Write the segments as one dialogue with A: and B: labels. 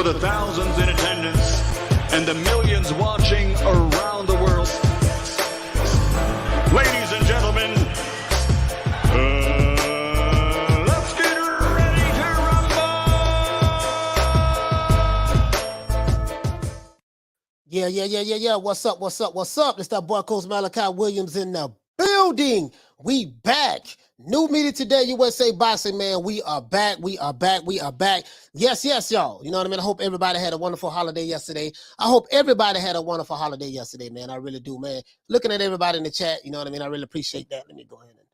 A: for the thousands in attendance and the millions watching around the world. Ladies and gentlemen, let's get ready to rumble!
B: Yeah. What's up? It's that boy Coach Malachi Williams in the building. We back. New media today, USA Boxing, man. We are back. Yes, y'all. You know what I mean? I hope everybody had a wonderful holiday yesterday. Man. I really do, man. Looking at everybody in the chat, you know what I mean? I really appreciate that. Let me go ahead and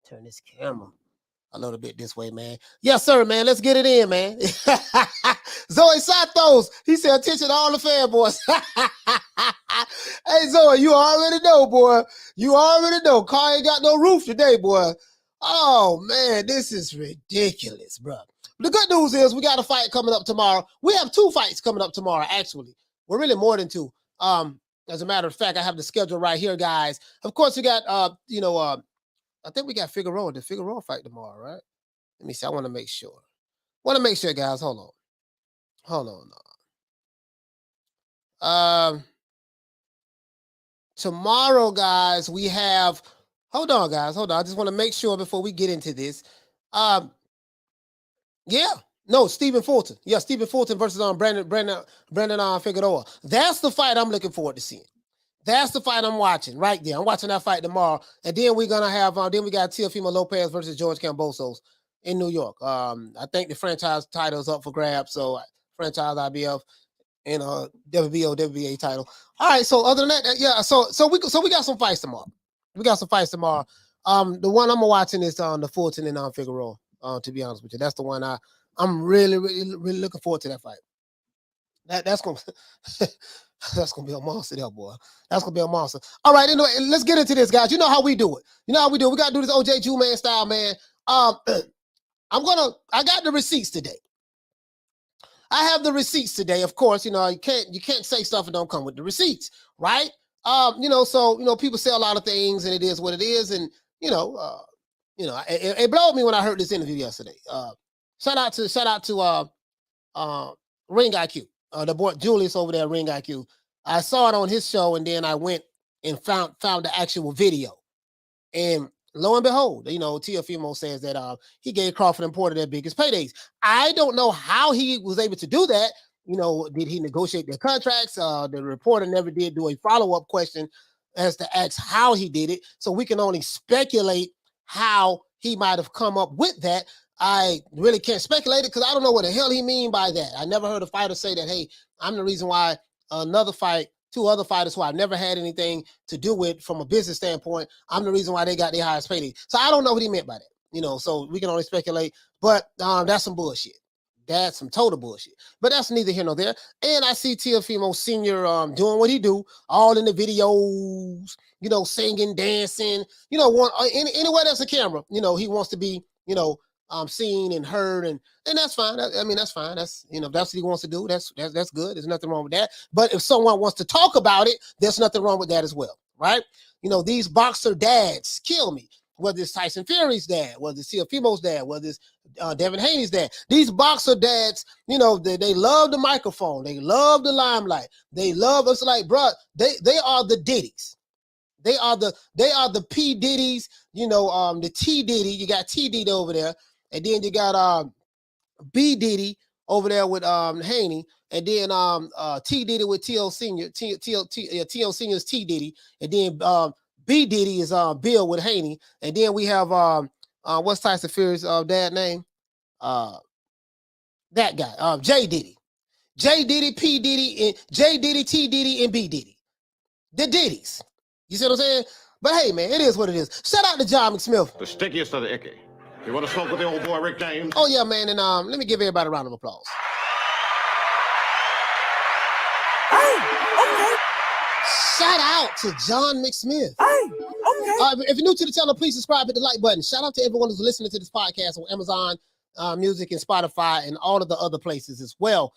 B: turn this camera a little bit this way, man. Yes, sir, man. Let's get it in, man. Zoe Santos, he said, attention to all the fanboys. Hey, Zoe, you already know, boy. Car ain't got no roof today, boy. Oh, man, this is ridiculous, bro. The good news is we got a fight coming up tomorrow. We have 2 fights coming up tomorrow, actually. We're really more than 2. As a matter of fact, I have the schedule right here, guys. Of course, we got, I think we got Figueroa, the Figueroa fight tomorrow, right? Let me see. I want to make sure. Guys. Hold on. Tomorrow, guys, we have. Hold on, guys. I just want to make sure before we get into this. Stephen Fulton. Yeah, Stephen Fulton versus Brandon Figueroa. That's the fight I'm looking forward to seeing. That's the fight I'm watching right there. I'm watching that fight tomorrow. And then we're going to have, then we got Teofimo Lopez versus George Kambosos in New York. I think the franchise title is up for grabs. So franchise IBF and WBO, WBA title. All right. So other than that, yeah. So we got some fights tomorrow. The one I'm watching is the Fulton and Figueroa, to be honest with you. That's the one I'm really looking forward to that fight. That's going to be a monster there, boy. That's going to be a monster. All right, anyway, let's get into this, guys. You know how we do it. We got to do this OJ Jew-Man style, man. I got the receipts today. I have the receipts today. Of course, you can't say stuff and don't come with the receipts, right? People say a lot of things and it is what it is. And, it blowed me when I heard this interview yesterday. Shout out to Ring IQ. The boy Julius over there, Ring IQ. I saw it on his show, and then I went and found the actual video. And lo and behold, Teofimo says that he gave Crawford and Porter their biggest paydays. I don't know how he was able to do that. Did he negotiate their contracts? The reporter never did do a follow-up question as to ask how he did it. So we can only speculate how he might have come up with that. I really can't speculate it because I don't know what the hell he mean by that. I never heard a fighter say that, hey, I'm the reason why 2 other fighters who I've never had anything to do with from a business standpoint, I'm the reason why they got their highest payday. So I don't know what he meant by that. So we can only speculate, but that's some bullshit. That's some total bullshit. But that's neither here nor there. And I see Teofimo Sr. Doing what he do, all in the videos, singing, dancing, anywhere there's a camera, he wants to be, seen and heard, and that's fine. That's fine. That's if that's what he wants to do. That's good. There's nothing wrong with that. But if someone wants to talk about it, there's nothing wrong with that as well, right? These boxer dads kill me. Whether it's Tyson Fury's dad, whether it's Teofimo's dad, whether it's Devin Haney's dad. These boxer dads, they love the microphone. They love the limelight. They love us like, bro. They are the Diddies. They are the P Diddies. The T Diddy. You got T Diddy over there. And then you got B Diddy over there with Haney, and then T Diddy with T.O. Sr. T.O. Sr.'s T Diddy, and then B Diddy is Bill with Haney, and then we have what's Tyson Fury's dad name? That guy, J Diddy, P Diddy, and J Diddy, T Diddy, and B Diddy, the Diddies. You see what I'm saying? But hey, man, it is what it is. Shout out to John McSmith,
C: the stickiest of the icky. You want to smoke with the old boy Rick James?
B: Oh, yeah, man. And let me give everybody a round of applause.
D: Hey, okay.
B: Shout out to John McSmith.
D: Hey, okay.
B: If you're new to the channel, please subscribe, hit the like button. Shout out to everyone who's listening to this podcast on Amazon Music and Spotify and all of the other places as well.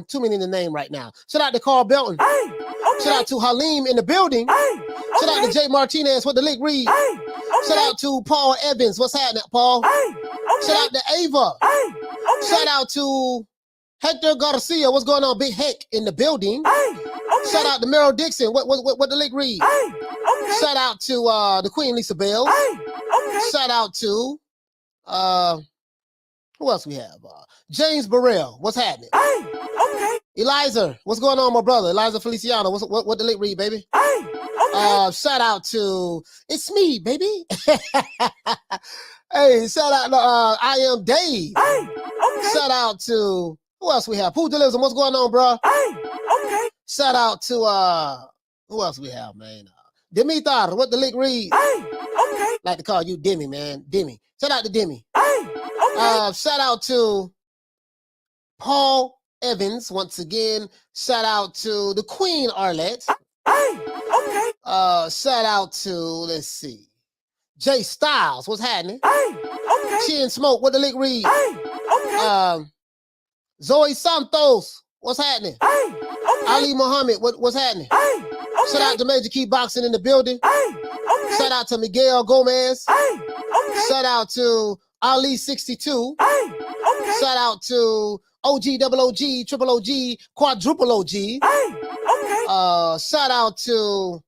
B: Too many to name right now. Shout out to Carl Belton.
D: Hey, okay.
B: Shout out to Halim in the building.
D: Hey, okay.
B: Shout out to Jay Martinez with the lick read.
D: Hey, okay.
B: Shout out to Paul Evans. What's happening, Paul?
D: Hey, okay.
B: Shout out to Ava.
D: Hey, okay.
B: Shout out to Hector Garcia, what's going on? Big Heck in the building.
D: Hey, okay.
B: Shout out to Meryl Dixon. What the link read?
D: Hey, okay.
B: Shout out to the Queen Lisa Bells.
D: Hey, okay.
B: Shout out to who else we have? James Burrell, what's happening?
D: Hey, okay.
B: Eliza, what's going on, my brother? Eliza Feliciano, what the link read, baby?
D: Hey, okay.
B: Shout out to It's Me, baby. Hey, shout out to I Am Dave.
D: Hey, okay.
B: Shout out to who else we have? Pugilism, what's going on, bro?
D: Hey, okay.
B: Shout out to who else we have, man? Demitar, what the link read?
D: Hey, okay.
B: Like to call you Demi, man. Demi. Shout out to Demi.
D: Hey, okay.
B: Shout out to Paul Evans once again. Shout out to the Queen Arlette.
D: Hey, okay.
B: Shout out to, let's see, Jay Styles, what's happening?
D: Hey, okay.
B: Chin Smoke, what the link read?
D: Hey, okay.
B: Zoe Santos, what's happening?
D: Hey, okay.
B: Ali Muhammad, what's happening?
D: Hey, okay.
B: Shout out to Major Key Boxing in the building.
D: Hey, okay.
B: Shout out to Miguel Gomez.
D: Hey, okay.
B: Shout out to Ali 62.
D: Hey, okay.
B: Shout out to OG, double OG, triple OG, quadruple OG.
D: Hey, okay.
B: Shout out to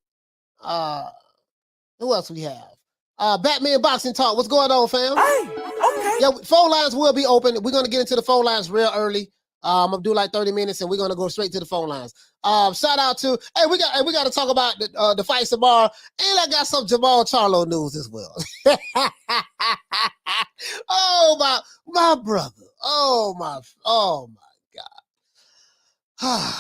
B: who else we have? Batman Boxing Talk. What's going on, fam?
D: Hey, okay.
B: Yeah, phone lines will be open. We're gonna get into the phone lines real early. I'm gonna do like 30 minutes, and we're gonna go straight to the phone lines. Shout out to we got to talk about the fight tomorrow, and I got some Jermall Charlo news as well. Oh my brother. Oh my God.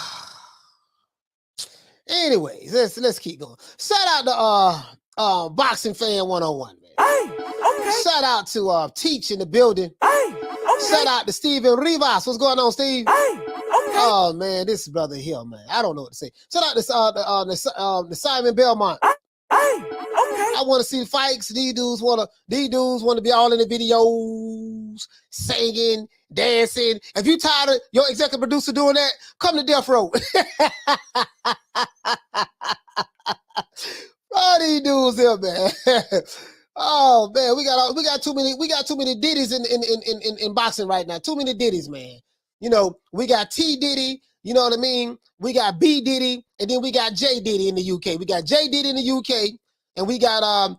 B: Anyways, let's keep going. Shout out to Boxing Fan 101, man.
D: Hey, okay.
B: Shout out to Teach in the building.
D: Hey, okay.
B: Shout out to Steven Rivas. What's going on, Steve?
D: Hey, okay.
B: Oh man, this brother here, man. I don't know what to say. Shout out to the Simon Belmont.
D: Hey, okay.
B: I want to see the fights. These dudes want to be all in the videos, singing, dancing. If you tired of your executive producer doing that, come to Death Row. All these dudes here, man. Oh man, we got too many ditties in boxing right now. Too many ditties, man. You know, we got T Diddy, you know what I mean? We got B Diddy, and then we got J Diddy in the UK. We got J Diddy in the UK, and we got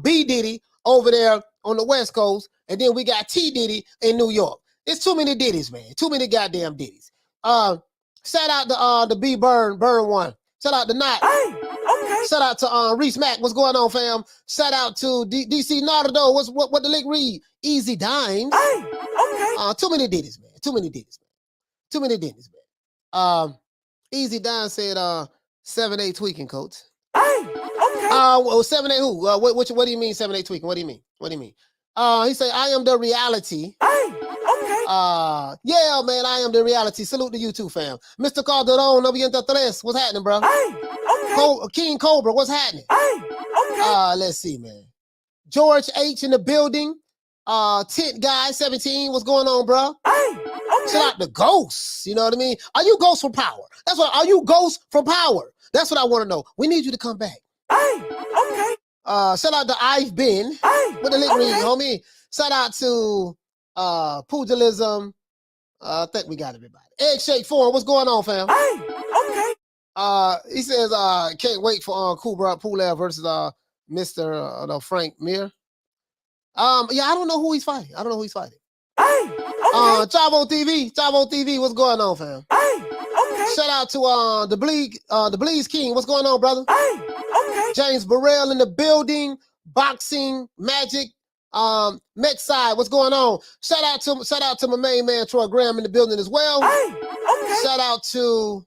B: B Diddy over there on the West Coast, and then we got T Diddy in New York. It's too many ditties, man. Too many goddamn ditties. Shout out to B Burn one. Shout out to Knot.
D: Hey, okay.
B: Shout out to Reese Mack. What's going on, fam? Shout out to DC Nardo. What the link read? Easy Dimes.
D: Hey, okay.
B: Too many ditties, man. Too many ditties, man. Too many ditties, man. Easy Dimes said 7-8 tweaking, coach.
D: Hey, okay.
B: Well, 7-8 who? What do you mean 7-8 tweaking? What do you mean? What do you mean? He said, I am the reality.
D: Hey, okay.
B: Yeah, man, I am the reality. Salute to you too, fam. Mr. Calderon, $93. What's happening, bro?
D: Hey, okay.
B: King Cobra, what's happening?
D: Hey, okay.
B: Let's see, man. George H in the building. Tent Guy 17, what's going on, bro?
D: Hey, okay.
B: Shout out to Ghosts, you know what I mean? Are you Ghosts from Power? Are you Ghosts from Power? That's what I want to know. We need you to come back.
D: Hey, okay.
B: Shout out to I've Been.
D: Hey,
B: What the link
D: okay.
B: read, homie? Shout out to Pugilism. I think we got everybody. Egg Shake Forum, what's going on, fam?
D: Hey, okay.
B: He says, can't wait for Kubra Pulev versus Mr. Frank Mir. Yeah, I don't know who he's fighting.
D: Hey, okay.
B: Chavo TV, what's going on, fam?
D: Hey, okay.
B: Shout out to the Bleeds King, what's going on, brother?
D: Hey, okay.
B: James Burrell in the building, Boxing Magic, Metside, what's going on? Shout out to my main man Troy Graham in the building as well.
D: Hey, okay.
B: Shout out to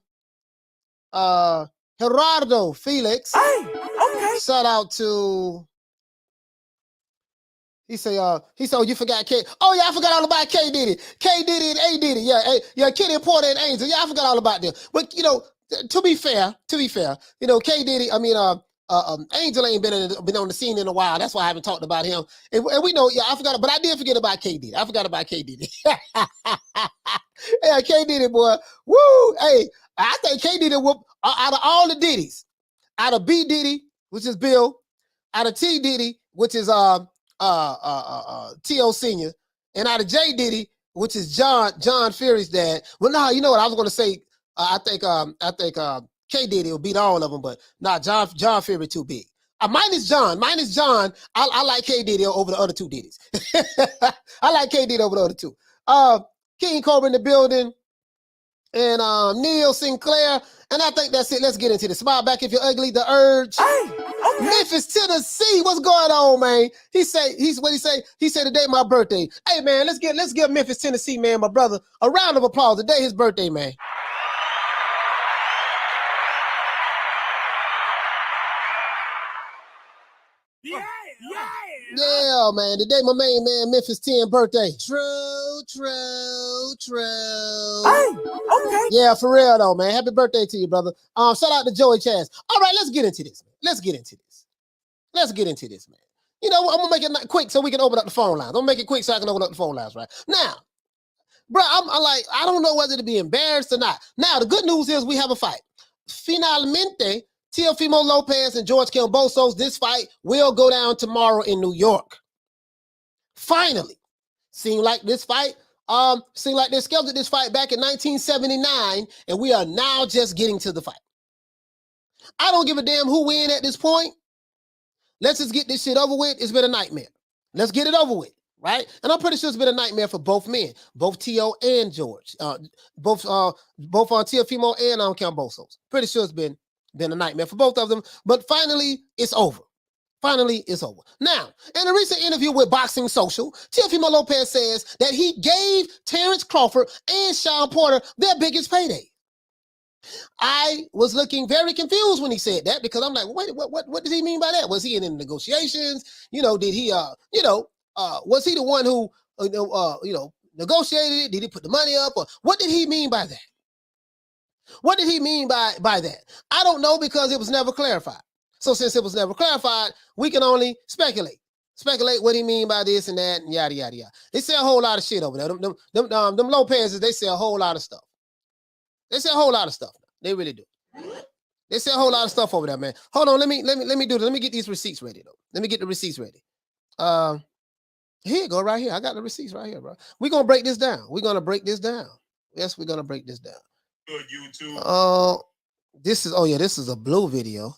B: Gerardo Felix.
D: Hey, okay.
B: Shout out to he said, you forgot K. Oh yeah, I forgot all about K Diddy. K Diddy and A Diddy. Yeah, Kenny Porter and Angel. Yeah, I forgot all about them. But you know, to be fair, you know, K Diddy, I mean, Angel ain't been on the scene in a while. That's why I haven't talked about him. And we know, yeah, I forgot, but I did forget about K Diddy. I forgot about K Diddy. Yeah, K Diddy, boy. Woo! Hey, I think K Diddy whoop out of all the Diddies, out of B Diddy, which is Bill, out of T Diddy, which is T.O. Sr., and out of J Diddy, which is John Fury's dad. Well, no, you know what I was going to say. I think K Diddy will beat all of them, but nah, John Fury too big. Minus John. I like K Diddy over the other two Diddies. I like K Diddy over the other two. King Cobra in the building, and Neil Sinclair. And I think that's it. Let's get into this. Smile back if you're ugly. The Urge.
D: Hey, okay.
B: Memphis, Tennessee. What's going on, man? He said today my birthday. Hey, man, let's give Memphis, Tennessee, man, my brother, a round of applause. Today his birthday, man. Yeah, man. Today my main man, Memphis 10 birthday. True.
D: Hey, okay.
B: Yeah, for real though, man. Happy birthday to you, brother. Shout out to Joey Chaz. All right, let's get into this, man. Let's get into this, man. You know, I'm gonna make it quick so we can open up the phone lines. I'm gonna make it quick so I can open up the phone lines right now. Bro, I'm like, I don't know whether to be embarrassed or not. Now, the good news is we have a fight. Finalmente, Teofimo Lopez and George Kambosos, this fight will go down tomorrow in New York. Finally. Seemed like they're scheduled this fight back in 1979, and we are now just getting to the fight. I don't give a damn who win at this point. Let's just get this shit over with. It's been a nightmare. Let's get it over with, right? And I'm pretty sure it's been a nightmare for both men, both Teo and George, both on Teofimo and on Kambosos. Pretty sure it's been a nightmare for both of them, but finally it's over. Finally, it's over. Now, in a recent interview with Boxing Social, Teofimo Lopez says that he gave Terence Crawford and Shawn Porter their biggest payday. I was looking very confused when he said that because I'm like, wait, what does he mean by that? Was he in the negotiations? You know, did he, was he the one who, negotiated it? Did he put the money up? Or what did he mean by that? What did he mean by that? I don't know because it was never clarified. So since it was never clarified, we can only speculate what he mean by this and that and yada, yada, yada. They say a whole lot of shit over there. Them Lopez's, they say a whole lot of stuff. They really do. They say a whole lot of stuff over there, man. Hold on, let me do this. Let me get these receipts ready, though. Let me get the receipts ready. Here you go, right here. I got the receipts right here, bro. We're going to break this down. Yes, we're going to break this down.
E: Good YouTube.
B: This is a blue video.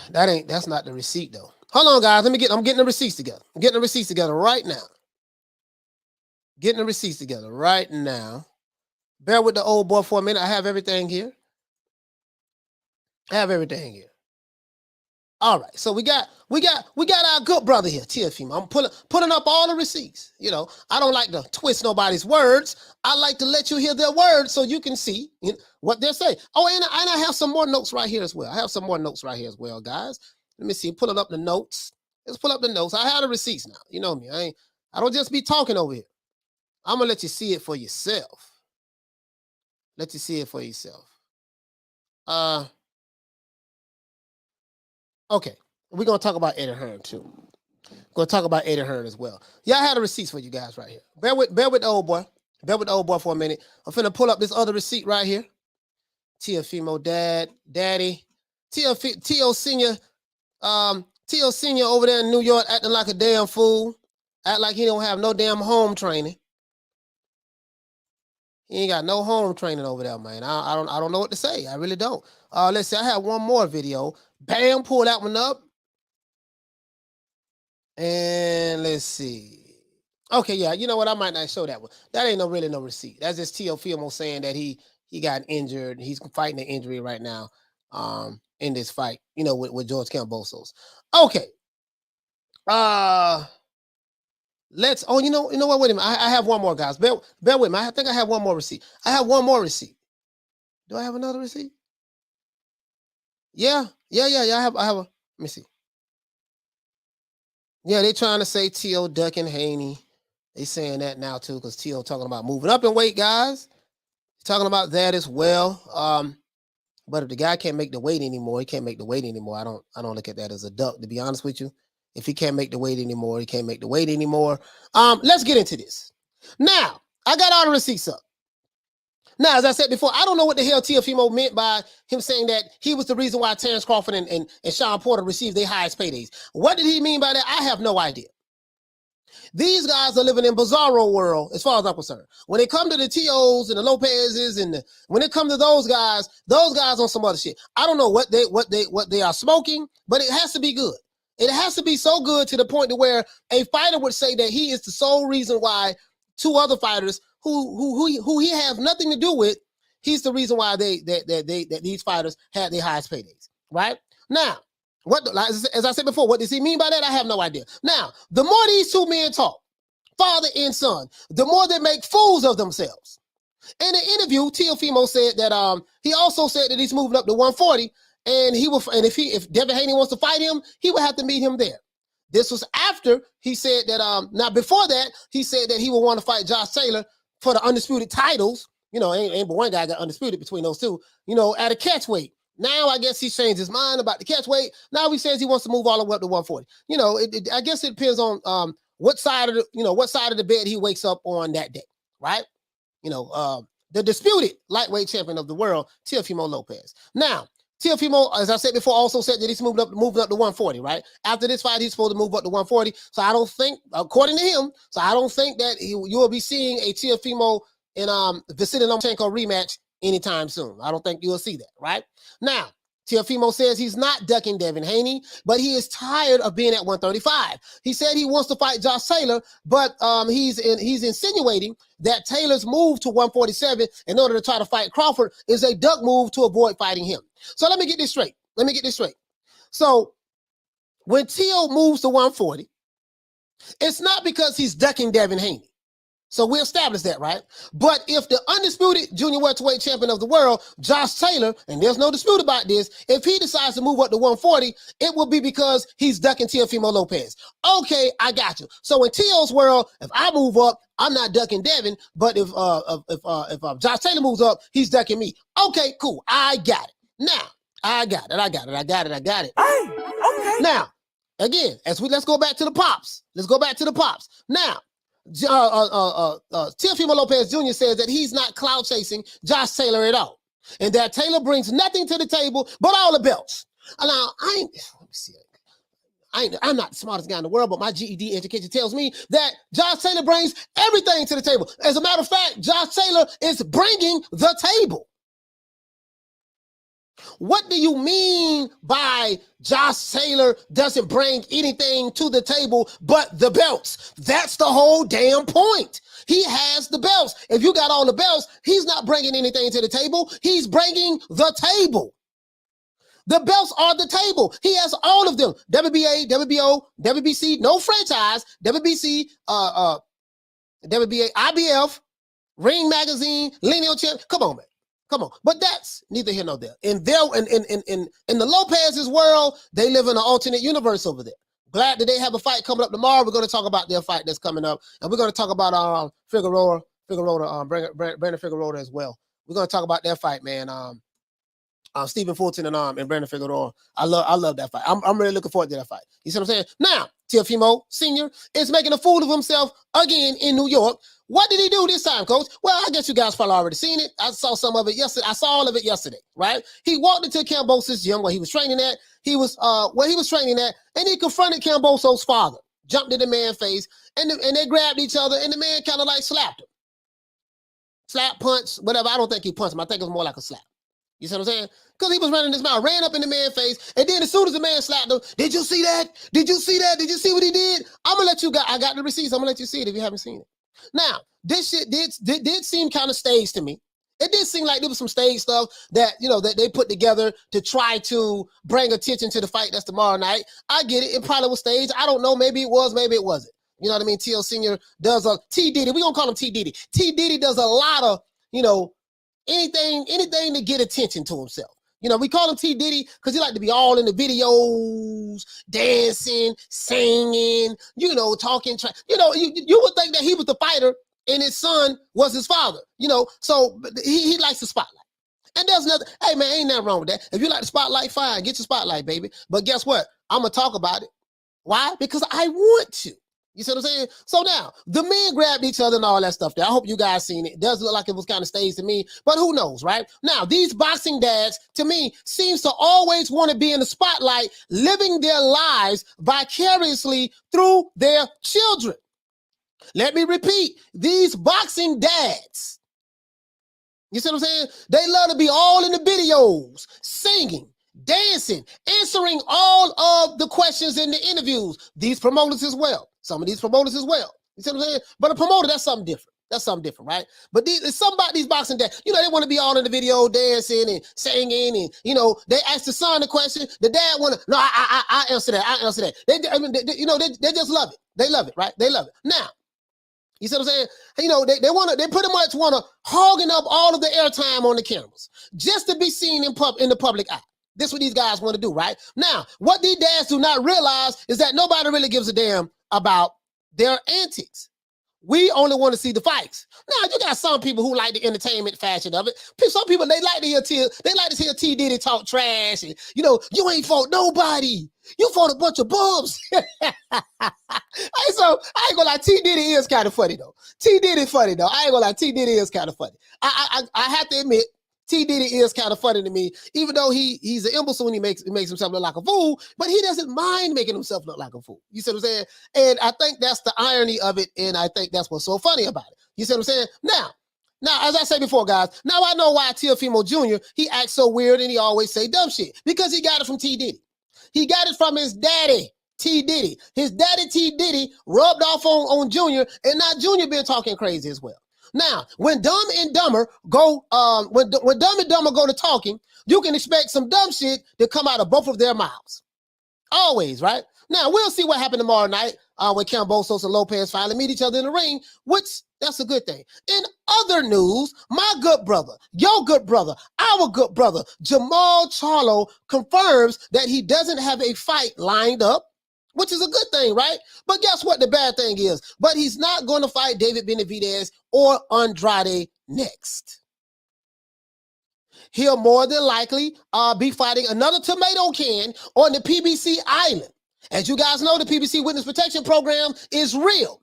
B: That's not the receipt though. Hold on, guys. I'm getting the receipts together. I'm getting the receipts together right now. Bear with the old boy for a minute. I have everything here. All right. So we got our good brother here, Teofimo. I'm pulling up all the receipts. You know, I don't like to twist nobody's words. I like to let you hear their words so you can see what they're saying. Oh, and I have some more notes right here as well. Guys. Let me see. Pulling up the notes. Let's pull up the notes. I have the receipts now. You know me. I don't just be talking over here. I'm gonna let you see it for yourself. Okay, we're going to talk about Eddie Hearn, too. Going to talk about Eddie Hearn as well. Yeah, I had a receipt for you guys right here. Bear with the old boy. For a minute. I'm finna pull up this other receipt right here. Teofimo daddy. Teo Sr. Teo Sr. over there in New York acting like a damn fool. Act like he don't have no damn home training. He ain't got no home training over there, man. I don't know what to say. I really don't. Let's see. I have one more video. Bam, pull that one up. And let's see. Okay, yeah. You know what? I might not show that one. That ain't really no receipt. That's just Teofimo saying that he got injured. He's fighting an injury right now. In this fight, with George Kambosos. Okay. You know what? Wait a minute. I have one more, guys. Bear with me. I think I have one more receipt. Do I have another receipt? Yeah. I have let me see. Yeah, they trying to say Teo ducking Haney. They saying that now too, because Teo talking about moving up in weight, guys. Talking about that as well. But if the guy can't make the weight anymore, he can't make the weight anymore. I don't look at that as a duck, to be honest with you. If he can't make the weight anymore, he can't make the weight anymore. Let's get into this. Now, I got all the receipts up. Now, as I said before, I don't know what the hell Teofimo meant by him saying that he was the reason why Terence Crawford and Shawn Porter received their highest paydays. What did he mean by that? I have no idea. These guys are living in bizarro world, as far as I'm concerned. When it comes to the T.O.s and the Lopez's, and when it comes to those guys on some other shit. I don't know what they are smoking, but it has to be good. It has to be so good to the point to where a fighter would say that he is the sole reason why two other fighters who he has nothing to do with, he's the reason why that these fighters had their highest paydays. Right now. As I said before, what does he mean by that? I have no idea. Now, the more these two men talk, father and son, the more they make fools of themselves. In an interview, Teofimo said that he also said that he's moving up to 140, and if Devin Haney wants to fight him, he would have to meet him there. This was after he said that now before that, he said that he would want to fight Josh Taylor for the undisputed titles. You know, ain't but one guy got undisputed between those two, you know, at a catch weight. Now, I guess he's changed his mind about the catch weight. Now he says he wants to move all the way up to 140. You know, I guess it depends on what side of the bed he wakes up on that day, right? You know, the disputed lightweight champion of the world, Teofimo Lopez. Now, Teofimo, as I said before, also said that he's moving up to 140, right? After this fight, he's supposed to move up to 140. So I don't think, according to him, that you will be seeing a Teofimo in Vasily Lomachenko rematch anytime soon. I don't think you'll see that, right? Now, Teofimo says he's not ducking Devin Haney, but he is tired of being at 135. He said he wants to fight Josh Taylor, but he's insinuating that Taylor's move to 147 in order to try to fight Crawford is a duck move to avoid fighting him. So let me get this straight. So when Teo moves to 140, it's not because he's ducking Devin Haney. So we established that, right? But if the undisputed junior welterweight champion of the world, Josh Taylor, and there's no dispute about this, if he decides to move up to 140, it will be because he's ducking Teofimo Lopez. Okay, I got you. So in Teo's world, if I move up, I'm not ducking Devin, but if Josh Taylor moves up, he's ducking me. Okay, cool. I got it. Now, I got it.
D: Hey, okay.
B: Now, again, let's go back to the pops. Now, Teofimo Lopez Jr. says that he's not clout chasing Josh Taylor at all, and that Taylor brings nothing to the table but all the belts. Now, I'm not the smartest guy in the world, but my GED education tells me that Josh Taylor brings everything to the table. As a matter of fact, Josh Taylor is bringing the table. What do you mean by Josh Taylor doesn't bring anything to the table but the belts? That's the whole damn point. He has the belts. If you got all the belts, he's not bringing anything to the table. He's bringing the table. The belts are the table. He has all of them. WBA, WBO, WBC, no franchise, WBC, WBA, IBF, Ring Magazine, Lineal Champ. Come on, man. Come on. But that's neither here nor there. In the Lopez's world, they live in an alternate universe over there. Glad that they have a fight coming up tomorrow. We're going to talk about their fight that's coming up. And we're going to talk about Brandon Figueroa as well. We're going to talk about their fight, man. Stephen Fulton and Brandon Figueroa. I love that fight. I'm really looking forward to that fight. You see what I'm saying? Now, Teofimo Sr. is making a fool of himself again in New York. What did he do this time, Coach? Well, I guess you guys probably already seen it. I saw some of it yesterday. I saw all of it yesterday, right? He walked into Camboso's gym where he was training at. And he confronted Camboso's father, jumped in the man's face, and they grabbed each other, and the man kind of like slapped him. Slap, punch, whatever. I don't think he punched him. I think it was more like a slap. You see what I'm saying? Because he was running his mouth, ran up in the man's face, and then as soon as the man slapped him, did you see that? Did you see that? Did you see what he did? I'm going to let you guys, I got the receipts. I'm going to let you see it if you haven't seen it. Now, this shit did seem kind of staged to me. It did seem like there was some stage stuff that, that they put together to try to bring attention to the fight that's tomorrow night. I get it. It probably was staged. I don't know. Maybe it was. Maybe it wasn't. You know what I mean? T.O. Sr. does T. Diddy. We're going to call him T. Diddy. T. Diddy does a lot of, anything to get attention to himself. We call him T. Diddy because he like to be all in the videos, dancing, singing, talking. You would think that he was the fighter and his son was his father, so he likes the spotlight. And there's nothing, hey man, ain't nothing wrong with that. If you like the spotlight, fine, get your spotlight, baby. But guess what? I'm going to talk about it. Why? Because I want to. You see what I'm saying? So now, the men grabbed each other and all that stuff there. I hope you guys seen it. It does look like it was kind of staged to me, but who knows, right? Now, these boxing dads, to me, seems to always want to be in the spotlight, living their lives vicariously through their children. Let me repeat, these boxing dads, you see what I'm saying? They love to be all in the videos, singing, dancing, answering all of the questions in the interviews. These promoters as well. Some of these promoters as well. You see what I'm saying? But a promoter, that's something different. That's something different, right? But it's something about these boxing dads. You know, they want to be all in the video, dancing and singing, and you know, they ask the son the question. The dad want to. No, I answer that. I answer that. They just love it. They love it, right? They love it. Now, you see what I'm saying? You know, they pretty much want to hogging up all of the airtime on the cameras just to be seen in the public eye. This is what these guys want to do, right? Now, what these dads do not realize is that nobody really gives a damn about their antics. We only want to see the fights. Now, you got some people who like the entertainment fashion of it. Some people, they like to hear T. Diddy talk trash. And, you know, you ain't fought nobody. You fought a bunch of bums. So, I ain't gonna lie, T. Diddy is kind of funny, though. T. Diddy funny, though. I ain't gonna lie, T. Diddy is kind of funny. I have to admit, T. Diddy is kind of funny to me, even though he's an imbecile and he makes himself look like a fool, but he doesn't mind making himself look like a fool. You see what I'm saying? And I think that's the irony of it, and I think that's what's so funny about it. You see what I'm saying? Now, as I said before, guys, now I know why Teofimo Jr., he acts so weird and he always say dumb shit, because he got it from T. Diddy. He got it from his daddy, T. Diddy. His daddy, T. Diddy, rubbed off on Junior, and now Junior been talking crazy as well. Now, when Dumb and Dumber go, when Dumb and Dumber go to talking, you can expect some dumb shit to come out of both of their mouths. Always, right? Now, we'll see what happened tomorrow night when Kambosos and Lopez finally meet each other in the ring, which that's a good thing. In other news, my good brother, your good brother, our good brother, Jermall Charlo confirms that he doesn't have a fight lined up, which is a good thing, right? But guess what the bad thing is? But he's not going to fight David Benavidez or Andrade next. He'll more than likely be fighting another tomato can on the PBC island. As you guys know, the PBC Witness Protection Program is real.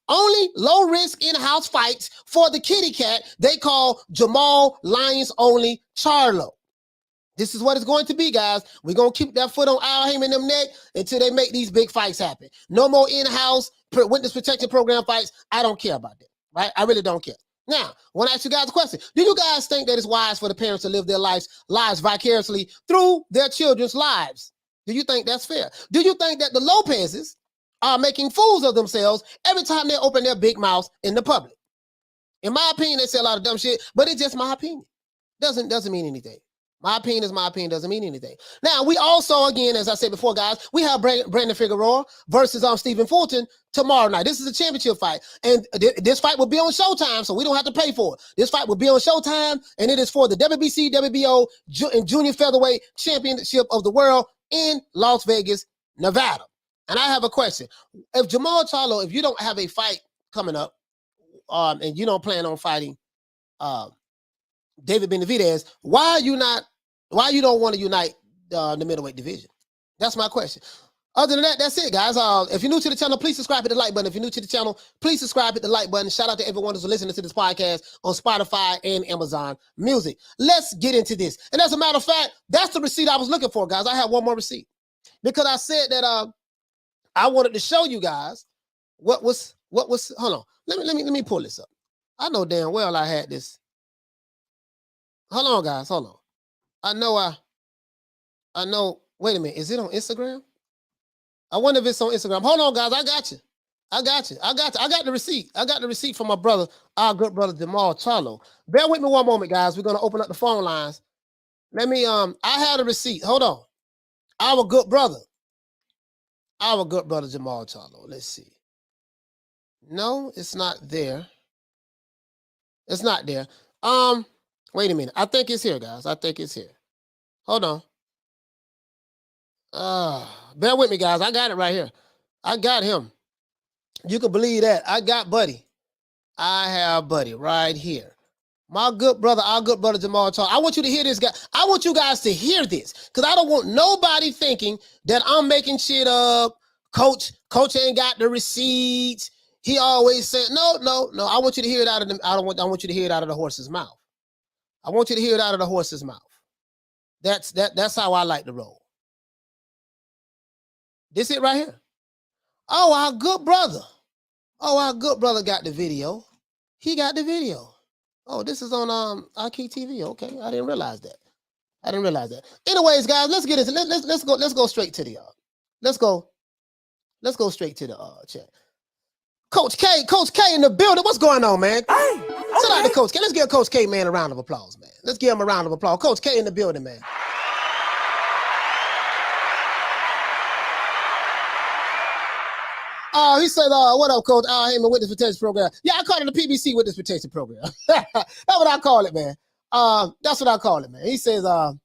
B: Only low-risk in-house fights for the kitty cat they call Jermall Lions Only Charlo. This is what it's going to be, guys. We're going to keep that foot on Al Heyman and them neck until they make these big fights happen. No more in-house witness protection program fights. I don't care about that, right? I really don't care. Now, I want to ask you guys a question. Do you guys think that it's wise for the parents to live their lives vicariously through their children's lives? Do you think that's fair? Do you think that the Lopezes are making fools of themselves every time they open their big mouths in the public? In my opinion, they say a lot of dumb shit, but it's just my opinion. Doesn't mean anything. My opinion is my opinion, doesn't mean anything. Now, we also, again, as I said before, guys, we have Brandon Figueroa versus Stephen Fulton tomorrow night. This is a championship fight, and this fight will be on Showtime, so we don't have to pay for it. This fight will be on Showtime, and it is for the WBC, WBO, and Junior Featherweight Championship of the World in Las Vegas, Nevada. And I have a question. If Jermall Charlo, if you don't have a fight coming up, and you don't plan on fighting David Benavidez, why you don't want to unite the middleweight division? That's my question. Other than that, that's it, guys. If you're new to the channel, please subscribe, hit the like button. If you're new to the channel, please subscribe, hit the like button. Shout out to everyone who's listening to this podcast on Spotify and Amazon Music. Let's get into this. And as a matter of fact, that's the receipt I was looking for, guys. I have one more receipt because I said that I wanted to show you guys what was. Hold on, let me pull this up. I know damn well I had this. Hold on, guys. Hold on. I know. Wait a minute. Is it on Instagram? I wonder if it's on Instagram. Hold on, guys. I got you. I got the receipt. I got the receipt from my brother, our good brother, Jermall Charlo. Bear with me one moment, guys. We're going to open up the phone lines. Let me, I had a receipt. Hold on. Our good brother, Jermall Charlo. Let's see. No, it's not there. It's not there. Wait a minute. I think it's here, guys. I think it's here. Hold on. Bear with me, guys. I got it right here. I got him. You can believe that. I got Buddy. I have Buddy right here. My good brother, our good brother, Jermall Charlo. I want you to hear this, guy. I want you guys to hear this because I don't want nobody thinking that I'm making shit up. Coach ain't got the receipts. He always said, no. I want you to hear it out of I want you to hear it out of the horse's mouth. I want you to hear it out of the horse's mouth. That's how I like to roll. This it right here. Oh, our good brother, Oh, our good brother got the video. He got the video. Oh, this is on IQ TV. Okay, I didn't realize that. Anyways, guys, let's get into let's go straight to the let's go straight to the chat. Coach K in the building. What's going on, man?
D: Hey,
B: Shout out to Coach K. Let's give Coach K, man, a round of applause, man. Let's give him a round of applause. Coach K in the building, man. He said, what up, Coach? Hey, my witness protection program. Yeah, I call it the PBC witness protection program. That's what I call it, man. That's what I call it, man. He says, shout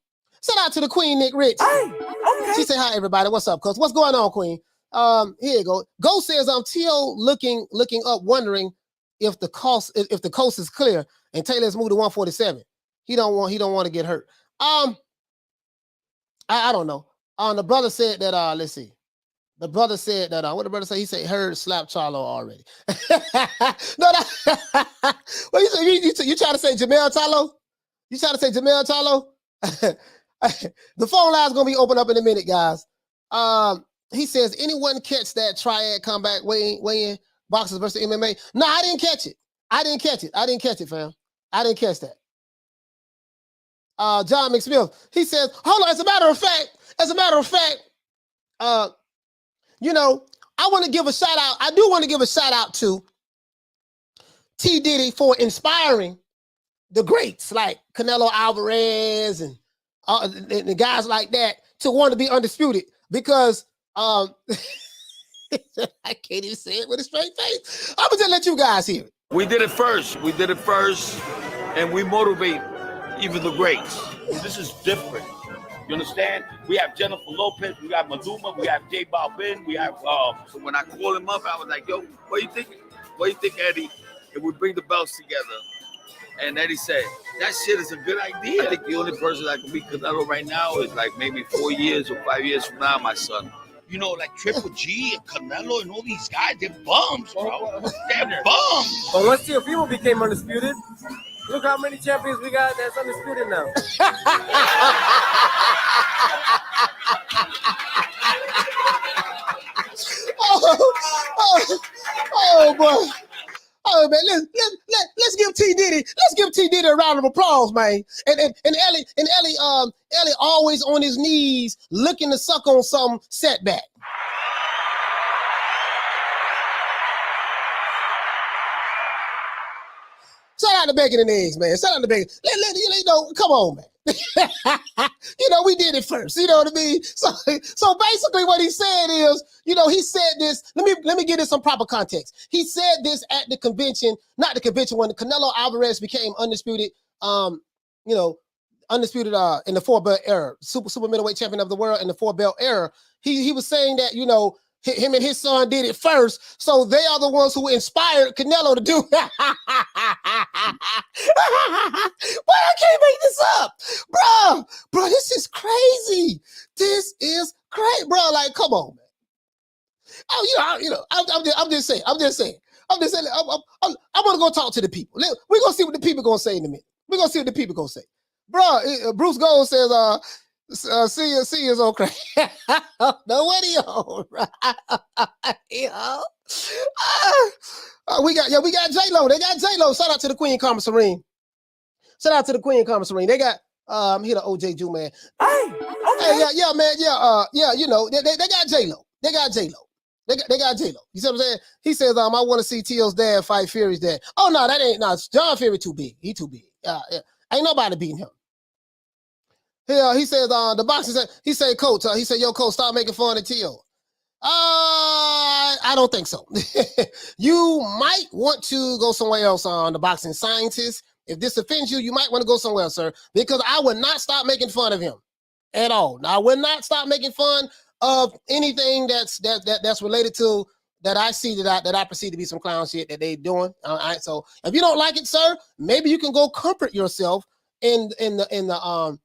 B: out to the Queen, Nick Rich.
D: Hey, okay.
B: She said, hi, everybody. What's up, Coach? What's going on, Queen? Here you go. Go says, Tio looking up, wondering if the coast is clear, and Taylor's moved to 147. He don't want to get hurt. I don't know. The brother said that. Let's see. The brother said that. What the brother say? He said heard slap Charlo already. No, well, you trying to say Jermall Charlo? You trying to say Jermall Charlo? The phone line's gonna be open up in a minute, guys. He says, anyone catch that triad comeback weigh-in boxers versus MMA? No, I didn't catch it. I didn't catch it, fam. I didn't catch that. John McSmith, he says, hold on. As a matter of fact, you know, I want to give a shout out. I do want to give a shout out to T. Diddy for inspiring the greats like Canelo Alvarez and the guys like that to want to be undisputed, because I can't even say it with a straight face. I'm gonna just let you guys hear it.
F: We did it first, and we motivate even the greats. This is different. You understand? We have Jennifer Lopez, we got Maluma, we have J Balvin, we have. So when I called him up, I was like, "Yo, what do you think? What do you think, Eddie? If we bring the belts together?" And Eddie said, "That shit is a good idea." I think the only person that can beat Canelo right now is like maybe 4 years or 5 years from now, my son. You know, like Triple G and Canelo and all these guys, they're bums, bro. They're bums.
G: But once Teofimo became undisputed, look how many champions we got that's undisputed now.
B: Oh boy. Oh man, let's give T Diddy a round of applause, man. And Ellie always on his knees looking to suck on some setback. Shout out to Bacon and Eggs, man. Shout out to Bacon. You know, come on, man. You know, we did it first. You know what I mean? So basically what he said is, you know, he said this. Let me give this some proper context. He said this at the convention, not the convention, when Canelo Alvarez became undisputed, you know, undisputed in the 4-belt era, super middleweight champion of the world in the 4-belt era. He was saying that, you know, him and his son did it first, so they are the ones who inspired Canelo to do it. Boy, I can't make this up. Bro, this is crazy. This is crazy, bro. Like, come on, man. Oh, I'm just saying. I want to go talk to the people. We're going to see what the people going to say in a minute. We're going to see what the people going to say. Bro, Bruce Gold says, see is okay. No, what he on, right? We got J-Lo. They got J-Lo. Shout out to the Queen Carmen Serene. They got here the OJ Jew, man.
D: Hey,
B: Yeah, man. Yeah, you know, they got J-Lo. They got J-Lo. You see what I'm saying? He says, I want to see Tio's dad fight Fury's dad. Oh, no, that ain't, no, John Fury too big. He too big. Yeah. Ain't nobody beating him. He says, the boxer said, he said, Coach, he said, yo, Coach, stop making fun of Tio. I don't think so. You might want to go somewhere else on the boxing scientist. If this offends you, you might want to go somewhere else, sir, because I would not stop making fun of him at all. I would not stop making fun of anything that's related to that I see that I perceive to be some clown shit that they doing. All right. So if you don't like it, sir, maybe you can go comfort yourself in the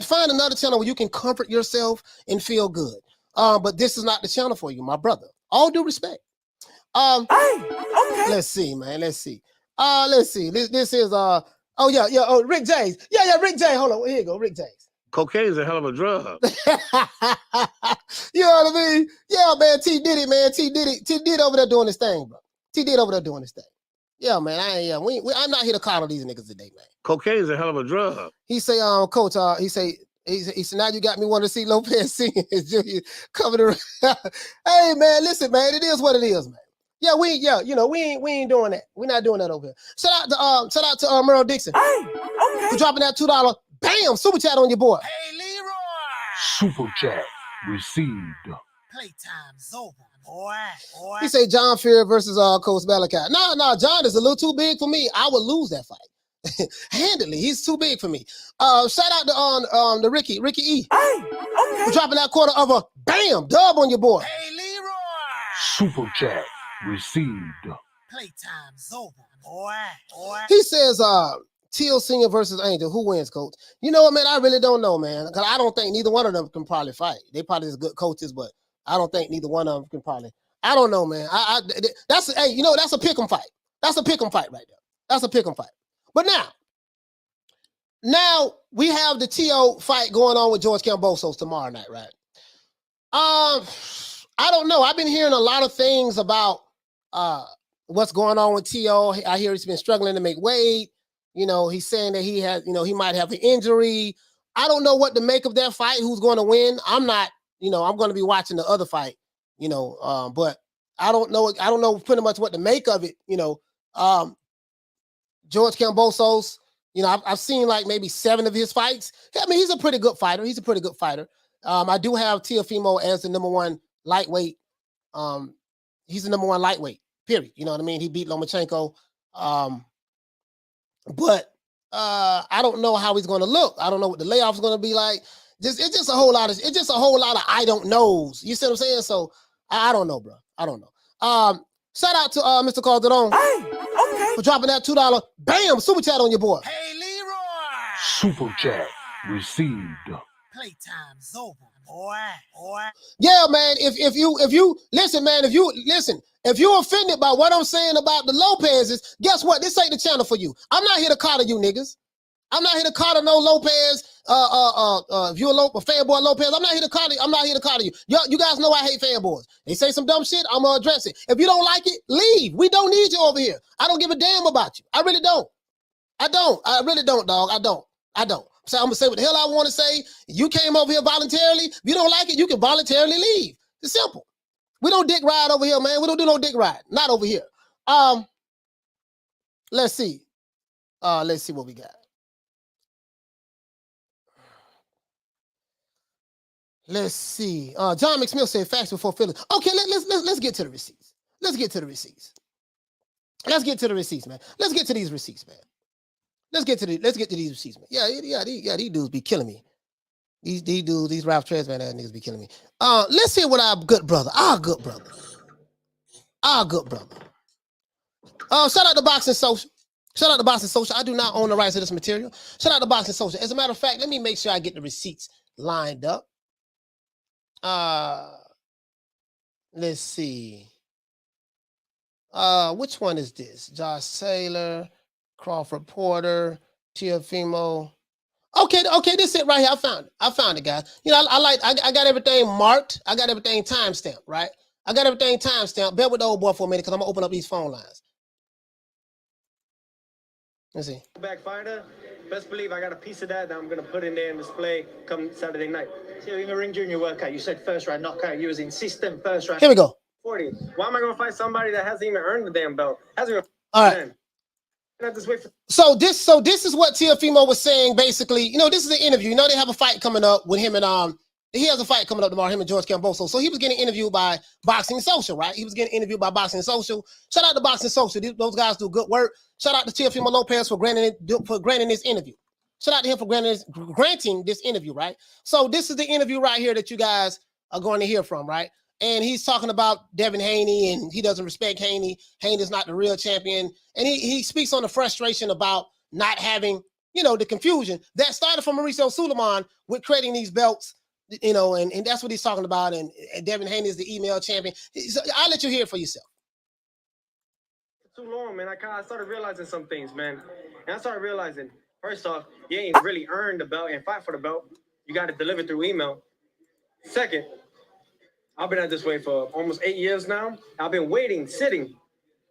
B: find another channel where you can comfort yourself and feel good. But this is not the channel for you, my brother. All due respect. Let's see, man. Let's see. This is Rick James. Yeah, Rick James. Hold on. Here you go, Rick James.
C: Cocaine is a hell of a drug.
B: You know what I mean? Yeah, man. T Diddy over there doing his thing, bro. T did over there doing this thing. Yeah, man. I'm not here to coddle these niggas today, man.
C: Cocaine's a hell of a drug.
B: He say, coach, he said, now you got me wanting to see Lopez singing his Junior coming around. Hey, man, listen, man, it is what it is, man. Yeah, we ain't doing that. We're not doing that over here. Shout out to Merle Dixon.
D: Hey, okay.
B: For dropping that $2. Bam, super chat on your boy.
D: Hey, Leroy.
H: Super chat received.
D: Playtime's over, boy.
B: He say John Fury versus Coach Malachi. No, John is a little too big for me. I would lose that fight. Handily, he's too big for me. Shout out to the Ricky E.
D: Hey, okay.
B: For dropping that quarter of a bam dub on your boy.
D: Hey, Leroy.
H: Super chat received.
D: Playtime's over, boy.
B: He says, Teal Sr. versus Angel. Who wins, coach? You know what, man? I really don't know, man. Because I don't think neither one of them can probably fight. They probably just good coaches, but I don't think neither one of them can probably. I don't know, man. That's a pick'em fight. That's a pick'em fight right there. That's a pick'em fight. But now we have the T.O. fight going on with George Kambosos tomorrow night, right? I don't know. I've been hearing a lot of things about what's going on with T.O. I hear he's been struggling to make weight. You know, he's saying that he has, he might have an injury. I don't know what to make of that fight, who's going to win. I'm not, I'm going to be watching the other fight, but I don't know pretty much what to make of it. George Kambosos, I've seen like maybe 7 of his fights. I mean, he's a pretty good fighter. I do have Teofimo as the number 1 lightweight. He's the number 1 lightweight, period. You know what I mean? He beat Lomachenko. But I don't know how he's going to look. I don't know what the layoff's going to be like. It's just a whole lot of I don't knows. You see what I'm saying? So I don't know, bro. I don't know. Shout out to Mr. Calderon.
D: Hey, okay.
B: For dropping that $2. Bam, super chat on your boy.
D: Hey, Leroy.
H: Super chat received.
D: Playtime's over, boy.
B: Yeah, man. If you listen, man, if you're offended by what I'm saying about the Lopez's, guess what? This ain't the channel for you. I'm not here to coddle you niggas. I'm not here to coddle no Lopez. If you're a fanboy Lopez, I'm not here to coddle you. I'm not here to coddle you. You guys know I hate fanboys. They say some dumb shit, I'm gonna address it. If you don't like it, leave. We don't need you over here. I don't give a damn about you. I really don't. I really don't, dog. I don't. So I'm gonna say what the hell I want to say. You came over here voluntarily. If you don't like it, you can voluntarily leave. It's simple. We don't dick ride over here, man. We don't do no dick ride. Not over here. Let's see. Let's see what we got. Let's see. John McSmill said facts before feelings. Okay, let's get to the receipts. Let's get to the receipts, man. Let's get to these receipts, man. Let's get to these receipts, man. Yeah, these dudes be killing me. These dudes, these Ralph Tresman ass niggas be killing me. Let's hear what our good brother. Shout out to Boxing Social. I do not own the rights to this material. Shout out to Boxing Social. As a matter of fact, let me make sure I get the receipts lined up. Let's see. Which one is this? Josh Saylor, Crawford Porter, Teofimo. Okay, this is it right here. I found it, guys. I got everything marked. I got everything timestamped, right? Bear with the old boy for a minute because I'm gonna open up these phone lines. Let's see.
G: Back fighter. Best believe I got a piece of that I'm going to put in there and display come Saturday night.
I: So in the ring during your workout, you said first round knockout. You was insistent first round.
B: Here we go.
G: 40. Why am I going to fight somebody that hasn't even earned the damn belt? Hasn't even.
B: All right. So this is what Teofimo was saying. Basically, this is an interview. They have a fight coming up with him and he has a fight coming up tomorrow. Him and George Kambosos. So he was getting interviewed by Boxing Social, right? Shout out to Boxing Social. Those guys do good work. Shout out to Teofimo Lopez for granting this interview. Shout out to him for granting this interview, right? So this is the interview right here that you guys are going to hear from, right? And he's talking about Devin Haney, and he doesn't respect Haney. Haney's not the real champion. And he speaks on the frustration about not having, the confusion that started from Mauricio Suleiman with creating these belts, and that's what he's talking about. And Devin Haney is the email champion. So I'll let you hear it for yourself.
G: Too long, man. I started realizing some things, man. And I started realizing, first off, you ain't really earned the belt and fight for the belt. You got to deliver through email. Second, I've been at this way for almost 8 years now. I've been waiting, sitting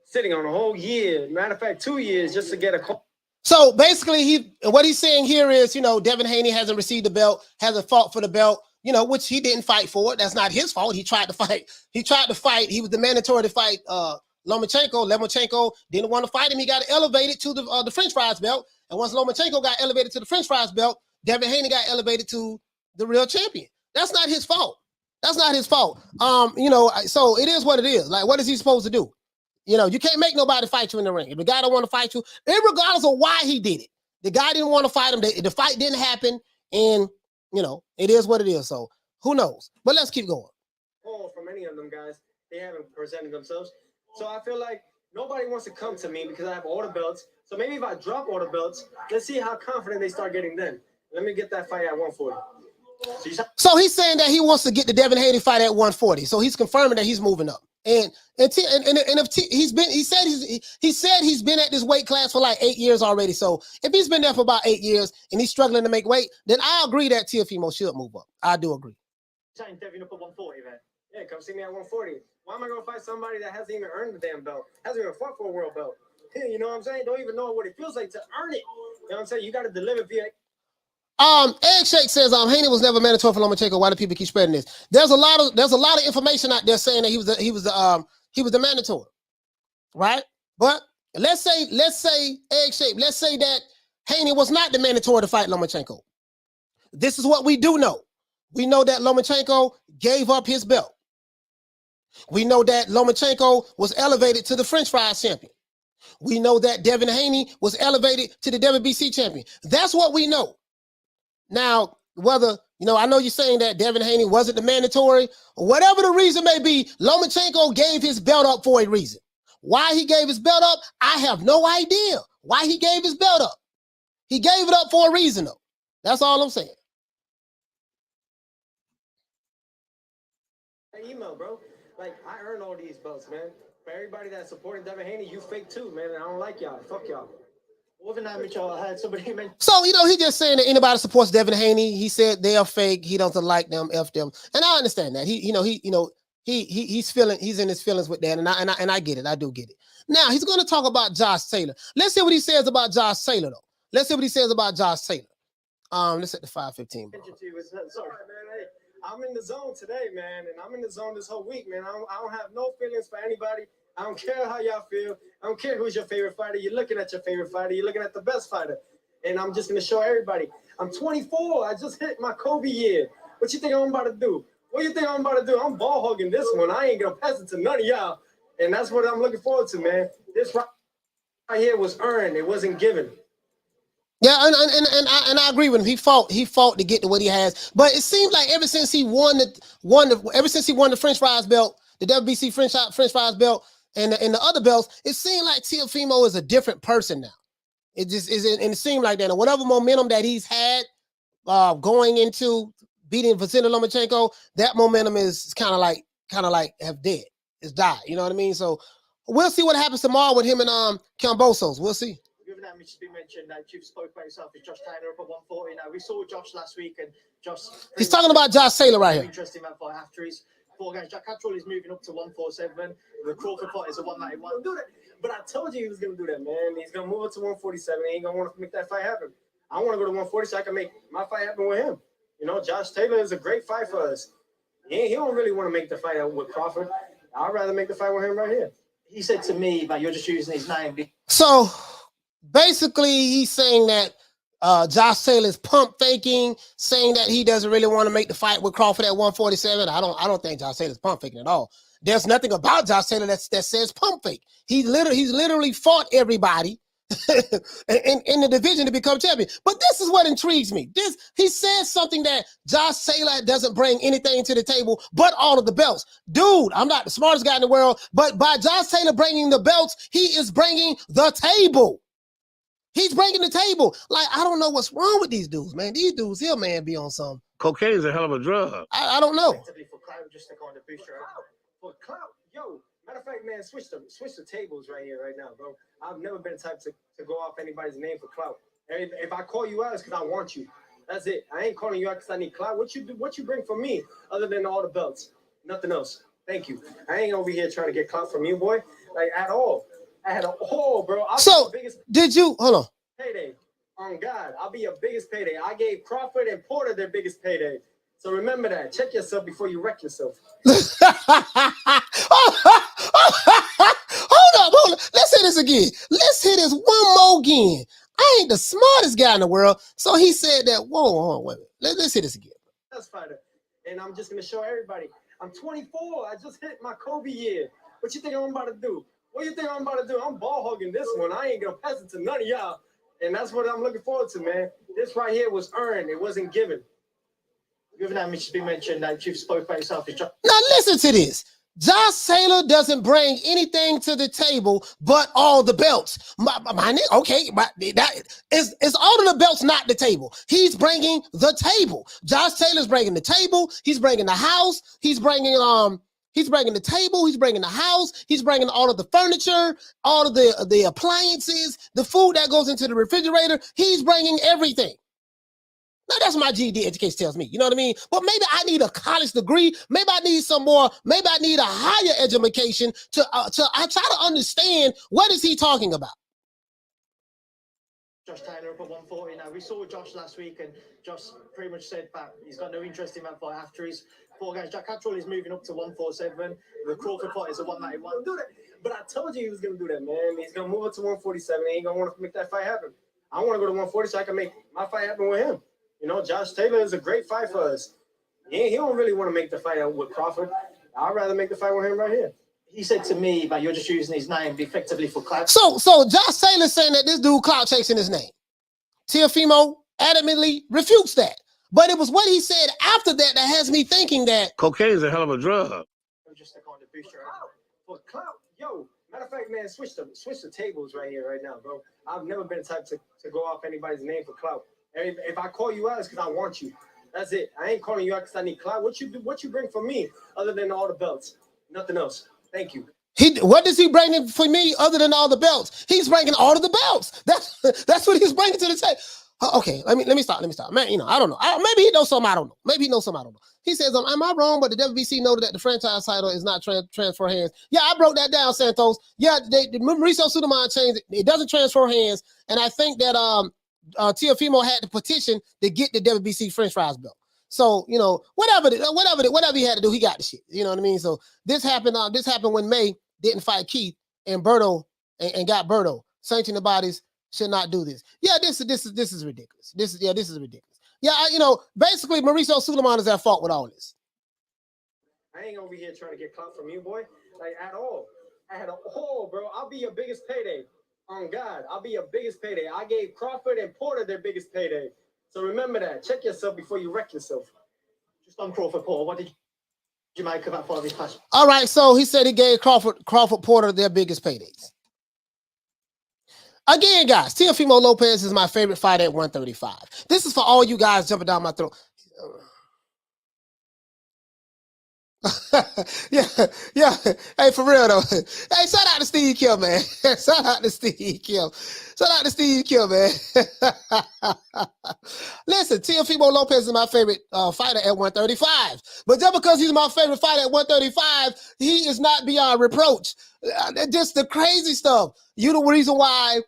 G: sitting on a whole year. Matter of fact, 2 years just to get a call.
B: So basically, what he's saying here is, Devin Haney hasn't received the belt, hasn't fought for the belt, which he didn't fight for. That's not his fault. He tried to fight. He was the mandatory to fight Lomachenko. Lomachenko didn't want to fight him. He got elevated to the French fries belt. And once Lomachenko got elevated to the French fries belt, Devin Haney got elevated to the real champion. That's not his fault. That's not his fault. So it is what it is. Like, what is he supposed to do? You can't make nobody fight you in the ring. If the guy don't want to fight you, regardless of why he did it, the guy didn't want to fight him. The fight didn't happen, and it is what it is. So who knows? But let's keep going.
G: From any of them guys, they haven't presented themselves. So I feel like nobody wants to come to me because I have all the belts. So maybe if I drop all the belts, let's see how confident they start getting then. Let me get that fight at 140.
B: So he's saying that he wants to get the Devin Haney fight at 140. So he's confirming that he's moving up. And if he said he's been at this weight class for like 8 years already. So if he's been there for about 8 years and he's struggling to make weight, then I agree that Teofimo should move up. I do agree.
I: Saying Devin up at 140, man.
G: Yeah, come see me at 140. Why am I going to fight somebody that hasn't even earned the damn belt? Hasn't even fought for a world belt. You know what I'm saying? Don't even know what it feels like to earn it. You know what I'm saying? You got to deliver via.
B: Egg Shake says Haney was never mandatory for Lomachenko. Why do people keep spreading this? There's a lot of information out there saying that he was the mandatory, right? But let's say Egg Shake, let's say that Haney was not the mandatory to fight Lomachenko. This is what we do know. We know that Lomachenko gave up his belt. We know that Lomachenko was elevated to the French fries champion. We know that Devin Haney was elevated to the WBC champion. That's what we know. Now, whether, I know you're saying that Devin Haney wasn't the mandatory, or whatever the reason may be, Lomachenko gave his belt up for a reason. Why he gave his belt up, I have no idea why he gave his belt up. He gave it up for a reason, though. That's all I'm saying.
G: Email, bro. Like, I earn all these belts, man. For everybody that's supporting Devin Haney, you fake too, man. And I don't like y'all. Fuck y'all.
I: I had somebody mention.
B: So, he just saying that anybody supports Devin Haney. He said they are fake. He doesn't like them, F them. And I understand that. He's in his feelings with that. And I get it. I do get it. Now, he's going to talk about Josh Taylor. Let's see what he says about Josh Taylor, though. Let's see what he says about Josh Taylor. Let's hit the 5:15.
G: Sorry, man. Hey, I'm in the zone today, man. And I'm in the zone this whole week, man. I don't have no feelings for anybody. I don't care how y'all feel. I don't care who's your favorite fighter. You're looking at your favorite fighter. You're looking at the best fighter. And I'm just going to show everybody. I'm 24. I just hit my Kobe year. What you think I'm about to do? What you think I'm about to do? I'm ball hugging this one. I ain't going to pass it to none of y'all. And that's what I'm looking forward to, man. This right here was earned. It wasn't given.
B: Yeah, and I agree with him. He fought to get to what he has. But it seems like ever since he won the French fries belt, the WBC French fries belt, and the other belts, it seemed like Teofimo is a different person now. It just is, and it seemed like that. And whatever momentum that he's had going into beating Vasily Lomachenko, that momentum is kind of like have dead. It's died. You know what I mean? So we'll see what happens tomorrow with him and Cambosos. We'll see.
I: Given that which has been mentioned, that you've spoke about yourself, is Josh Taylor up at 140. Now we saw Josh last week, and Josh.
B: He's talking about Josh Taylor right here.
I: Interesting man fight after his 4 games. Jack Catterall is moving up to 147. The Crawford fight is a 191.
G: Do that. But I told you he was gonna do that, man. He's gonna move up to 147. He ain't gonna want to make that fight happen. I want to go to 140 so I can make my fight happen with him. Josh Taylor is a great fight for us. He don't really want to make the fight out with Crawford. I'd rather make the fight with him right here.
I: He said to me that you're just using his name.
B: So basically, he's saying that Josh Taylor's pump faking, saying that he doesn't really want to make the fight with Crawford at 147. I don't think Josh Taylor's pump faking at all. There's nothing about Josh Taylor that says pump fake. He's literally fought everybody in the division to become champion. But this is what intrigues me. He says something that Josh Taylor doesn't bring anything to the table but all of the belts. Dude, I'm not the smartest guy in the world, but by Josh Taylor bringing the belts, he is bringing the table. He's bringing the table. Like, I don't know what's wrong with these dudes, man. These dudes here, man, be on some.
C: Cocaine's a hell of a drug.
B: I don't know.
I: For clout, just to kind of boost your
G: For clout, yo. Matter of fact, man, switch the tables right here, right now, bro. I've never been the type to go off anybody's name for clout. If I call you out, it's because I want you. That's it. I ain't calling you out because I need clout. What you bring for me, other than all the belts? Nothing else. Thank you. I ain't over here trying to get clout from you, boy. Like, at all. I had a bro.
B: So did you hold on?
G: Payday. On God, I'll be your biggest payday. I gave Crawford and Porter their biggest payday. So remember that. Check yourself before you wreck yourself. Hold up. Let's hear this again. Let's hear this one more again. I ain't the smartest guy in the world. So he said that. Whoa, wait a minute. Let's hear this again. That's fighter. And I'm just going to show everybody. I'm 24. I just hit my Kobe year. What you think I'm about to do? What you think I'm about to do? I'm ball hugging this one. I ain't going to pass it to none of y'all. And that's what I'm looking forward to, man. This right here was earned. It wasn't given. Given that it's been mentioned that you've spoke about yourself. Now listen to this. Josh Taylor doesn't bring anything to the table but all the belts. It's all of the belts, not the table. He's bringing the table. Josh Taylor's bringing the table. He's bringing the house. He's bringing the table. He's bringing the house. He's bringing all of the furniture, all of the appliances, the food that goes into the refrigerator. He's bringing everything. Now, that's my GED education tells me, you know what I mean? But maybe I need a college degree. Maybe I need some more. Maybe I need a higher education to try to understand what is he talking about.
I: Josh Taylor up at 140. Now, we saw Josh last week, and Josh pretty much said that he's got no interest in that fight after his 4 games. Jack Catterall is moving up to 147. The Crawford fight is a 191. Do that. But I told you he was going to do that, man. He's going to move up to 147. He ain't going to want to make that fight happen. I want to go to 140 so I can make my fight happen with him. You know, Josh Taylor is a great fight for us. He don't really want to make the fight out with Crawford. I'd rather make the fight with him right here. He said to me that you're just using his name effectively for clout. So Josh Taylor's saying that this dude clout chasing his name. Teofimo adamantly refutes that. But it was what he said after that that has me thinking that
C: Cocaine's a hell of a drug.
I: Just to kind of boost your
G: for clout, yo. Matter of fact, man, switch the tables right here, right now, bro. I've never been the type to go off anybody's name for clout. If I call you out, it's because I want you. That's it. I ain't calling you out because I need clout. What you bring for me other than all the belts? Nothing else. Thank you.
B: What does he bring in for me other than all the belts? He's bringing all of the belts. That's what he's bringing to the table. Okay, let me stop. Man, you know, I don't know. Maybe he knows something I don't know. Maybe he knows something I don't know. He says, am I wrong? But the WBC noted that the franchise title is not transfer hands. Yeah, I broke that down, Santos. Yeah, Mauricio Sulaimán changed it. It doesn't transfer hands. And I think that Teofimo had to petition to get the WBC French fries belt. So, you know, whatever he had to do, he got the shit. You know what I mean? So this happened when May didn't fight Keith and Berto and got Berto. Sanctioning bodies should not do this. Yeah, this is ridiculous. This is ridiculous. Yeah, basically Mauricio Sulaimán is at fault with all this.
G: I ain't over here trying to get clout from you, boy. Like at all. I had bro. I'll be your biggest payday. On God, I'll be your biggest payday. I gave Crawford and Porter their biggest payday. So remember that. Check yourself before you wreck yourself.
I: Just on Crawford Porter, what did you make of that part of his passion?
B: All right, so he said he gave Crawford Porter their biggest paydays. Again, guys, Teofimo Lopez is my favorite fighter at 135. This is for all you guys jumping down my throat. yeah. Hey, for real though. Hey, shout out to Steve Kill, man. Shout out to Steve Kill, man. Listen, Teofimo Lopez is my favorite fighter at 135. But just because he's my favorite fighter at 135, he is not beyond reproach. Just the crazy stuff. You know the reason why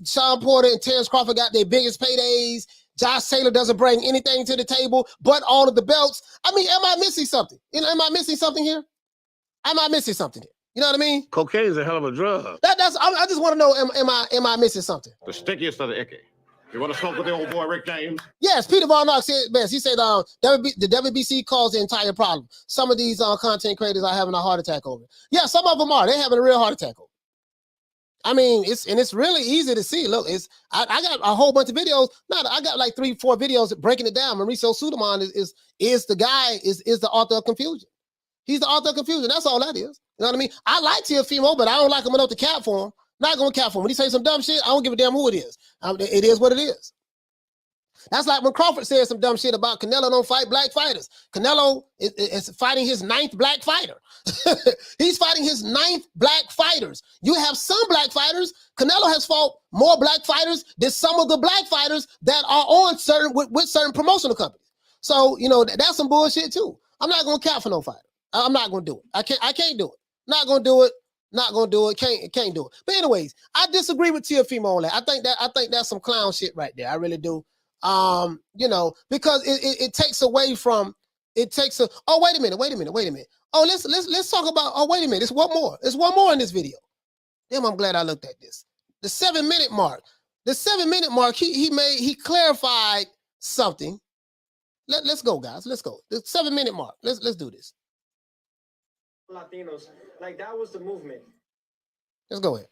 B: Shawn Porter and Terence Crawford got their biggest paydays. Josh Taylor doesn't bring anything to the table but all of the belts. I mean, am I missing something? Am I missing something here? You know what I mean?
C: Cocaine's a hell of a drug.
B: I just want to know, am I missing something?
C: The stickiest of the icky. You want to smoke with the old boy Rick James?
B: Yes, Peter Von Ark said best. He said the WBC caused the entire problem. Some of these content creators are having a heart attack over it. Yeah, some of them are. They're having a real heart attack over it. I mean, it's really easy to see. Look, I got a whole bunch of videos. I got like 3-4 videos breaking it down. Mauricio Sulaimán is the author of confusion. He's the author of confusion. That's all that is. You know what I mean? I like Teofimo, but I don't like him enough to cap for him. Not gonna cap for him. When he say some dumb shit, I don't give a damn who it is. It is what it is. That's like when Crawford said some dumb shit about Canelo don't fight black fighters. Canelo is fighting his 9th black fighter. He's fighting his 9th black fighters. You have some black fighters. Canelo has fought more black fighters than some of the black fighters that are on with certain promotional companies. So, that's some bullshit too. I'm not going to count for no fighter. I'm not going to do it. I can't do it. Not going to do it. Not gonna do it. Can't do it. But anyways, I disagree with Teofimo on that. I think that's some clown shit right there. I really do. You know, because it takes away from. It takes a. Oh, wait a minute. Oh, let's talk about. Oh, wait a minute. It's one more. There's one more in this video. Damn, I'm glad I looked at this. The 7-minute mark. The 7-minute mark. He clarified something. Let's go, guys. Let's go. The 7-minute mark. Let's do this.
G: Latinos, like that was the movement.
B: Let's go ahead.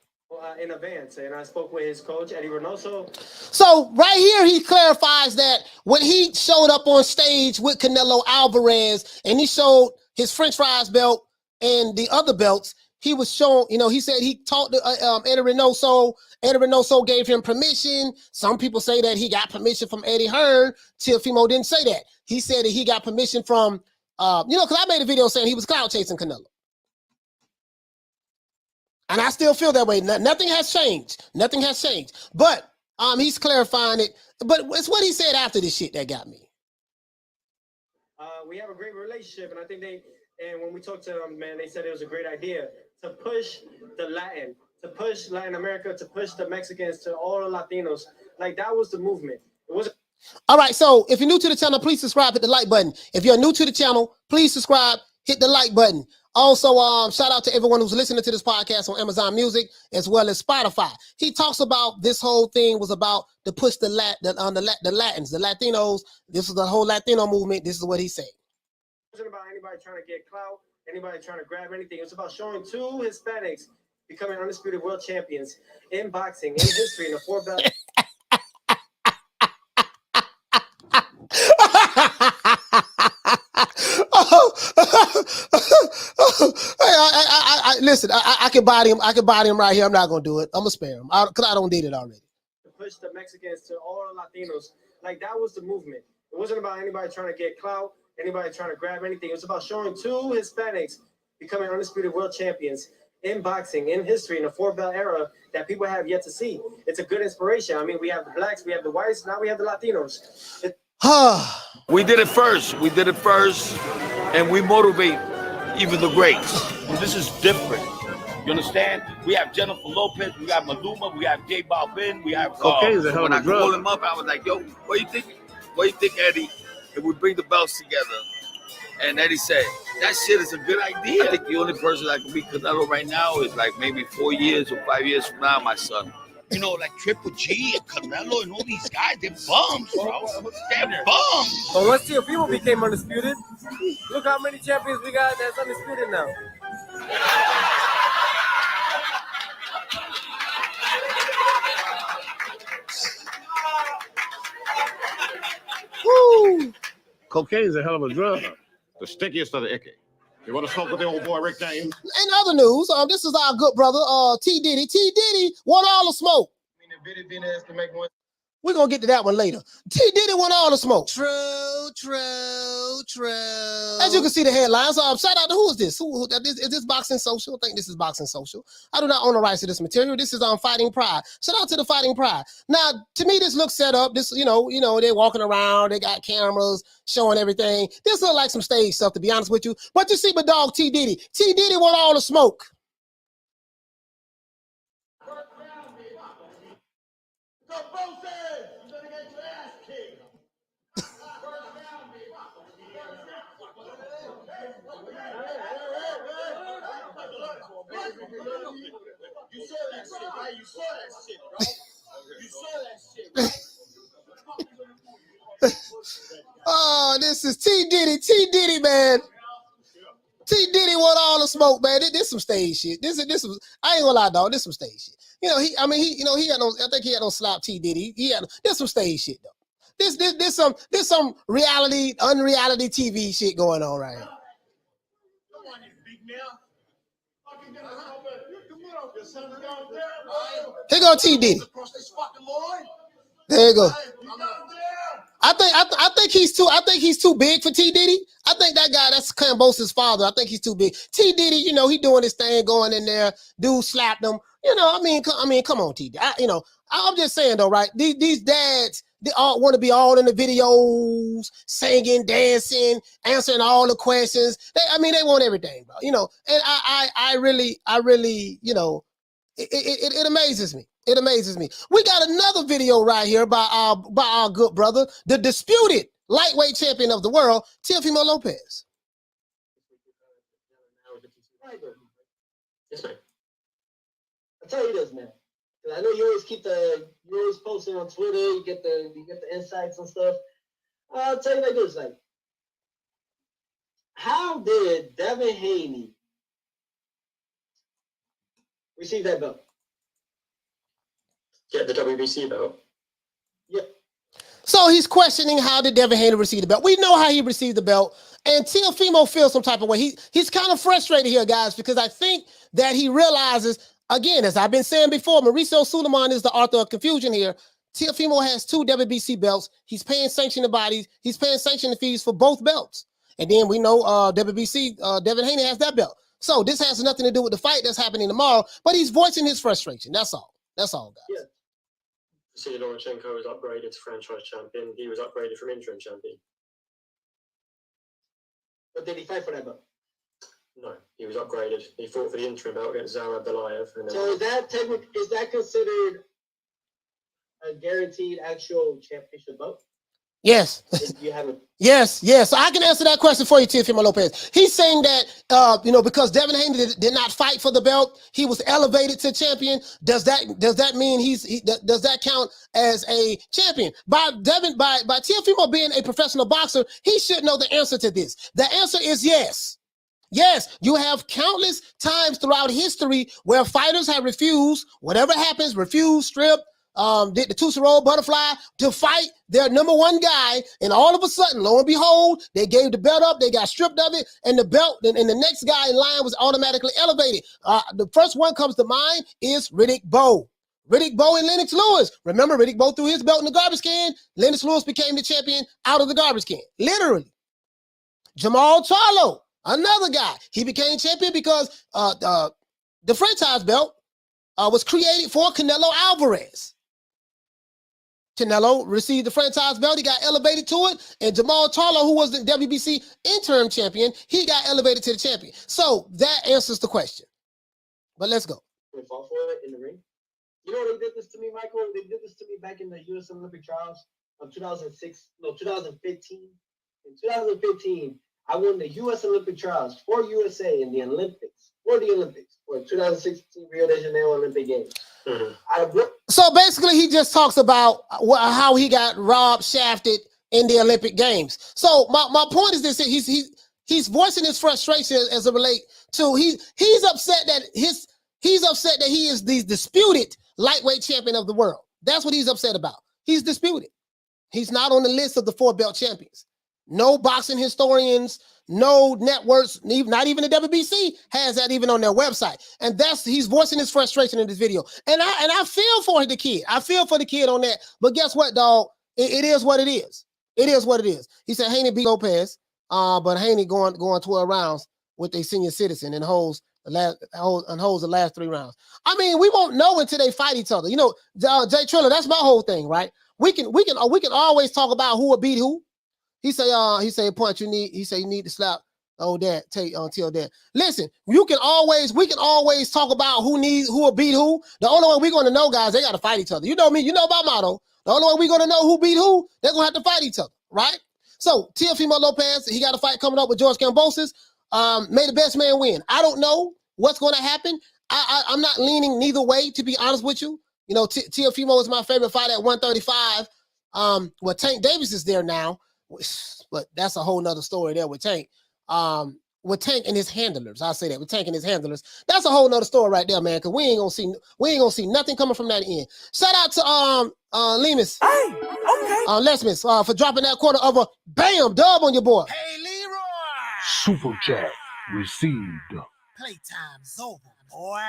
G: In advance, and I spoke with his coach, Eddie Reynoso.
B: So right here, he clarifies that when he showed up on stage with Canelo Alvarez and he showed his French fries belt and the other belts, he was shown, you know, he said he talked to Eddie Reynoso. Eddie Reynoso gave him permission. Some people say that he got permission from Eddie Hearn. Teofimo didn't say that. He said that he got permission from, you know, because I made a video saying he was cloud chasing Canelo. And I still feel that way. Nothing has changed. Nothing has changed. But he's clarifying it. But it's what he said after this shit that got me.
G: We have a great relationship, and I think and when we talked to them, man, they said it was a great idea to push to push Latin America, to push the Mexicans, to all the Latinos. Like that was the movement. It was.
B: All right. So if you're new to the channel, please subscribe, hit the like button. If you're new to the channel, please subscribe, hit the like button. Also, shout out to everyone who's listening to this podcast on Amazon Music as well as Spotify. He talks about this whole thing was about to push the Latins, the Latinos. This is the whole Latino movement. This is what he's saying.
G: It wasn't about anybody trying to get clout, anybody trying to grab anything. It was about showing 2 Hispanics becoming undisputed world champions in boxing, in history, in the 4 belt.
B: Listen, I can body him. I can body him right here. I'm not gonna do it. I'm gonna spare him because I don't need it already.
G: To push the Mexicans to all the Latinos, like that was the movement. It wasn't about anybody trying to get clout, anybody trying to grab anything. It was about showing 2 Hispanics becoming undisputed world champions in boxing, in history, in the 4 belt era that people have yet to see. It's a good inspiration. I mean, we have the blacks, we have the whites, now we have the Latinos.
F: We did it first. We did it first, and we motivate even the greats. This is different. You understand? We have Jermall Lopez, we got Maluma, we have J Balvin, we have. When I called him up, I was like, "Yo, what do you think? What do you think, Eddie? If we bring the belts together?" And Eddie said, "That shit is a good idea." I think the only person that can beat Canelo right now is like maybe 4 years or 5 years from now, my son. You know, like Triple G and Canelo and all these guys, they're bums, bro. They're bums.
J: But once Teofimo became undisputed, look how many champions we got that's undisputed now.
C: Woo! Cocaine's a hell of a drug. The stickiest of the icky. You want to smoke with the old boy Rick James?
B: In other news, this is our good brother, T. Diddy. T. Diddy want all the smoke. We're going to get to that one later. T. Diddy want all the smoke. True. As you can see the headlines, shout out to who is this? Is this Boxing Social? I think this is Boxing Social. I do not own the rights to this material. This is on Fighting Pride. Shout out to the Fighting Pride. Now, to me, this looks set up. This, you know, they're walking around. They got cameras showing everything. This looks like some stage stuff, to be honest with you. But you see my dog, T. Diddy. T. Diddy want all the smoke.
C: You saw that shit, right? You saw that shit, bro. You saw that shit.
B: Oh, this is T. Diddy. T. Diddy, man. T. Diddy want all the smoke, man. This some stage shit. This was. I ain't gonna lie, dog. This some stage shit. You know, he had no. I think he had no slap T. Diddy. This some stage shit though. This some reality, unreality TV shit going on right here. Here go T. Diddy. There you go. I think he's too big for T. Diddy. I think that guy, that's Cambosa's father. I think he's too big. T. Diddy, you know, he doing his thing, going in there. Dude slapped him. You know, I mean, come on, T. I'm just saying though, right? These dads, They all want to be all in the videos, singing, dancing, answering all the questions. They want everything, bro. You know, and I really, you know, it amazes me. It amazes me. We got another video right here by our good brother, the disputed lightweight champion of the world, Teofimo Lopez.
K: Yes, man. I'll tell you this, man. I know you always posting on Twitter. You get the insights and stuff. I'll tell you like this, like, how did Devin Haney receive that belt?
L: Get the WBC belt.
K: Yeah.
B: So he's questioning how did Devin Haney receive the belt. We know how he received the belt, and Teofimo feels some type of way. He's kind of frustrated here, guys, because I think that he realizes, again, as I've been saying before, Mauricio Suleiman is the author of confusion here. Teofimo has 2 WBC belts. He's paying sanctioning bodies. He's paying sanctioning fees for both belts. And then we know WBC, Devin Haney has that belt. So this has nothing to do with the fight that's happening tomorrow, but he's voicing his frustration. That's all. That's all, guys.
K: Yeah.
L: See, Lomachenko was upgraded to franchise champion. He was upgraded from interim champion.
K: But did he fight for that belt?
L: No, he was upgraded. He fought for the interim belt against Zara Belayev.
K: So is that considered a guaranteed actual championship belt?
B: Yes.
K: You have it.
B: Yes. So I can answer that question for you, Teofimo Lopez. He's saying that because Devin Haney did not fight for the belt, he was elevated to champion. Does that mean does that count as a champion? By Teofimo being a professional boxer, he should know the answer to this. The answer is yes. Yes, you have countless times throughout history where fighters have refused, whatever happens, strip, did the Tusserole butterfly to fight their number 1 guy, and all of a sudden, lo and behold, they gave the belt up, they got stripped of it, and the belt, and the next guy in line was automatically elevated. The first one comes to mind is Riddick Bowe. Riddick Bowe and Lennox Lewis. Remember, Riddick Bowe threw his belt in the garbage can. Lennox Lewis became the champion out of the garbage can, literally. Jermall Charlo, another guy. He became champion because the franchise belt was created for Canelo Alvarez. Canelo received the franchise belt. He got elevated to it. And Jermall Charlo, who was the WBC interim champion, he got elevated to the champion. So that answers the question. But let's go.
K: They fought for it in the ring. You know they did this to me, Michael? They did this to me back in the U.S. Olympic trials of 2015. In 2015, I won the U.S. Olympic trials for USA in the Olympics, for 2016 Rio de Janeiro Olympic Games. Mm-hmm.
B: So basically, he just talks about how he got robbed, shafted in the Olympic Games. So my point is this: he's voicing his frustration as it relates to he's upset that he is the disputed lightweight champion of the world. That's what he's upset about. He's disputed. He's not on the list of the 4 belt champions. No boxing historians, no networks, not even the WBC has that even on their website. And he's voicing his frustration in this video. And I feel for the kid. I feel for the kid on that. But guess what, dog? It is what it is. It is what it is. He said Haney beat Lopez, but Haney going 12 rounds with a senior citizen and holds the last 3 rounds. I mean, we won't know until they fight each other. You know, Jay Triller, that's my whole thing, right? We can always talk about who will beat who. He say point you need to slap dad, tell dad. Listen, we can always talk about who will beat who. The only way we're gonna know, guys, they gotta fight each other. You know me, you know my motto. The only way we're gonna know who beat who, they're gonna have to fight each other, right? So Teofimo Lopez, he got a fight coming up with George Kambosos. May the best man win. I don't know what's gonna happen. I'm not leaning neither way, to be honest with you. You know, Teofimo is my favorite fight at 135. Well, Tank Davis is there now. But that's a whole nother story there with Tank. With Tank and his handlers. I'll say that. With Tank and his handlers. That's a whole nother story right there, man. Because we ain't gonna see nothing coming from that end. Shout out to Lemus.
D: Hey, okay.
B: Lesmus for dropping that quarter of a bam dub on your boy.
D: Hey, Leroy.
H: Super chat received.
D: Playtime's over, boy.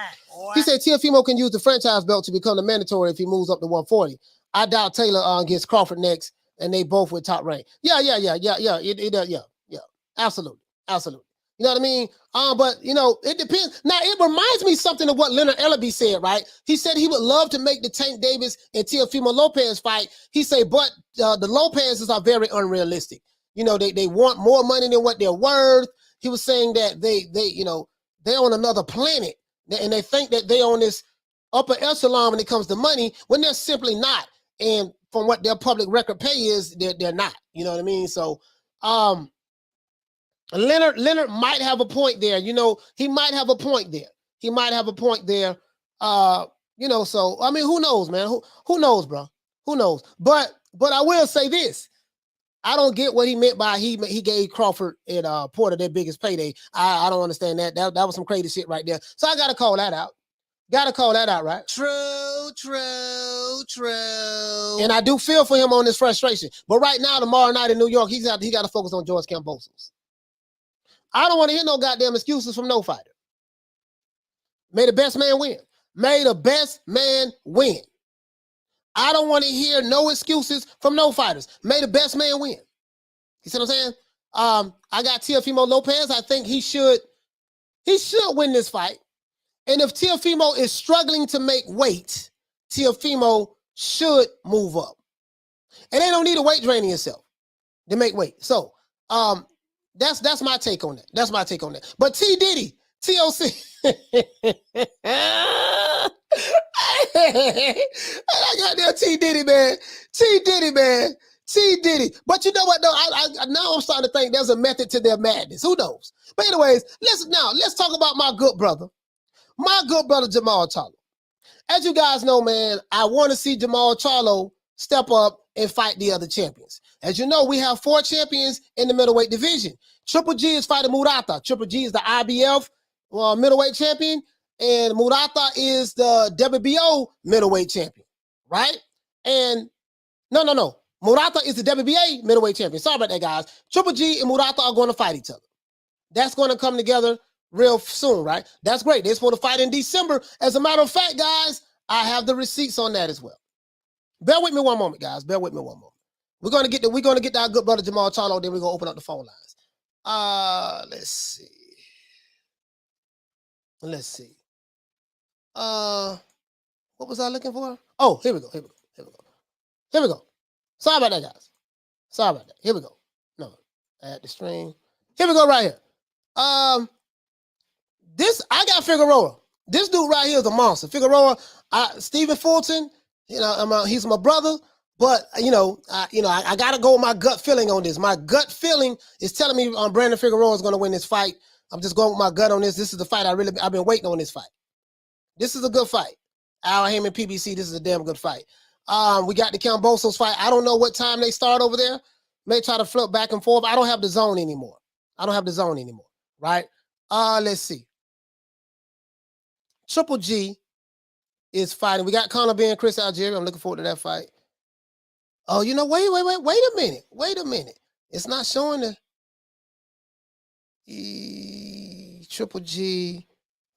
B: He said Teofimo can use the franchise belt to become the mandatory if he moves up to 140. I doubt Taylor gets Crawford next. And they both with top rank. Yeah. Absolutely. You know what I mean? But you know, it depends. Now it reminds me something of what Leonard Ellaby said, right? He said he would love to make the Tank Davis and Teofimo Lopez fight. He said, but the Lopez's are very unrealistic. You know, they want more money than what they're worth. He was saying that they you know, they're on another planet and they think that they're on this upper echelon when it comes to money when they're simply not. And from what their public record pay is, they're not. You know what I mean? So, Leonard might have a point there. You know, he might have a point there. He might have a point there. You know, so I mean, who knows, man? Who knows, bro? Who knows? But I will say this. I don't get what he meant by he gave Crawford and Porter their biggest payday. I don't understand that. That was some crazy shit right there. So I gotta call that out. Gotta call that out, right? True. And I do feel for him on this frustration. But right now, tomorrow night in New York, he got to focus on George Kambosos. I don't want to hear no goddamn excuses from no fighter. May the best man win. May the best man win. I don't want to hear no excuses from no fighters. May the best man win. You see what I'm saying? I got Teofimo Lopez. I think he should win this fight. And if Teofimo is struggling to make weight, Teofimo should move up. And they don't need to weight training yourself to make weight. So, that's my take on that. That's my take on that. But T Diddy, TOC. I got there T Diddy, man. T Diddy. But you know what though? I now I'm starting to think there's a method to their madness. Who knows? But anyways, let's talk about my good brother. My good brother Jermall Charlo. As you guys know, man, I want to see Jermall Charlo step up and fight the other champions. As you know, we have 4 champions in the middleweight division. Triple G is fighting Murata. Triple G is the IBF middleweight champion, and Murata is the WBO middleweight champion, right? And no. Murata is the WBA middleweight champion. Sorry about that, guys. Triple G and Murata are going to fight each other. That's going to come together real soon, right? That's great. They're supposed to fight in December. As a matter of fact, guys, I have the receipts on that as well. Bear with me one moment, guys. Bear with me one moment. We're gonna get our good brother Jermall Charlo, then we're gonna open up the phone lines. Let's see. What was I looking for? Oh, here we go. Sorry about that, guys. Sorry about that. Here we go. No, add the stream. Here we go, right here. I got Figueroa. This dude right here is a monster. Figueroa, Stephen Fulton. You know, he's my brother. But I gotta go with my gut feeling on this. My gut feeling is telling me Brandon Figueroa is gonna win this fight. I'm just going with my gut on this. This is the fight I've been waiting on this fight. This is a good fight. Al Heyman PBC, this is a damn good fight. We got the Kambosos fight. I don't know what time they start over there. May try to flip back and forth. I don't have the zone anymore. Right? Let's see. Triple G is fighting. We got Conor Ben and Chris Algieri. I'm looking forward to that fight. Oh, you know, wait a minute. It's not showing the Triple G,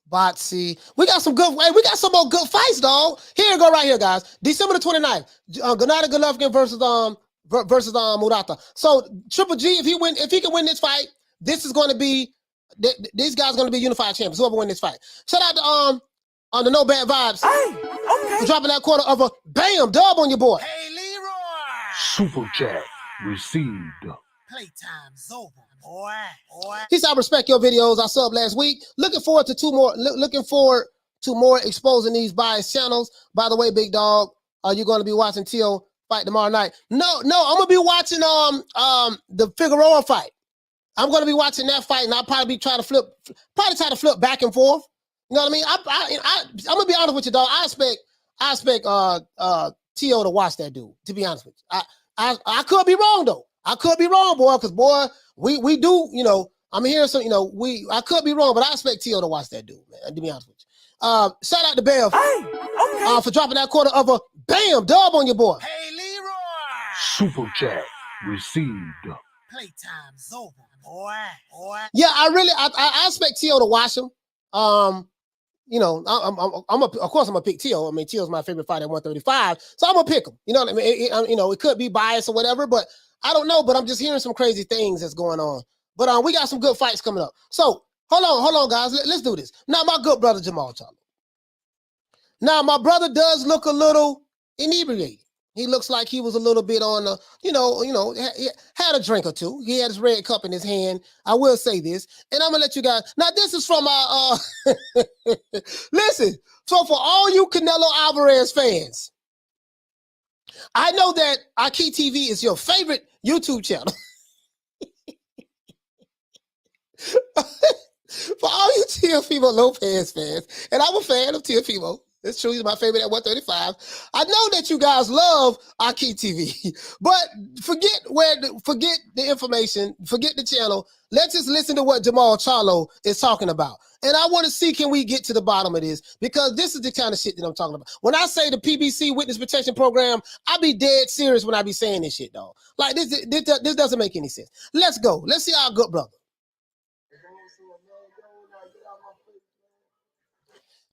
B: Botsy. We got some more good fights, dog. Here you go right here, guys. December the 29th. Gennady Golovkin versus Murata. So Triple G, if he can win this fight, this is going to be these guys going to be unified champions. Whoever win this fight. Shout out to on the No Bad Vibes. Hey, okay. For dropping that quarter of a bam dub on your boy. Hey, Leroy.
H: Super chat received.
D: Playtime's over, boy.
B: He said, I respect your videos. I subbed last week. Looking forward to more exposing these biased channels. By the way, big dog, are you going to be watching Teo fight tomorrow night? No, I'm going to be watching the Figueroa fight. I'm going to be watching that fight, and I'll probably try to flip back and forth. You know what I mean? I'm going to be honest with you, dog. I expect Teo to watch that dude, to be honest with you. I could be wrong, though. I could be wrong, boy, because, boy, we do, you know, I'm hearing some, you know, I could be wrong, but I expect Teo to watch that dude, man, to be honest with you. Shout out to Bev for dropping that quarter of a bam dub on your boy.
D: Hey, Leroy.
H: Super chat received.
D: Playtime's over, boy.
B: Yeah, I expect Teo to watch him. You know, of course I'm gonna pick Teo. I mean, Teo's my favorite fighter at 135, so I'm gonna pick him. You know what I mean? You know, it could be biased or whatever, but I don't know. But I'm just hearing some crazy things that's going on But we got some good fights coming up. So hold on, guys. Let's do this. Now, my good brother Jermall Charlo. Now, my brother does look a little inebriated. He looks like he was a little bit on the, he had a drink or two. He had his red cup in his hand. I will say this, and I'm gonna let you guys. Now, this is from our. Listen. So for all you Canelo Alvarez fans, I know that Aki TV is your favorite YouTube channel. For all you Teofimo Lopez fans, and I'm a fan of Teofimo. It's true, he's my favorite at 135. I know that you guys love Aki TV, but forget the information, forget the channel. Let's just listen to what Jermall Charlo is talking about. And I want to see, can we get to the bottom of this? Because this is the kind of shit that I'm talking about. When I say the PBC Witness Protection Program, I be dead serious when I be saying this shit, dog. Like, this doesn't make any sense. Let's go. Let's see our good brother.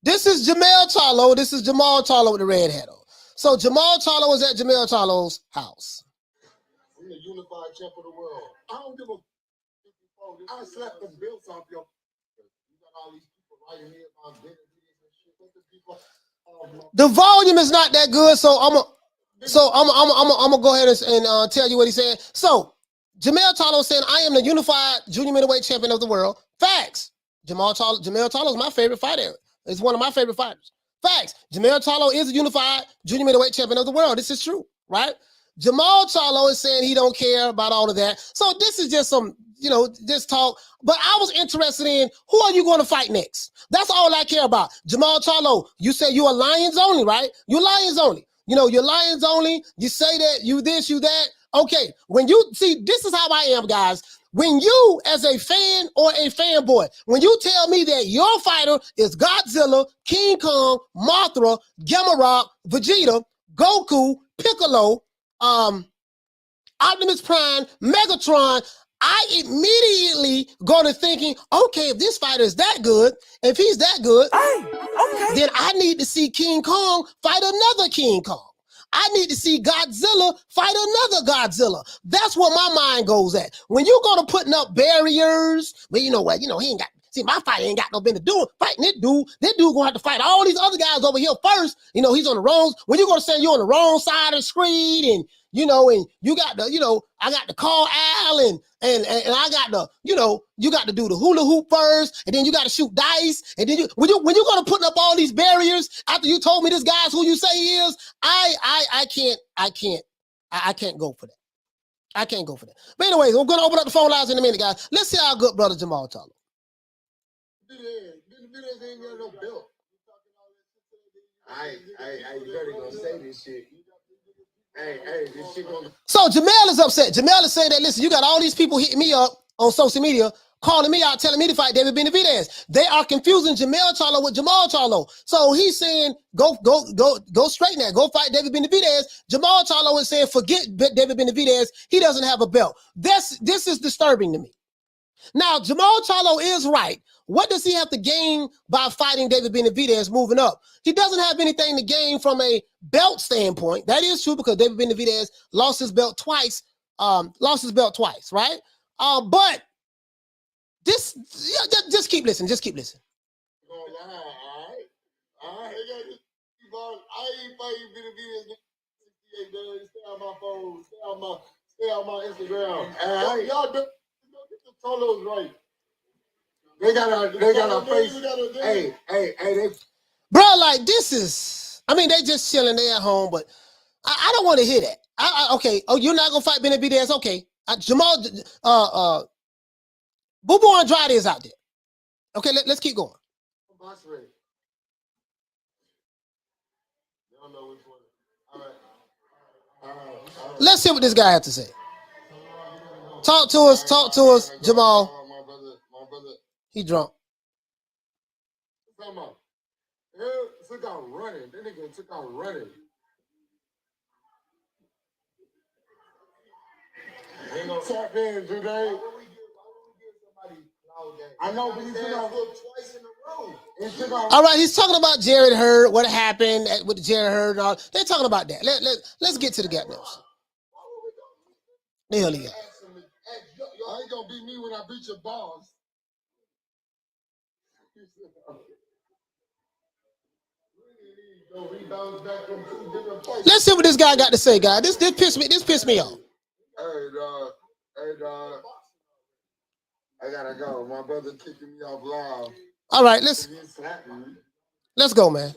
B: This is Jermall Charlo. This is Jermall Charlo with the red hat on. So Jermall Charlo was at Jermall Charlo's house.
M: I'm the unified champ of the world. I don't give a. I slapped the bills off your. You got all these people writing here about business and shit. What the people?
B: The volume is not that good, so I'm gonna go ahead and tell you what he said. So Jermall Charlo said, "I am the unified junior middleweight champion of the world." Facts. Jermall Charlo is my favorite fighter. It's one of my favorite fighters. Facts. Jermall Charlo is a unified junior middleweight champion of the world. This is true, right? Jermall Charlo is saying he don't care about all of that. So this is just some, this talk. But I was interested in, who are you going to fight next? That's all I care about. Jermall Charlo, you say you are Lions only, right? You're Lions only. You're Lions only. You say that, you this, you that. Okay, when you see, this is how I am, guys. When you, as a fan or a fanboy, when you tell me that your fighter is Godzilla, King Kong, Mothra, Gamma, Vegeta, Goku, Piccolo, Optimus Prime, Megatron, I immediately go to thinking, okay, if this fighter is that good, if he's that good, then I need to see King Kong fight another King Kong. I need to see Godzilla fight another Godzilla. That's where my mind goes at. When you go to putting up barriers, well, you know what? He ain't got, see, my fight ain't got no business doing fighting this dude. That dude gonna have to fight all these other guys over here first. He's on the wrong, when you gonna say you're on the wrong side of the screen, and and you got the, I got to call Al, and I got the, you got to do the hula hoop first, and then you got to shoot dice, and then when you're gonna put up all these barriers after you told me this guy's who you say he is, I can't go for that. I can't go for that. But anyways, we're gonna open up the phone lines in a minute, guys. Let's see our good brother Jermall Charlo.
M: You better gonna say this shit. This shit gonna.
B: So Jermall is upset. Jermall is saying that, listen, you got all these people hitting me up on social media, calling me out, telling me to fight David Benavidez. They are confusing Jermall Charlo with Jermall Charlo. So he's saying, go straight now. Go fight David Benavidez. Jermall Charlo is saying, forget David Benavidez. He doesn't have a belt. This is disturbing to me. Now, Jermall Charlo is right. What does he have to gain by fighting David Benavidez moving up? He doesn't have anything to gain from a belt standpoint. That is true, because David Benavidez lost his belt twice, right? But this, just keep listening. Just keep listening.
M: All right. I ain't fighting Benavidez. Stay on my phone. Stay on my Instagram. Y'all do. Charlo's right. They got a face. Hey.
B: Bro, like, this is, they just chilling there at home, but I don't want to hear that. Okay. Oh, you're not gonna fight Benavidez? Okay. Jermall, Boo Boo Andrade is out there. Okay, let's keep going.
M: Box ready. They don't know which one. All right.
B: Let's hear what this guy has to say. Talk to us, Jermall.
M: My brother.
B: He drunk.
M: Come on. Took out running. That nigga took out running. Ain't no tap in today. I know, but he took out twice in a row.
B: All right, he's talking about Jared Hurd, what happened with Jared Hurd and all. They're talking about that. Let's get to the gap now. The hell he got.
M: ain't gonna beat me when I beat your boss.
B: Let's see what this guy got to say, guys. This pissed me off.
M: Hey, dog. Hey, dog. I gotta go. My brother kicking me off live.
B: All right, let's go, man.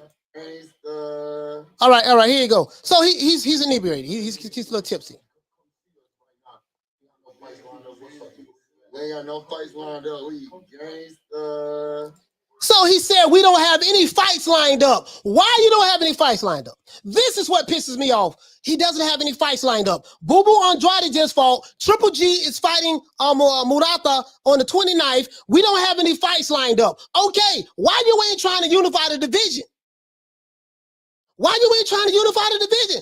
B: All right, here you go. So he's inebriated. He's a little tipsy.
M: They ain't got no fights lined up. We
B: So he said we don't have any fights lined up. Why you don't have any fights lined up? This is what pisses me off. He doesn't have any fights lined up. Boo Boo Andrade just fought. Triple G is fighting Murata on the 29th. We don't have any fights lined up. Okay, why you ain't trying to unify the division? Why you ain't trying to unify the division?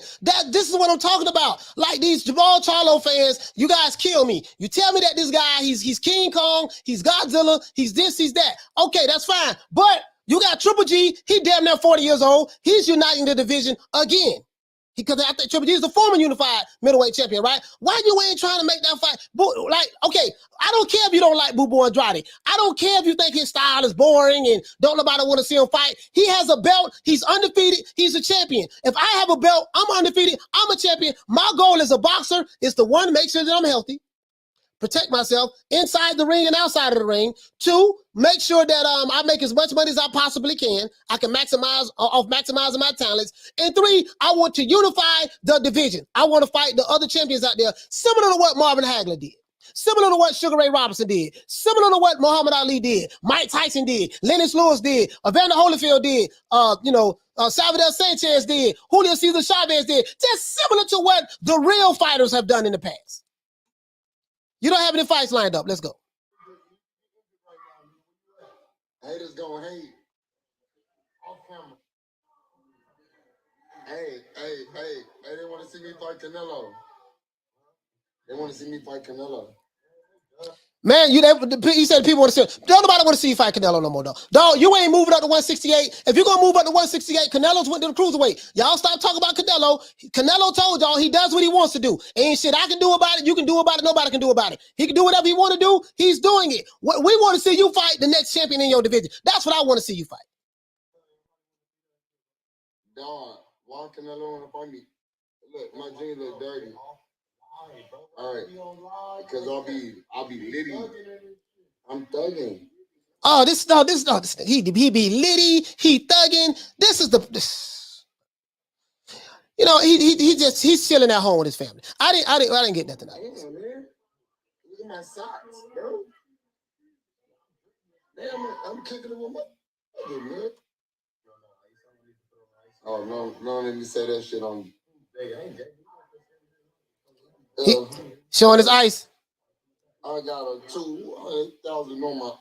B: This is what I'm talking about. Like these Jermall Charlo fans, you guys kill me. You tell me that this guy, he's King Kong, he's Godzilla, he's this, he's that. Okay, that's fine. But you got Triple G, he damn near 40 years old. He's uniting the division again. Because I think Triple G is the former unified middleweight champion, right? Why you ain't trying to make that fight? Like, okay, I don't care if you don't like Boo Boo Andrade. I don't care if you think his style is boring and don't nobody want to see him fight. He has a belt. He's undefeated. He's a champion. If I have a belt, I'm undefeated. I'm a champion. My goal as a boxer is to, one, make sure that I'm healthy, protect myself inside the ring and outside of the ring. Two, make sure that I make as much money as I possibly can. I can maximize maximizing my talents. And three, I want to unify the division. I want to fight the other champions out there, similar to what Marvin Hagler did, similar to what Sugar Ray Robinson did, similar to what Muhammad Ali did, Mike Tyson did, Lennox Lewis did, Evander Holyfield did, Salvador Sanchez did, Julio Cesar Chavez did, just similar to what the real fighters have done in the past. You don't have any fights lined up. Let's go.
M: Haters gonna hate. Off camera. Hey, they want to see me fight Canelo. They want to see me fight Canelo.
B: Man, you said people want to see. Don't nobody want to see you fight Canelo no more, dog. Dog, you ain't moving up to 168. If you're gonna move up to 168, Canelo's went to the cruiserweight. Y'all stop talking about Canelo. Canelo told y'all he does what he wants to do. Ain't shit I can do about it. You can do about it. Nobody can do about it. He can do whatever he want to do. He's doing it. We want to see you fight the next champion in your division. That's what I want to see you fight.
M: Dog, why Canelo want to fight me? Look, my jeans look dirty. All right, because I'll be litty. I'm thugging.
B: Oh, this. He be litty. He thugging. This is he's chilling at home with his family. I didn't get nothing out of this.
M: Damn, man. Look at my socks, bro. Damn, I'm kicking it with my man. Oh no, let me say that shit on.
B: Showing his ice.
M: I got a 200,000 on my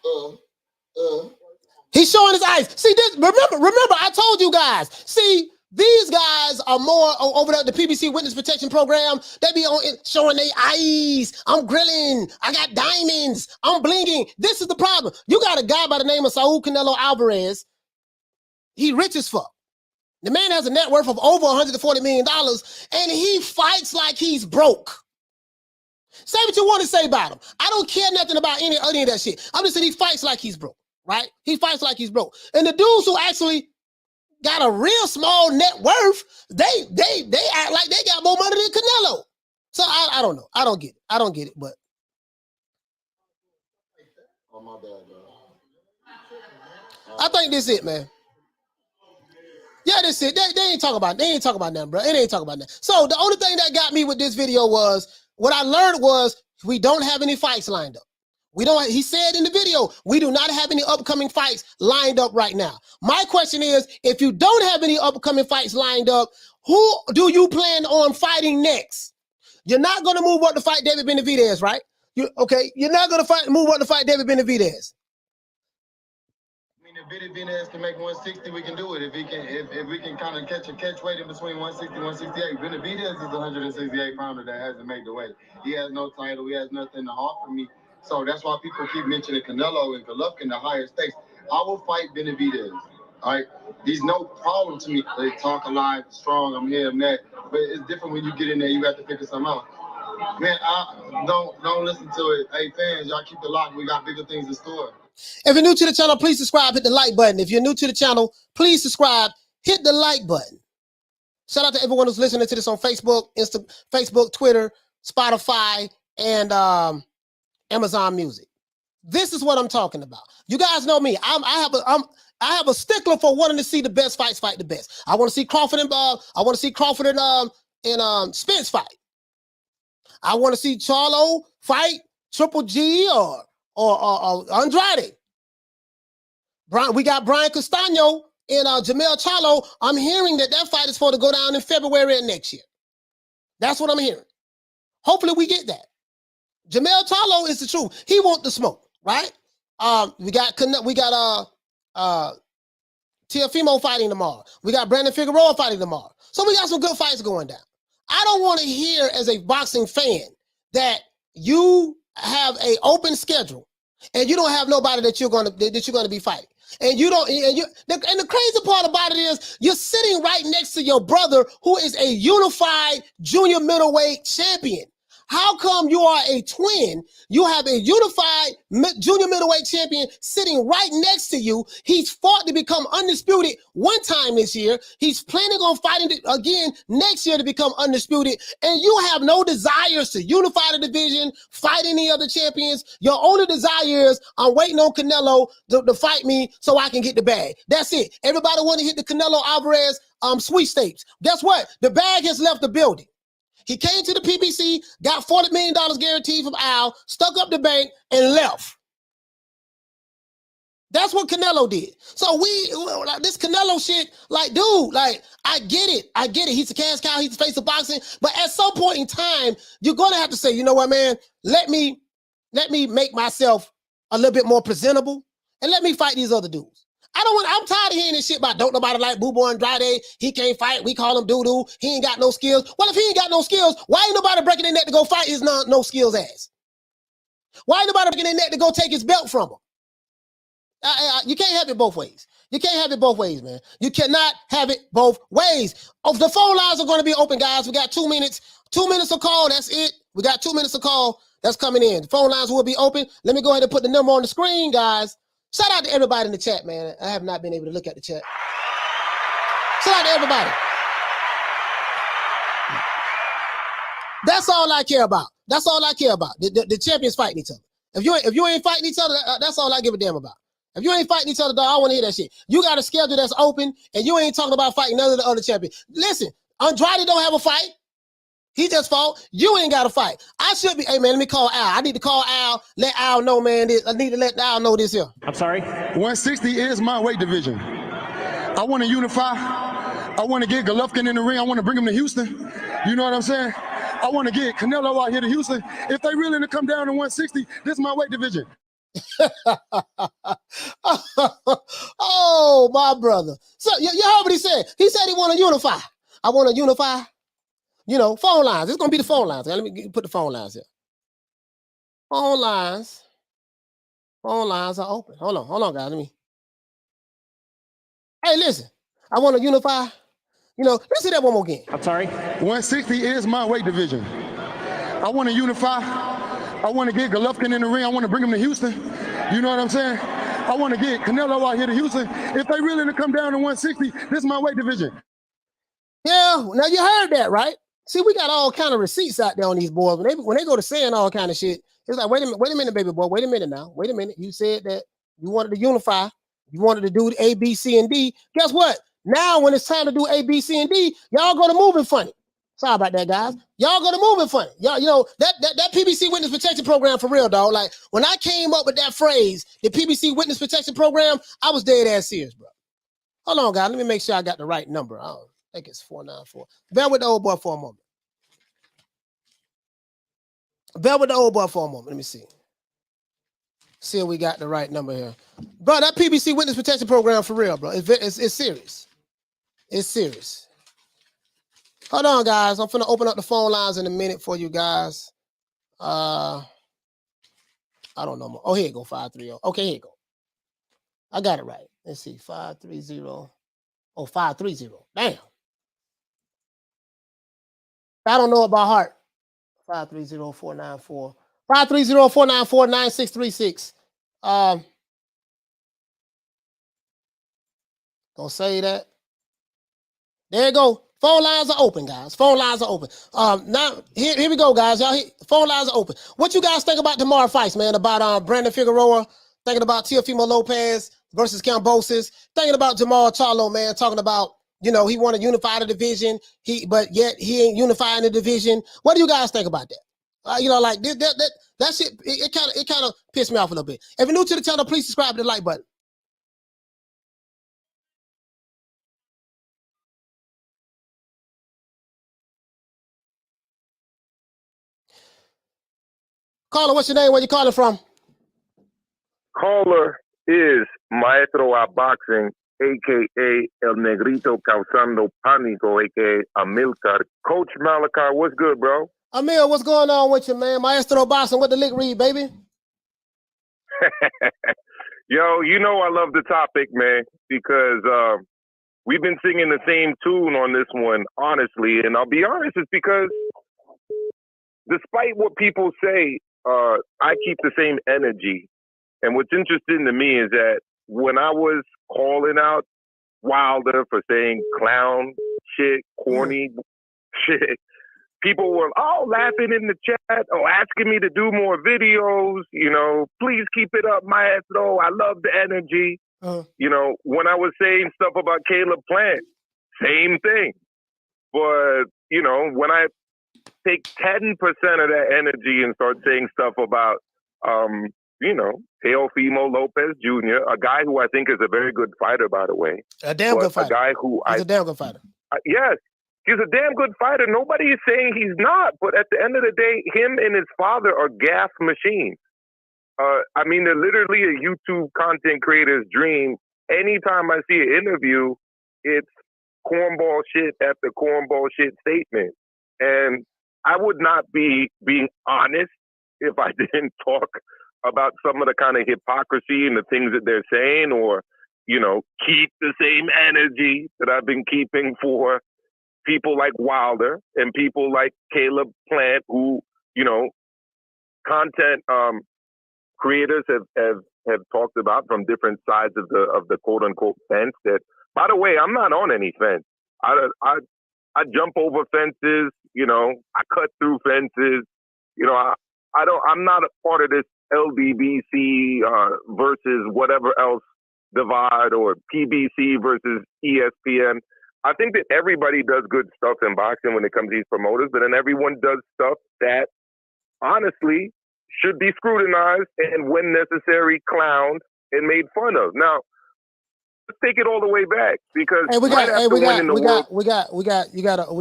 B: He's showing his ice. See this? Remember, I told you guys. See, these guys are more over there, the PBC Witness Protection Program. They be showing their eyes. I'm grilling. I got diamonds. I'm blinging. This is the problem. You got a guy by the name of Saul Canelo Alvarez. He rich as fuck. The man has a net worth of over $140 million, and he fights like he's broke. Say what you want to say about him. I don't care nothing about any of that shit. I'm just saying he fights like he's broke, right? He fights like he's broke. And the dudes who actually got a real small net worth, they act like they got more money than Canelo. So I don't know. I don't get it, but.
M: Oh, my bad, bro.
B: I think this is it, man. Yeah, that's it. They ain't talking about nothing, bro. It ain't talking about nothing. So the only thing that got me with this video was, what I learned was we don't have any fights lined up. He said in the video, we do not have any upcoming fights lined up right now. My question is, if you don't have any upcoming fights lined up, who do you plan on fighting next? You're not going to move up to fight David Benavidez, right? You're not going to move up to fight David Benavidez.
M: If Benavidez can make 160, we can do it. If we can kind of catch weight in between 160 and 168. Benavidez is a 168 pounder that hasn't made the weight. He has no title. He has nothing to offer me. So that's why people keep mentioning Canelo and Golovkin, the higher stakes. I will fight Benavidez. All right, he's no problem to me. They talk alive, strong. I'm here, I'm that. But it's different when you get in there. You have to figure something out. Man, don't listen to it. Hey, fans, y'all keep the lock. We got bigger things in store.
B: If you're new to the channel, please subscribe. Hit the like button. If you're new to the channel, please subscribe. Hit the like button. Shout out to everyone who's listening to this on Facebook, Facebook, Twitter, Spotify, and Amazon Music. This is what I'm talking about. You guys know me. I have a stickler for wanting to see the best fights fight the best. I want to see Crawford and Spence fight. I want to see Charlo fight Triple G or Andrade. We got Brian Castano and Jermall Charlo. I'm hearing that fight is supposed to go down in February of next year. That's what I'm hearing. Hopefully we get that. Jermall Charlo is the truth. He wants the smoke, right? We got Teofimo fighting tomorrow. We got Brandon Figueroa fighting tomorrow. So we got some good fights going down. I don't want to hear as a boxing fan that you have an open schedule and you don't have nobody that you're gonna be fighting. And you don't, and the crazy part about it is you're sitting right next to your brother who is a unified junior middleweight champion. How come you are a twin? You have a unified junior middleweight champion sitting right next to you. He's fought to become undisputed one time this year. He's planning on fighting again next year to become undisputed. And you have no desires to unify the division, fight any other champions. Your only desire is I'm waiting on Canelo to fight me so I can get the bag. That's it. Everybody want to hit the Canelo Alvarez sweepstakes. Guess what? The bag has left the building. He came to the PBC, got $40 million guaranteed from Al, stuck up the bank, and left. That's what Canelo did. So this Canelo shit, like, dude, like, I get it. He's a cash cow. He's the face of boxing. But at some point in time, you're going to have to say, you know what, man, let me make myself a little bit more presentable and let me fight these other dudes. I'm tired of hearing this shit about don't nobody like Boo Boy Andrade. He can't fight. We call him doo-doo. He ain't got no skills. Well, if he ain't got no skills, why ain't nobody breaking their neck to go fight his no skills ass? Why ain't nobody breaking their neck to go take his belt from him? You can't have it both ways. You can't have it both ways, man. You cannot have it both ways. Oh, the phone lines are going to be open, guys. We got 2 minutes. 2 minutes of call. That's it. We got 2 minutes of call. That's coming in. The phone lines will be open. Let me go ahead and put the number on the screen, guys. Shout out to everybody in the chat, man. I have not been able to look at the chat. Shout out to everybody. That's all I care about. That's all I care about. The champions fighting each other. If you ain't fighting each other, that's all I give a damn about. If you ain't fighting each other, dog, I want to hear that shit. You got a schedule that's open, and you ain't talking about fighting none of the other champions. Listen, Andrade don't have a fight. He just fought. You ain't got to fight. I should be. Hey, man, let me call Al. I need to call Al. Let Al know, man. I need to let Al know this here.
N: I'm sorry?
O: 160 is my weight division. I want to unify. I want to get Golovkin in the ring. I want to bring him to Houston. You know what I'm saying? I want to get Canelo out here to Houston. If they really to come down to 160, this is my weight division.
B: Oh, my brother. So you heard what he said. He said he want to unify. I want to unify. You know, phone lines. It's going to be the phone lines. Let me put the phone lines here. Phone lines. Phone lines are open. Hold on, guys. Hey, listen. I want to unify. You know, let's see that one more again.
N: I'm sorry?
O: 160 is my weight division. I want to unify. I want to get Golovkin in the ring. I want to bring him to Houston. You know what I'm saying? I want to get Canelo out here to Houston. If they really to come down to 160, this is my weight division.
B: Yeah, now you heard that, right? See, we got all kind of receipts out there on these boys. When they go to saying all kind of shit, it's like, wait a minute, baby boy. Wait a minute now. Wait a minute. You said that you wanted to unify. You wanted to do A, B, C, and D. Guess what? Now, when it's time to do A, B, C, and D, y'all go to moving funny. Sorry about that, guys. Y'all go to moving funny. Y'all, you know, that PBC Witness Protection Program for real, dog. Like, when I came up with that phrase, the PBC Witness Protection Program, I was dead ass serious, bro. Hold on, guys. Let me make sure I got the right number. I think it's 494. Bear with the old boy for a moment. Let me see. See if we got the right number here. Bro, that PBC Witness Protection Program for real, bro. It's serious. It's serious. Hold on, guys. I'm finna open up the phone lines in a minute for you guys. I don't know more. Oh, here you go, 530. Okay, here you go. I got it right. Let's see, 530. Oh, 530. Damn. I don't know it by heart. 530-494. 530-494-9636. Gonna say that. There you go. Phone lines are open, guys. Phone lines are open. Now here we go, guys. Y'all, phone lines are open. What you guys think about tomorrow's fights, man? About Brandon Figueroa, thinking about Teofimo Lopez versus Cambosis, thinking about Jermall Charlo, man, talking about, you know, he want to unify the division, but yet he ain't unifying the division. What do you guys think about that? You know, like that shit, it kind of pissed me off a little bit. If you're new to the channel, please subscribe to the like button. Caller, what's your name? Where you calling from?
N: Caller is Maestro a Boxing, a.k.a. El Negrito Causando Pánico, a.k.a. Amilcar. Coach Malachi, what's good, bro?
B: Amil, what's going on with you, man? Maestro Boxing, what the lick read, baby?
N: Yo, you know I love the topic, man, because we've been singing the same tune on this one, honestly. And I'll be honest, it's because despite what people say, I keep the same energy. And what's interesting to me is that when I was calling out Wilder for saying clown shit, corny shit, people were, laughing in the chat, asking me to do more videos, you know, please keep it up, Maestro. I love the energy. You know, when I was saying stuff about Caleb Plant, same thing. But, you know, when I take 10% of that energy and start saying stuff about, you know, Teofimo Lopez Jr., a guy who I think is a very good fighter, by the way.
B: A damn good fighter.
N: A guy who
B: he's a damn good fighter.
N: Yes, he's a damn good fighter. Nobody is saying he's not. But at the end of the day, him and his father are gas machines. I mean, they're literally a YouTube content creator's dream. Anytime I see an interview, it's cornball shit after cornball shit statement. And I would not be being honest if I didn't talk about some of the kind of hypocrisy and the things that they're saying, or, you know, keep the same energy that I've been keeping for people like Wilder and people like Caleb Plant, who, you know, content creators have talked about from different sides of the quote unquote fence. That, by the way, I'm not on any fence. I jump over fences, you know, I cut through fences, you know, I'm not a part of this LBBC versus whatever else divide, or PBC versus ESPN. I think that everybody does good stuff in boxing when it comes to these promoters, but then everyone does stuff that honestly should be scrutinized and, when necessary, clowned and made fun of. Now, let's take it all the way back, because we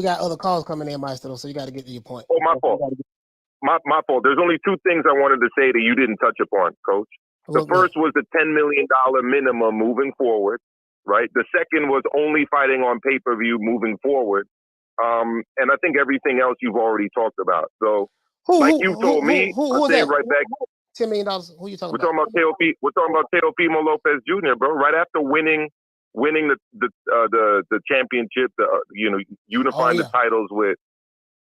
N: got other calls coming in, Maestro, so you got to get to your point. Oh, my fault. My fault. There's only two things I wanted to say that you didn't touch upon, Coach. The first was the $10 million minimum moving forward, right? The second was only fighting on pay-per-view moving forward. And I think everything else you've already talked about. So, you told me, I'll say it right back.
B: $10 million. Who are you talking
N: about? We're talking about Teofimo Lopez Jr., bro. Right after winning the championship, you know, unifying the titles with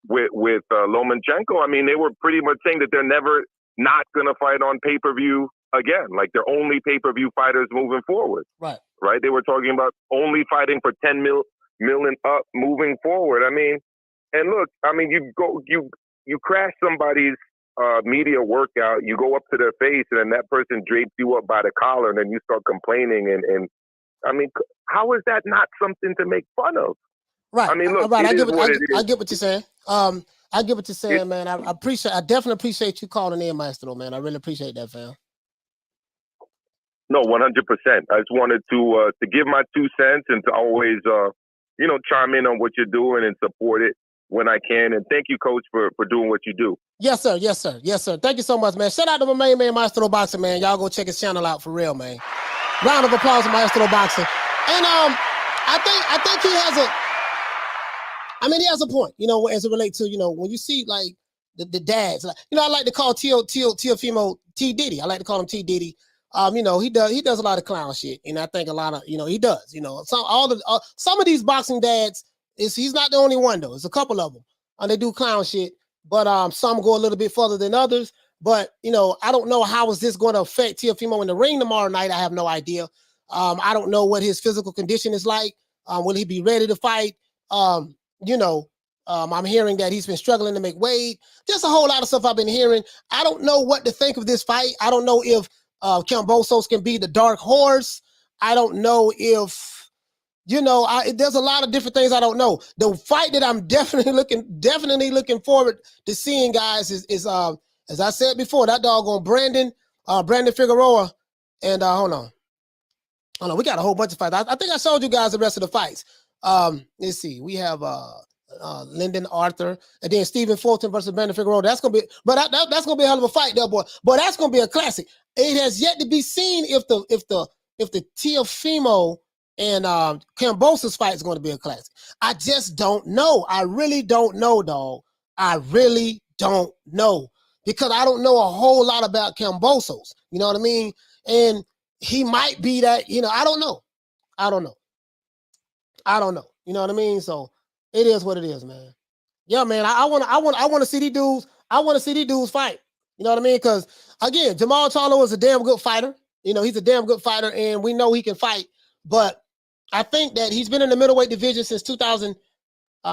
N: Lomachenko. I mean, they were pretty much saying that they're never not gonna fight on pay-per-view again. Like, they're only pay-per-view fighters moving forward. Right. They were talking about only fighting for 10 million up moving forward. I mean, and look, I mean, you crash somebody's media workout, you go up to their face, and then that person drapes you up by the collar, and then you start complaining. And I mean, how is that not something to make fun of?
B: Right.
N: I mean, look,
B: I get what you're saying. I get what you're saying, man. I definitely appreciate you calling in, Maestro, man. I really appreciate that, fam.
N: No, 100%. I just wanted to give my 2 cents and to always, you know, chime in on what you're doing and support it when I can. And thank you, Coach, for doing what you do.
B: Yes, sir. Yes, sir. Yes, sir. Thank you so much, man. Shout out to my main man, Maestro Boxing, man. Y'all go check his channel out for real, man. Round of applause for Maestro Boxing. And I think he has he has a point, you know, as it relates to, you know, when you see like the dads, like, you know, I like to call Teofimo T Diddy. I like to call him T Diddy. You know, he does a lot of clown shit, and I think a lot of, you know, he does. You know, some of these boxing dads he's not the only one though. It's a couple of them, and they do clown shit. but some go a little bit further than others. But, you know, I don't know how is this going to affect Teofimo in the ring tomorrow night. I have no idea. I don't know what his physical condition is like. Will he be ready to fight? You know, I'm hearing that he's been struggling to make weight. Just a whole lot of stuff I've been hearing. I don't know what to think of this fight. I don't know if Kambosos can be the dark horse. I don't know if, you know, there's a lot of different things I don't know. The fight that I'm definitely looking forward to seeing, guys, is as I said before, that doggone Brandon Figueroa. And hold on, we got a whole bunch of fights. I think I showed you guys the rest of the fights. Let's see, we have Lyndon Arthur, and then Stephen Fulton versus Brandon Figueroa. That's gonna be, but that's gonna be a hell of a fight, there, boy. But that's gonna be a classic. It has yet to be seen if the Teofimo and Kambosos fight is going to be a classic. I just don't know. I really don't know, dog. I really don't know, because I don't know a whole lot about Kambosos. You know what I mean? And he might be that. You know, I don't know. You know what I mean? So it is what it is, man. Yeah, man. I want to see these dudes. I want to see these dudes fight. You know what I mean? Because again, Jermall Charlo is a damn good fighter. You know, he's a damn good fighter, and we know he can fight. But I think that he's been in the middleweight division since 2000.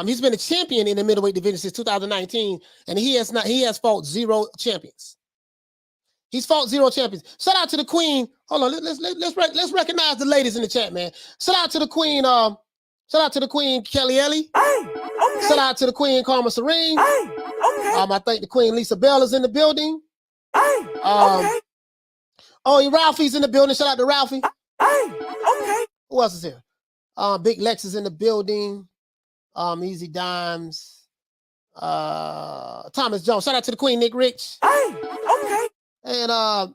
B: He's been a champion in the middleweight division since 2019, and he has fought 0 champions. He's fought 0 champions. Shout out to the queen. Hold on, let's recognize the ladies in the chat, man. Shout out to the queen. Shout out to the queen Kelly Ellie. Okay. Shout out to the queen Karma Serene. Okay. I think the queen Lisa Bell is in the building. Okay. Oh, Ralphie's in the building. Shout out to Ralphie. Okay. Who else is here? Big Lex is in the building. Easy Dimes. Thomas Jones. Shout out to the queen Nick Rich. Okay. And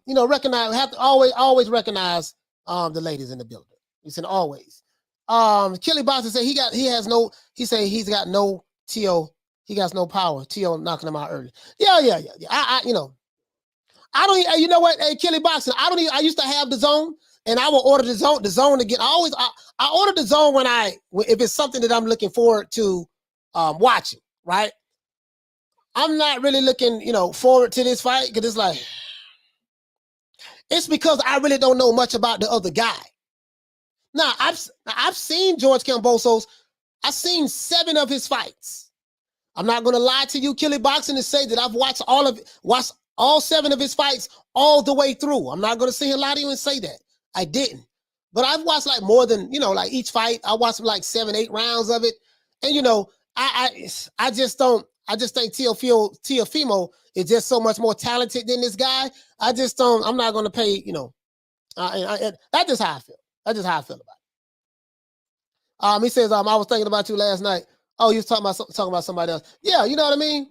B: you know, have to always recognize the ladies in the building. He said always. Kelly Boxer said he has no power. Tio knocking him out early. Yeah. You know, I don't, you know what? Hey, Kelly Boxer, I used to have the zone, and I will order the zone again. I order the zone if it's something that I'm looking forward to watching, right? I'm not really looking, you know, forward to this fight, because it's because I really don't know much about the other guy. Now, I've seen George Kambosos. I've seen 7 of his fights. I'm not going to lie to you, Kelly Boxing, and say that I've watched all 7 of his fights all the way through. I'm not going to sit here lie to you and say that. I didn't. But I've watched like more than, you know, like each fight. I watched like 7-8 rounds of it. And, you know, I just think Teofimo is just so much more talented than this guy. I'm not going to pay, you know, that's just how I feel. That's just how I feel about it. He says, I was thinking about you last night. Oh, you was talking about somebody else. Yeah, you know what I mean?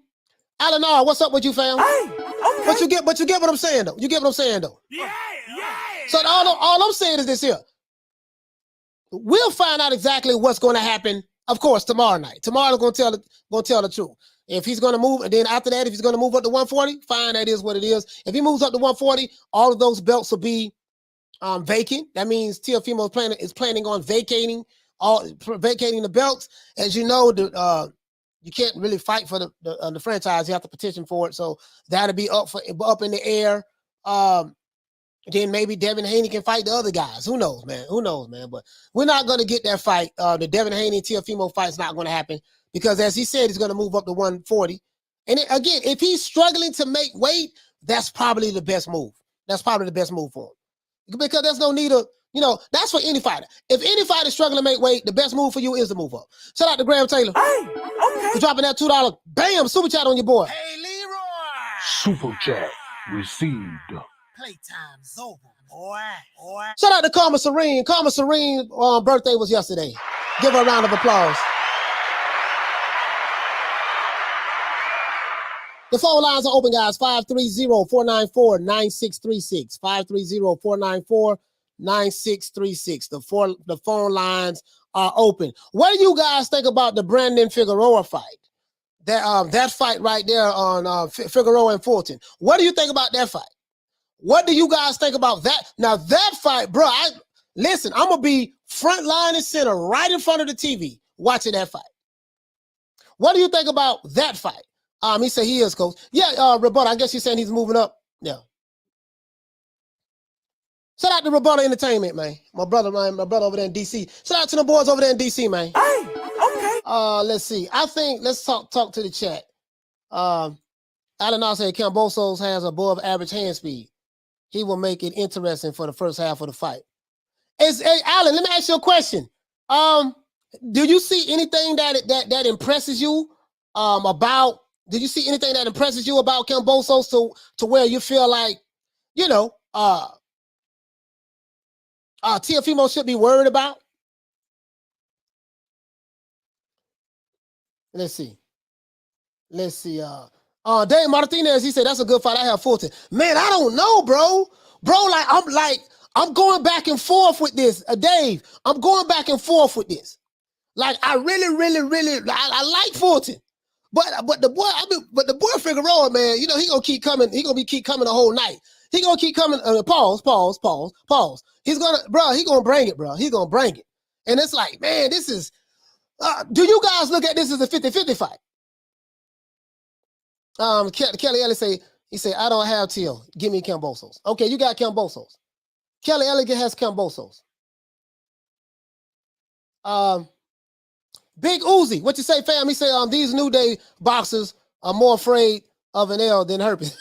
B: Alan R, what's up with you, fam? Hey, okay. But you get what I'm saying, though. You get what I'm saying, though. Yeah. So all I'm saying is this here. We'll find out exactly what's going to happen, of course, tomorrow night. Tomorrow's going to tell the truth. If he's going to move, and then after that, if he's going to move up to 140, fine, that is what it is. If he moves up to 140, all of those belts will be vacant. That means Teofimo is planning on vacating the belts. As you know, you can't really fight for the franchise. You have to petition for it. So that'll be up in the air. Then maybe Devin Haney can fight the other guys. Who knows, man? But we're not going to get that fight. The Devin Haney and Teofimo fight is not going to happen, because, as he said, he's going to move up to 140. And again, if he's struggling to make weight, that's probably the best move. That's probably the best move for him. Because there's no need of, you know, that's for any fighter. If any fighter is struggling to make weight, the best move for you is to move up. Shout out to Graham Taylor. Hey, okay. For dropping that $2. Bam, super chat on your boy.
D: Hey, Leroy.
H: Super chat received.
D: Playtime's over, boy.
B: Shout out to Karma Serene. Karma Serene's birthday was yesterday. Give her a round of applause. The phone lines are open, guys. 530-494-9636. 530-494-9636. The phone lines are open. What do you guys think about the Brandon Figueroa fight? That fight right there on Figueroa and Fulton. What do you think about that fight? What do you guys think about that? Now, that fight, bro, listen, I'm going to be front line and center right in front of the TV watching that fight. What do you think about that fight? He said he is, coach. Yeah, Rebuttal. I guess you're saying he's moving up. Yeah. Shout out to Rebuttal Entertainment, man. My brother over there in DC. Shout out to the boys over there in DC, man.
D: Hey, okay.
B: Let's see. I think let's talk to the chat. Alan said Kambosos has above average hand speed. He will make it interesting for the first half of the fight. Hey, Alan, let me ask you a question. Do you see anything that impresses you about? Did you see anything that impresses you about Kambosos to where you feel like, you know, Teofimo should be worried about? Let's see. Dave Martinez, he said that's a good fight. I have Fulton. Man, I don't know, bro. I'm going back and forth with this. Dave, I'm going back and forth with this. Like, I really, I like Fulton. But the boy Figueroa, man, you know, he gonna keep coming. He gonna keep coming the whole night. He gonna keep coming. Pause. He gonna bring it, bro. He gonna bring it. And it's like, man, this is. Do you guys look at this as a 50-50 fight? Kelly Ellis he said, I don't have Teal. Give me Kambosos. Okay, you got Kambosos. Kelly Elliott has Kambosos. Big Uzi, what you say, fam? He said, these new day boxers are more afraid of an L than herpes.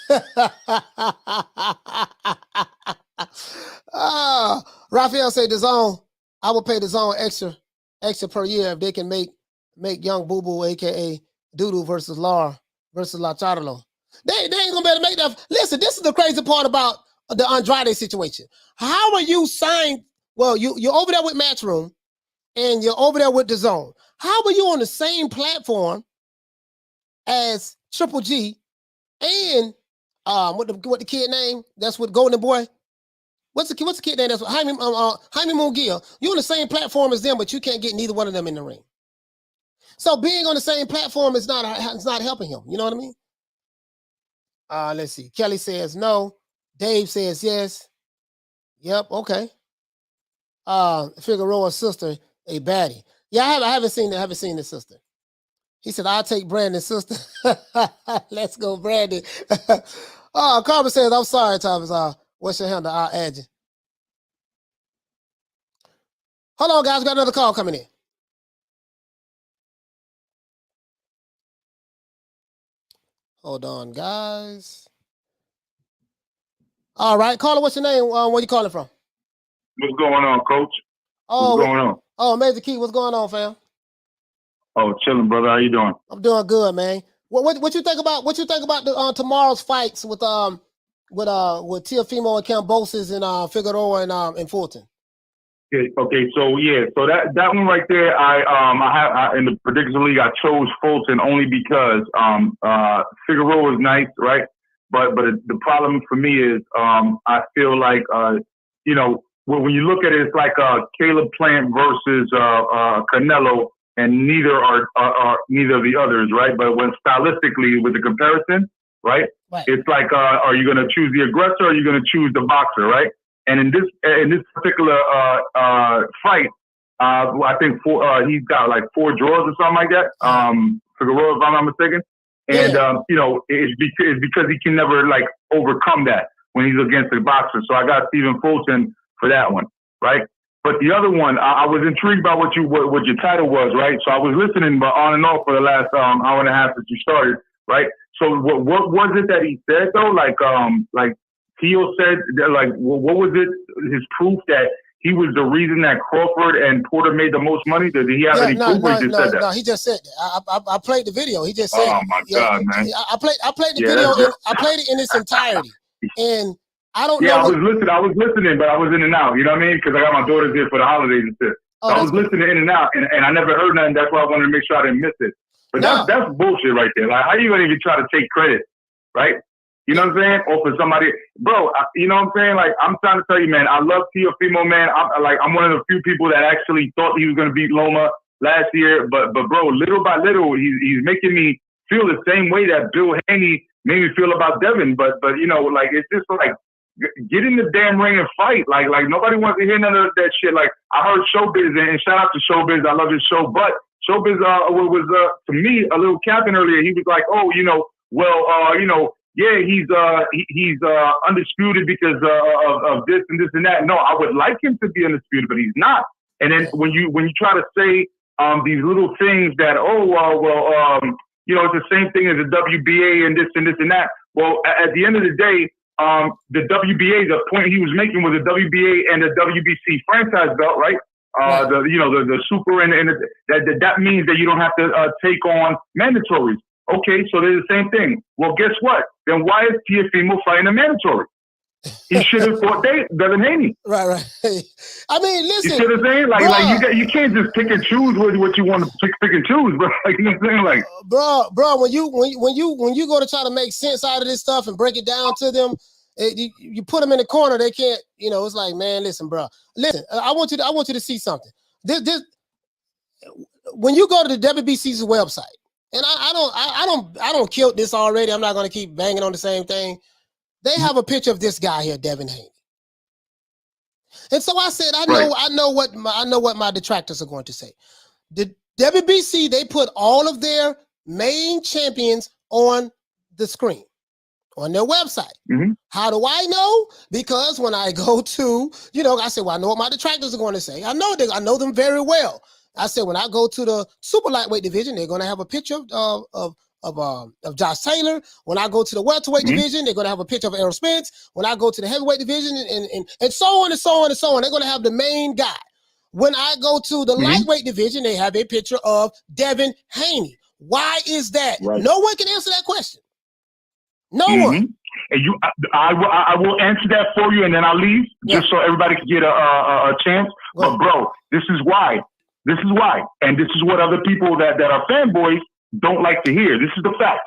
B: Raphael said, DAZN, I will pay DAZN extra per year if they can make young Boo Boo, aka Doodoo versus La Charlo. They ain't gonna be able to make that. Listen, this is the crazy part about the Andrade situation. How are you signed? Well, you're over there with Matchroom and you're over there with DAZN. How are you on the same platform as Triple G and what the kid name? That's what Golden Boy. What's the kid name? That's what Jaime Munguia. You're on the same platform as them, but you can't get neither one of them in the ring. So being on the same platform is not helping him. You know what I mean? Let's see. Kelly says no. Dave says yes. Yep. Okay. Figueroa's sister, a baddie. Yeah, I haven't seen the sister. He said, I'll take Brandon's sister. Let's go, Brandon. Carmen says, I'm sorry, Thomas. What's your handle? I'll add you. Hold on, guys. Got another call coming in. Hold on, guys. All right. Caller, what's your name? Where you calling from?
N: What's going on, Coach? What's going on?
B: Oh, Major Key, what's going on, fam?
N: Oh, chilling, brother. How you doing?
B: I'm doing good, man. What you think about the tomorrow's fights with Teofimo and Kambosos and Figueroa and Fulton?
N: Okay, so that one right there, I in the prediction league I chose Fulton only because Figueroa is nice, right? But the problem for me is I feel like you know, when you look at it, it's like Caleb Plant versus Canelo, and neither are neither of the others, right? But when stylistically with the comparison, right? It's like are you going to choose the aggressor or are you going to choose the boxer, right? And in this particular fight, I think he's got like 4 draws or something like that. Figueroa, if I'm not mistaken. And you know, it's because he can never like overcome that when he's against the boxer. So I got Stephen Fulton for that one, right? But the other one, I was intrigued by what your title was, right? So I was listening, but on and off for the last hour and a half that you started, right? So what was it that he said though? Like Teo said, like, what was it? His proof that he was the reason that Crawford and Porter made the most money? Did he have any proof? Or he just said that?
B: No, he just said that. I played the video. He just said.
N: Oh my God, man!
B: I played the video. I played it in its entirety, and I don't know.
N: Yeah, I was listening, but I was in and out. You know what I mean? Because I got my daughters here for the holidays and shit. So I was listening in and out, and I never heard nothing. That's why I wanted to make sure I didn't miss it. But that's bullshit right there. Like, how you gonna even try to take credit, right? You know what I'm saying? Or for somebody, bro, you know what I'm saying? Like, I'm trying to tell you, man, I love Teofimo, man. I'm one of the few people that actually thought he was going to beat Loma last year. But bro, little by little, he's making me feel the same way that Bill Haney made me feel about Devin. But you know, like, it's just like, get in the damn ring and fight. Like nobody wants to hear none of that shit. Like, I heard Showbiz, and shout out to Showbiz. I love his show. But Showbiz was to me a little captain earlier. He was like, oh, yeah, he's undisputed because of this and this and that. No, I would like him to be undisputed, but he's not. And then when you try to say these little things that it's the same thing as the WBA and this and this and that. Well, at the end of the day, the WBA, the point he was making was the WBA and the WBC franchise belt, right? The super and that means that you don't have to take on mandatories. Okay, so they're the same thing. Well, guess what? Then why is Teofimo fighting a mandatory? He should have fought Devin Haney.
B: Right. I mean, listen.
N: You see what I'm saying? Like you can't just pick and choose what you want to pick and choose, bro. Like, you know what I'm saying? Like,
B: bro, when you go to try to make sense out of this stuff and break it down to them, you put them in the corner. They can't. It's like, man, listen, bro. Listen, I want you to see something. This when you go to the WBC's website, and I don't kill this already. I'm not going to keep banging on the same thing. They have a picture of this guy here, Devin Haney. And so I said, I know what my detractors are going to say. The WBC, they put all of their main champions on the screen, on their website.
N: Mm-hmm.
B: How do I know? Because when I go to, I said, well, I know what my detractors are going to say. I know them very well. I said, when I go to the super lightweight division, they're going to have a picture of Josh Taylor. When I go to the welterweight division, they're going to have a picture of Errol Spence. When I go to the heavyweight division and so on and so on and so on, they're going to have the main guy. When I go to the lightweight division, they have a picture of Devin Haney. Why is that? Right. No one can answer that question. No one.
N: And I will answer that for you, and then I'll leave just so everybody can get a chance. But bro, this is why. And this is what other people that are fanboys don't like to hear. This is the fact.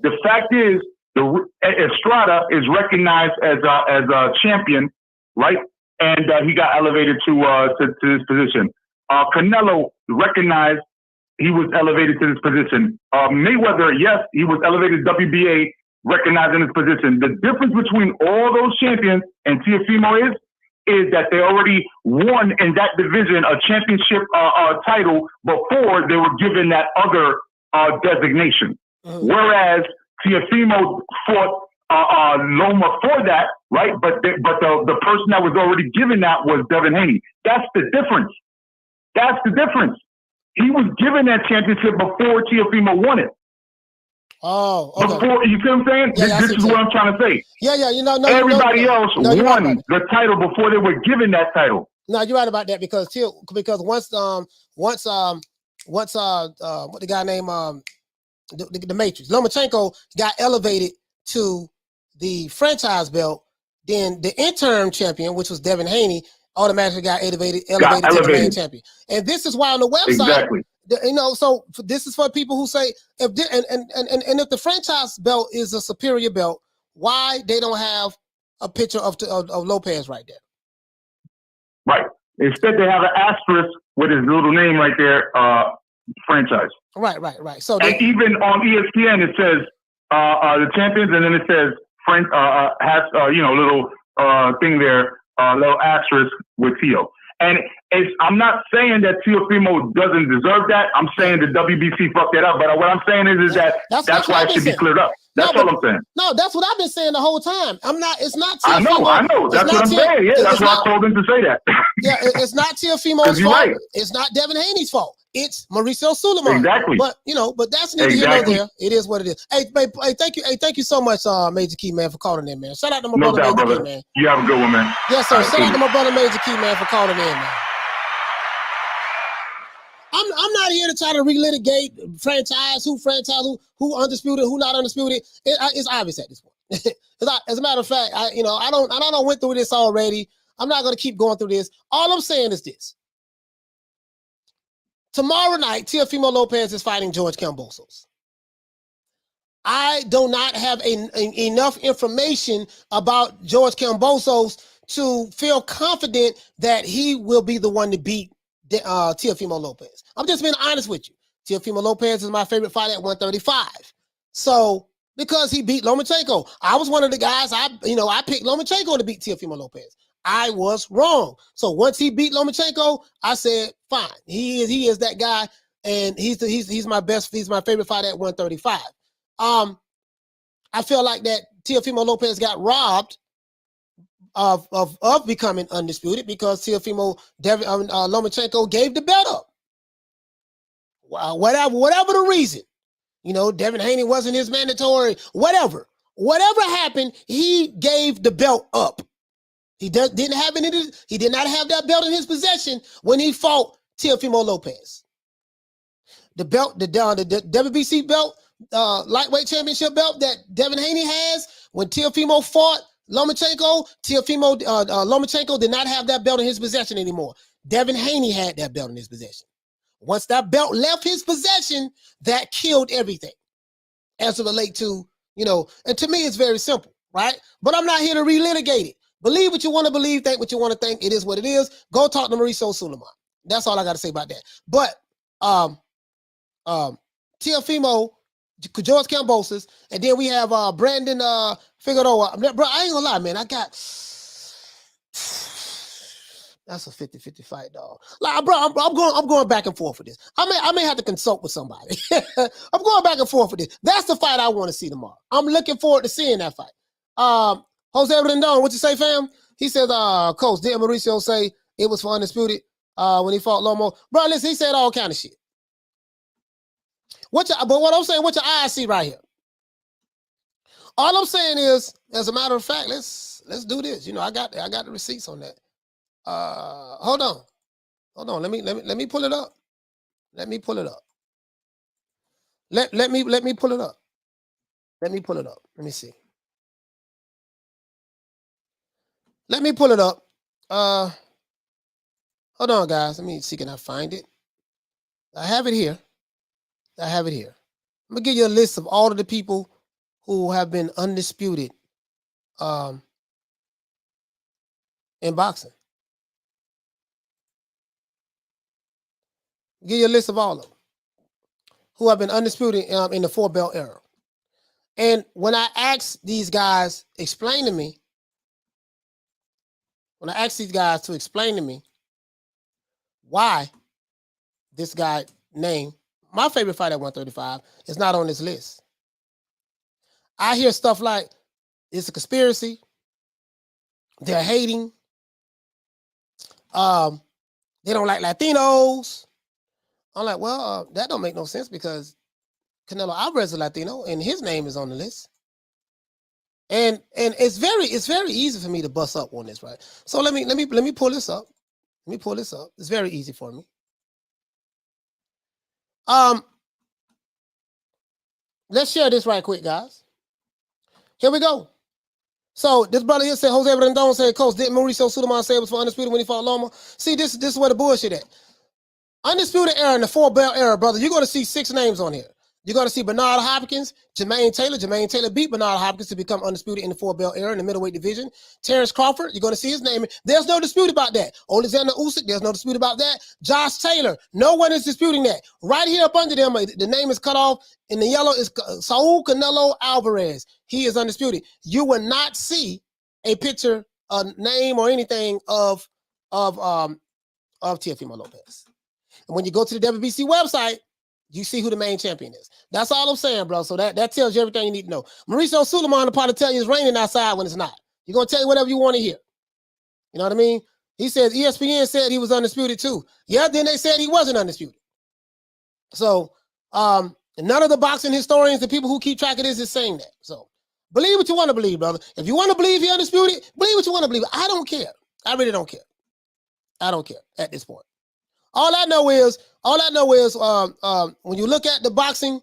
N: The fact is, Estrada is recognized as a champion, right? And he got elevated to this position. Canelo recognized he was elevated to this position. Mayweather, yes, he was elevated to WBA, recognized in this position. The difference between all those champions and Teofimo is that they already won in that division a championship title before they were given that other designation. Whereas Teofimo fought Loma for that, right? But the person that was already given that was Devin Haney. That's the difference. He was given that championship before Teofimo won it.
B: Oh, okay.
N: Before, you see what I'm saying?
B: Yeah,
N: this is what I'm trying to say.
B: Yeah.
N: Everybody else won the title before they were given that title.
B: No, you're right about that because once what the guy named the Matrix Lomachenko got elevated to the franchise belt, then the interim champion, which was Devin Haney, automatically got elevated to the main champion. And this is why on the website, so this is for people who say if the franchise belt is a superior belt, why they don't have a picture of Lopez right there?
N: Right. Instead, they have an asterisk with his little name right there, franchise.
B: Right. So
N: even on ESPN, it says the champions, and then it says little thing there, little asterisk with Teo. And I'm not saying that Teofimo doesn't deserve that. I'm saying the WBC fucked that up. But what I'm saying is that that's why it should be cleared up. That's all I'm saying.
B: No, that's what I've been saying the whole time. It's not
N: Teofimo. I know. That's what I'm saying. Yeah, that's why I told him to say that.
B: Yeah, it's not Teofimo's fault. Right. It's not Devin Haney's fault. It's Mauricio Sulaiman.
N: Exactly.
B: But that's neither here nor there. It is what it is. Hey, thank you. Hey, thank you so much, Major Key, man, for calling in, man. Shout out to my brother, Major Key, man.
N: You have a good one, man.
B: Yes, sir. Shout out to my brother, Major Key, man, for calling in, man. I'm not here to try to relitigate franchise, who undisputed, who not undisputed. It's obvious at this point. As a matter of fact, I don't went through this already. I'm not going to keep going through this. All I'm saying is this. Tomorrow night, Teofimo Lopez is fighting George Kambosos. I do not have enough information about George Kambosos to feel confident that he will be the one to beat Teofimo Lopez. I'm just being honest with you. Teofimo Lopez is my favorite fighter at 135. So, because he beat Lomachenko, I was one of the guys, I picked Lomachenko to beat Teofimo Lopez. I was wrong. So once he beat Lomachenko, I said, fine. He is that guy. and he's my favorite fighter at 135. I feel like that Teofimo Lopez got robbed of becoming undisputed because Lomachenko gave the belt up. Whatever the reason, Devin Haney wasn't his mandatory. Whatever happened, he gave the belt up. He didn't have it. He did not have that belt in his possession when he fought Teofimo Lopez. The belt, the WBC belt, lightweight championship belt that Devin Haney has. When Teofimo fought Lomachenko, Lomachenko did not have that belt in his possession anymore. Devin Haney had that belt in his possession. Once that belt left his possession, that killed everything. As it relates to, and to me, it's very simple, right? But I'm not here to relitigate it. Believe what you want to believe, think what you want to think. It is what it is. Go talk to Mauricio Sulaiman. That's all I got to say about that. But Teofimo, George Kambosos, and then we have Brandon Figueroa. Bro, I ain't gonna lie, man. That's a 50-50 fight, dog. Like, bro, I'm going back and forth with this. I may have to consult with somebody. I'm going back and forth with this. That's the fight I want to see tomorrow. I'm looking forward to seeing that fight. Jose Rendon, what you say, fam? He says, Coach, did Mauricio say it was for undisputed when he fought Lomo? Bro, listen, he said all kind of shit. But what I'm saying, what your eyes see right here. All I'm saying is, as a matter of fact, let's do this. I got the receipts on that. Hold on. Let me pull it up. Let me pull it up. Let me pull it up. Let me pull it up. Let me see. Let me pull it up. Hold on, guys. Let me see. Can I find it? I have it here. I'm gonna give you a list of all of the people who have been undisputed in boxing. Give you a list of all of them who have been undisputed in the 4-belt era. And when I ask these guys, explain to me, why this guy named my favorite fight at 135 is not on this list. I hear stuff like, it's a conspiracy, they're hating, they don't like Latinos. I'm like, well, that don't make no sense because Canelo Alvarez is Latino and his name is on the list. And it's very easy for me to bust up on this, right? So let me pull this up. It's very easy for me. Let's share this right quick, guys. Here we go. So this brother here said, Jose Rendon said, Coach, didn't Mauricio Sulaiman say it was for undisputed when he fought Loma? See, this is where the bullshit at. Undisputed era in the 4-belt era, brother, you're going to see 6 names on here. You're going to see Bernard Hopkins, Jermaine Taylor. Jermaine Taylor beat Bernard Hopkins to become undisputed in the 4-belt era in the middleweight division. Terence Crawford, you're going to see his name. There's no dispute about that. Alexander Usyk, there's no dispute about that. Josh Taylor, no one is disputing that. Right here up under them, the name is cut off. In the yellow is Saul Canelo Alvarez. He is undisputed. You will not see a picture, a name, or anything of Teofimo Lopez. And when you go to the WBC website, you see who the main champion is. That's all I'm saying, bro. So that tells you everything you need to know. Mauricio Sulaiman, the part to tell you it's raining outside when it's not. You're going to tell you whatever you want to hear. You know what I mean? He says ESPN said he was undisputed too. Yeah, then they said he wasn't undisputed. So none of the boxing historians, the people who keep track of this, is saying that. So believe what you want to believe, brother. If you want to believe he's undisputed, believe what you want to believe. I don't care. I really don't care. I don't care at this point. All I know is when you look at the boxing,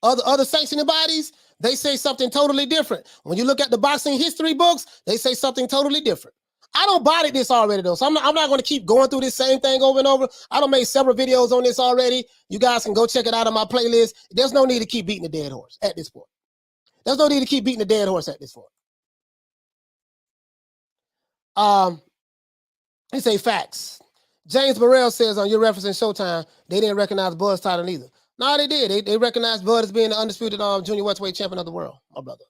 B: other sanctioning bodies, they say something totally different. When you look at the boxing history books, they say something totally different. I don't body this already though, so I'm not going to keep going through this same thing over and over. I done made several videos on this already. You guys can go check it out on my playlist. There's no need to keep beating the dead horse at this point. There's no need to keep beating the dead horse at this point. He say facts. James Burrell says on your reference in Showtime, they didn't recognize Bud's title either. No, they did. They recognized Bud as being the undisputed junior welterweight champion of the world, my brother.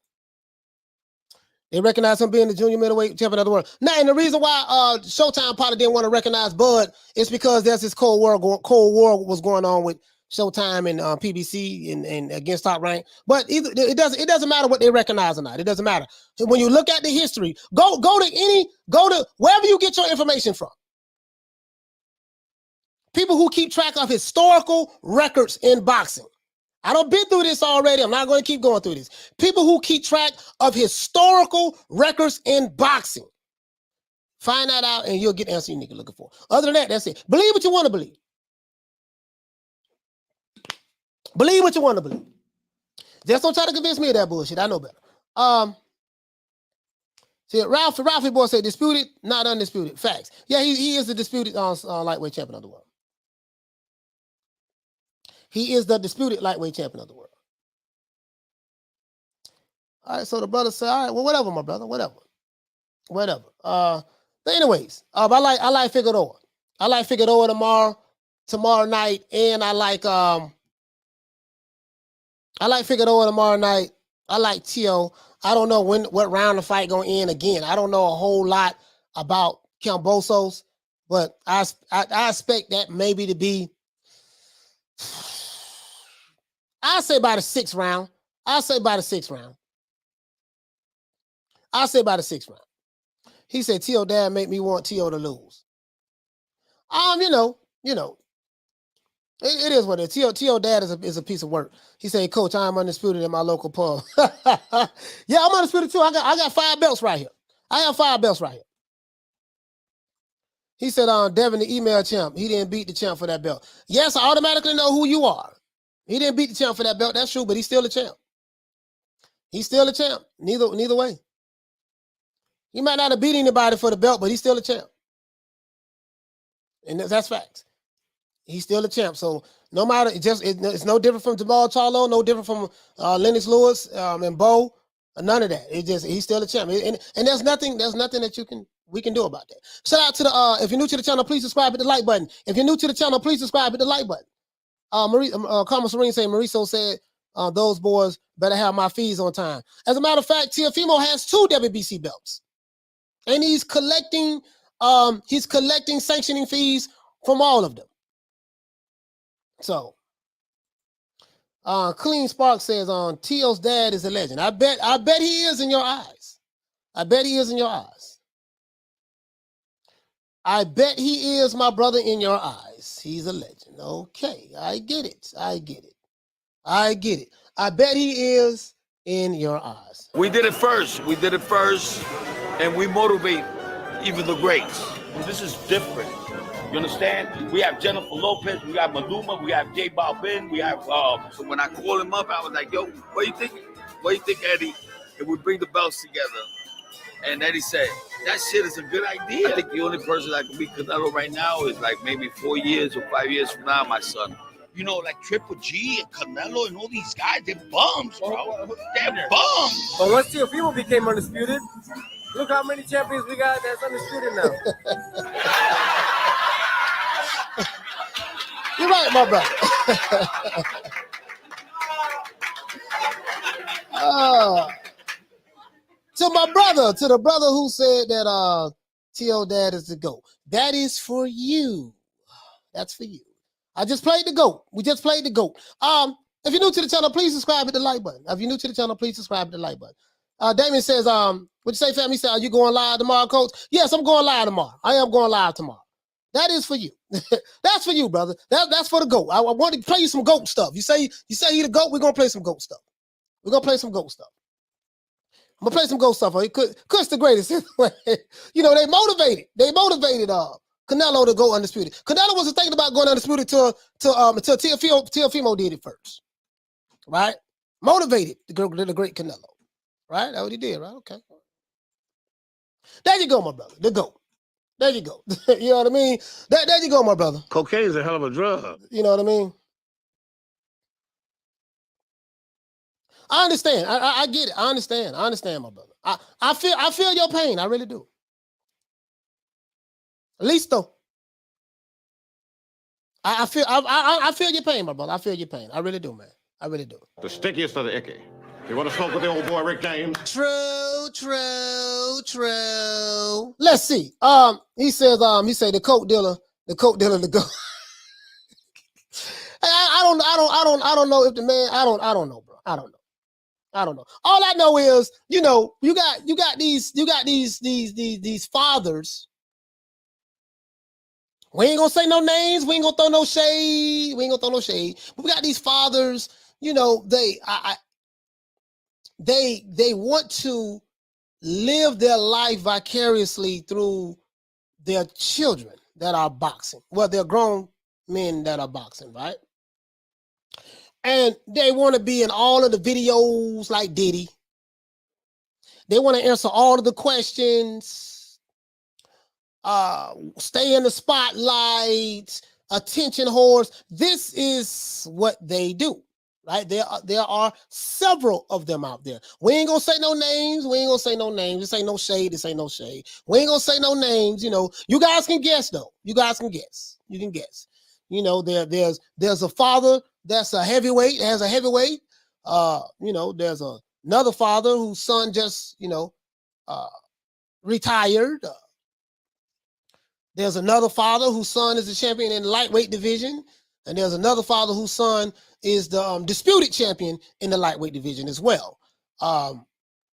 B: They recognize him being the junior middleweight champion of the world. Now, and the reason why Showtime probably didn't want to recognize Bud is because there's this Cold War was going on with Showtime and PBC and against Top Rank. But either it doesn't matter what they recognize or not. It doesn't matter. When you look at the history, go to wherever you get your information from. People who keep track of historical records in boxing. I done been through this already. I'm not going to keep going through this. People who keep track of historical records in boxing. Find that out and you'll get the answer you're looking for. Other than that, that's it. Believe what you want to believe. Believe what you want to believe. Just don't try to convince me of that bullshit. I know better. See, Ralphie boy said disputed, not undisputed. Facts. Yeah, he is the disputed lightweight champion of the world. He is the disputed lightweight champion of the world. All right, so the brother said, all right, well, whatever, my brother, whatever. But anyways, I like Figueroa. I like Figueroa tomorrow night, and I like Figueroa tomorrow night. I like Teo. I don't know what round the fight gonna end again. I don't know a whole lot about Cambosos, but I expect that maybe to be. I say by the sixth round. He said Teo dad made me want Teo to lose. It is what it is. Teo dad is a piece of work. He said, Coach, I'm undisputed in my local pub. Yeah, I'm undisputed too. I got 5 belts right here. I have 5 belts right here. He said, Devin, the email champ, he didn't beat the champ for that belt. Yes, I automatically know who you are. He didn't beat the champ for that belt. That's true, but he's still the champ. He's still the champ. Neither way. He might not have beat anybody for the belt, but he's still the champ. And that's facts. He's still the champ. So no matter, it's no different from Jermall Charlo, no different from Lennox Lewis and Bo. None of that. He's still the champ. And there's nothing that we can do about that. Shout out to the if you're new to the channel, please subscribe, hit the like button. If you're new to the channel, please subscribe, hit the like button. Carmen Serene saying Mauricio said those boys better have my fees on time. As a matter of fact, Teofimo has 2 WBC belts. And he's collecting sanctioning fees from all of them. So Clean Spark says Teo's dad is a legend. I bet he is in your eyes. I bet he is, my brother, in your eyes. He's a legend. Okay, I get it. I bet he is in your eyes.
F: We did it first, and we motivate even the greats. This is different. You understand? We have Jennifer Lopez, we got Maluma, we have J Balvin, we have. So when I called him up, I was like, "Yo, what do you think? What do you think, Eddie? If we bring the belts together?" And Eddie said, "That shit is a good idea." I think the only person that can beat Canelo right now is like maybe 4 years or 5 years from now, my son. You know, like Triple G and Canelo and all these guys, they're bums, bro. They're bums.
J: But once Teofimo became undisputed, look how many champions we got that's undisputed now.
B: You're right, my brother. To the brother who said that Teo dad is the GOAT. That is for you. That's for you. I just played the GOAT. We just played the GOAT. If you're new to the channel, please subscribe, hit the like button. If you're new to the channel, please subscribe, hit the like button. Damien says, what'd you say, fam? He said, are you going live tomorrow, Coach? Yes, I'm going live tomorrow. I am going live tomorrow. That is for you. That's for you, brother. That's for the GOAT. I want to play you some GOAT stuff. You say he the GOAT, we're going to play some GOAT stuff. I'm going to play some GOAT stuff. Chris the greatest. You know, they motivated Canelo to go undisputed. Canelo wasn't thinking about going undisputed until Teofimo did it first. Right? Motivated the great Canelo. Right? That's what he did, right? Okay. There you go, my brother. The GOAT. There you go. You know what I mean? There you go, my brother.
C: Cocaine is a hell of a drug.
B: You know what I mean? I understand. I get it. I understand, my brother. I feel your pain. I really do. Listo. I feel your pain, my brother. I feel your pain. I really do, man. I really do.
C: The stickiest of the icky. You want to smoke with the old boy Rick James?
B: True. Let's see. He said the coke dealer to go. I don't know if the man. I don't know, bro. I don't know. All I know is, you got these fathers. We ain't gonna say no names. We ain't gonna throw no shade. But we got these fathers. They want to live their life vicariously through their children that are boxing. Well, they're grown men that are boxing, right? And they want to be in all of the videos like Diddy. They want to answer all of the questions, stay in the spotlight, attention whores. This is what they do, right? There are several of them out there. We ain't gonna say no names. This ain't no shade. We ain't gonna say no names. You guys can guess though. You can guess. There's a father that's a heavyweight, has a heavyweight. There's another father whose son just, retired. There's another father whose son is the champion in the lightweight division. And there's another father whose son is the disputed champion in the lightweight division as well.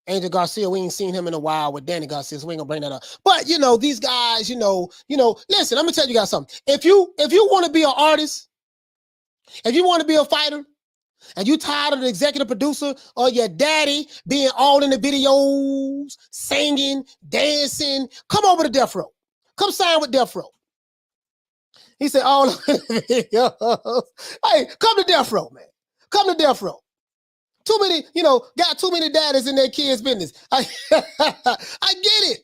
B: Angel Garcia, we ain't seen him in a while with Danny Garcia, so we ain't gonna bring that up. But these guys, listen, I'm gonna tell you guys something. If you want to be an artist, if you want to be a fighter, and you tired of the executive producer or your daddy being all in the videos, singing, dancing, come over to Death Row. Come sign with Death Row. He said, all of the videos. Hey, come to Death Row, man. Come to Death Row. Too many, got too many daddies in their kids' business. I get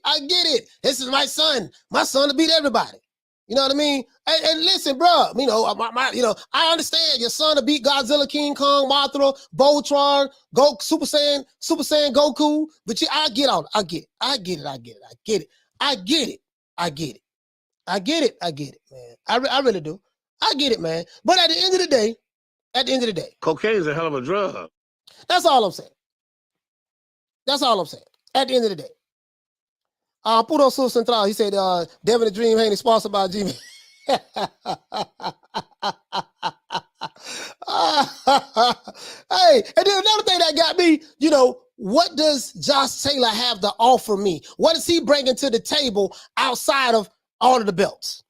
B: it. This is my son. My son to beat everybody. You know what I mean? And listen, bro, I understand your son to beat Godzilla, King Kong, Mothra, Voltron, Super Saiyan Goku. But I get it, man. I really do. I get it, man. But at the end of the day,
C: cocaine is a hell of a drug.
B: That's all I'm saying. At the end of the day. Puro Sur Central, he said, Devin the Dream Haney, sponsored by Jimmy. Hey, and then another thing that got me, what does Josh Taylor have to offer me? What is he bringing to the table outside of all of the belts?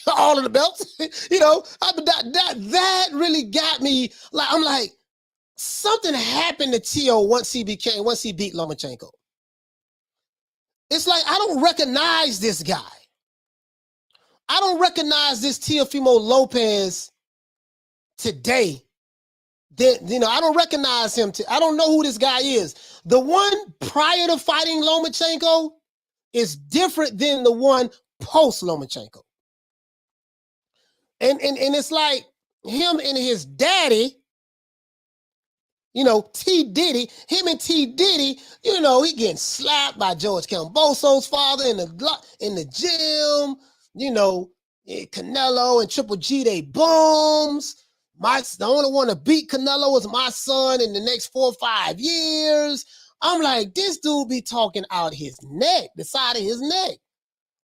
B: All of the belts? That really got me. I'm like, something happened to Tio once he beat Lomachenko. It's like, I don't recognize this guy. I don't recognize this Teofimo Lopez today. I don't recognize him. I don't know who this guy is. The one prior to fighting Lomachenko is different than the one post Lomachenko. And it's like him and his daddy, T. Diddy, him and T. Diddy, he getting slapped by George Camboso's father in the gym. Canelo and Triple G, they bums. The only one to beat Canelo was my son in the next 4 or 5 years. I'm like, this dude be talking out his neck, the side of his neck.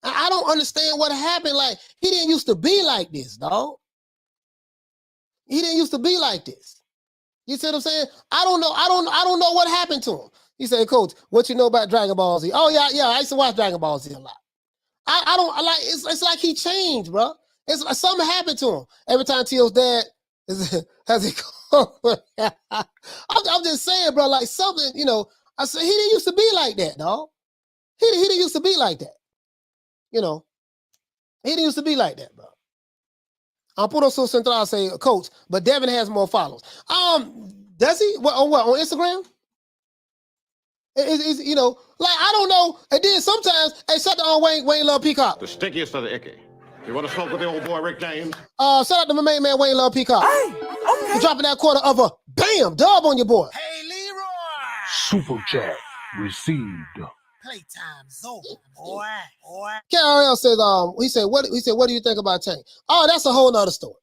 B: I don't understand what happened. Like, he didn't used to be like this, dog. He didn't used to be like this. You see what I'm saying? I don't know what happened to him. He said, Coach, what you know about Dragon Ball Z? Oh, yeah, I used to watch Dragon Ball Z a lot. It's like he changed, bro. It's like something happened to him. Every time Tio's dad has he come. I'm just saying, bro, like something, I said, he didn't used to be like that, dog. He didn't used to be like that. He didn't used to be like that, bro. Puro Sur Central say, Coach, but Devin has more followers. Does he? On Instagram? I don't know. And then sometimes, hey, shut down Wayne Love Peacock.
C: The stickiest of the icky. You want to smoke with the old boy Rick James?
B: Shout out to my main man Wayne Love Peacock. Hey, okay. You're dropping that quarter of a bam dub on your boy.
D: Hey, Leroy.
H: Super chat received.
D: Playtime's over, boy.
B: KRL says, he said, what do you think about Tank? Oh, that's a whole nother story.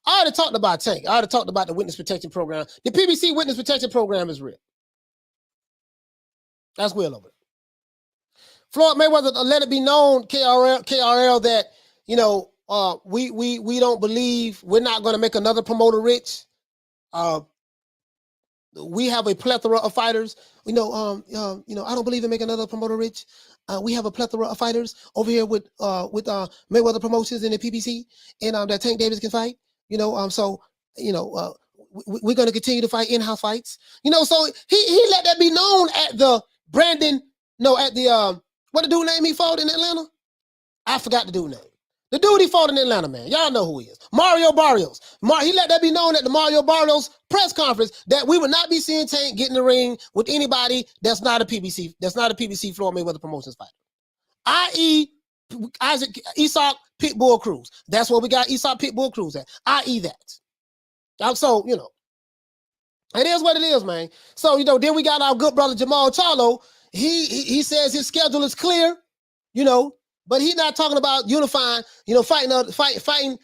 B: I already talked about Tank. I already talked about the witness protection program. The PBC witness protection program is real. That's well over it. Floyd Mayweather let it be known, KRL, that we don't believe we're not going to make another promoter rich. We have a plethora of fighters. I don't believe in making another promoter rich. We have a plethora of fighters over here with Mayweather Promotions and the PBC, and that Tank Davis can fight. We're going to continue to fight in-house fights. So he let that be known at the what the dude name he fought in Atlanta? I forgot the dude name. The dude he fought in Atlanta, man. Y'all know who he is. Mario Barrios. He let that be known at the Mario Barrios press conference that we would not be seeing Tank get in the ring with anybody that's not a PBC Floyd Mayweather Promotions fighter. I.e. Isak Pitbull Cruz. That's what we got Isak Pitbull Cruz at. I.e. that. So, it is what it is, man. So, then we got our good brother Jermall Charlo. He says his schedule is clear, but he's not talking about unifying, fighting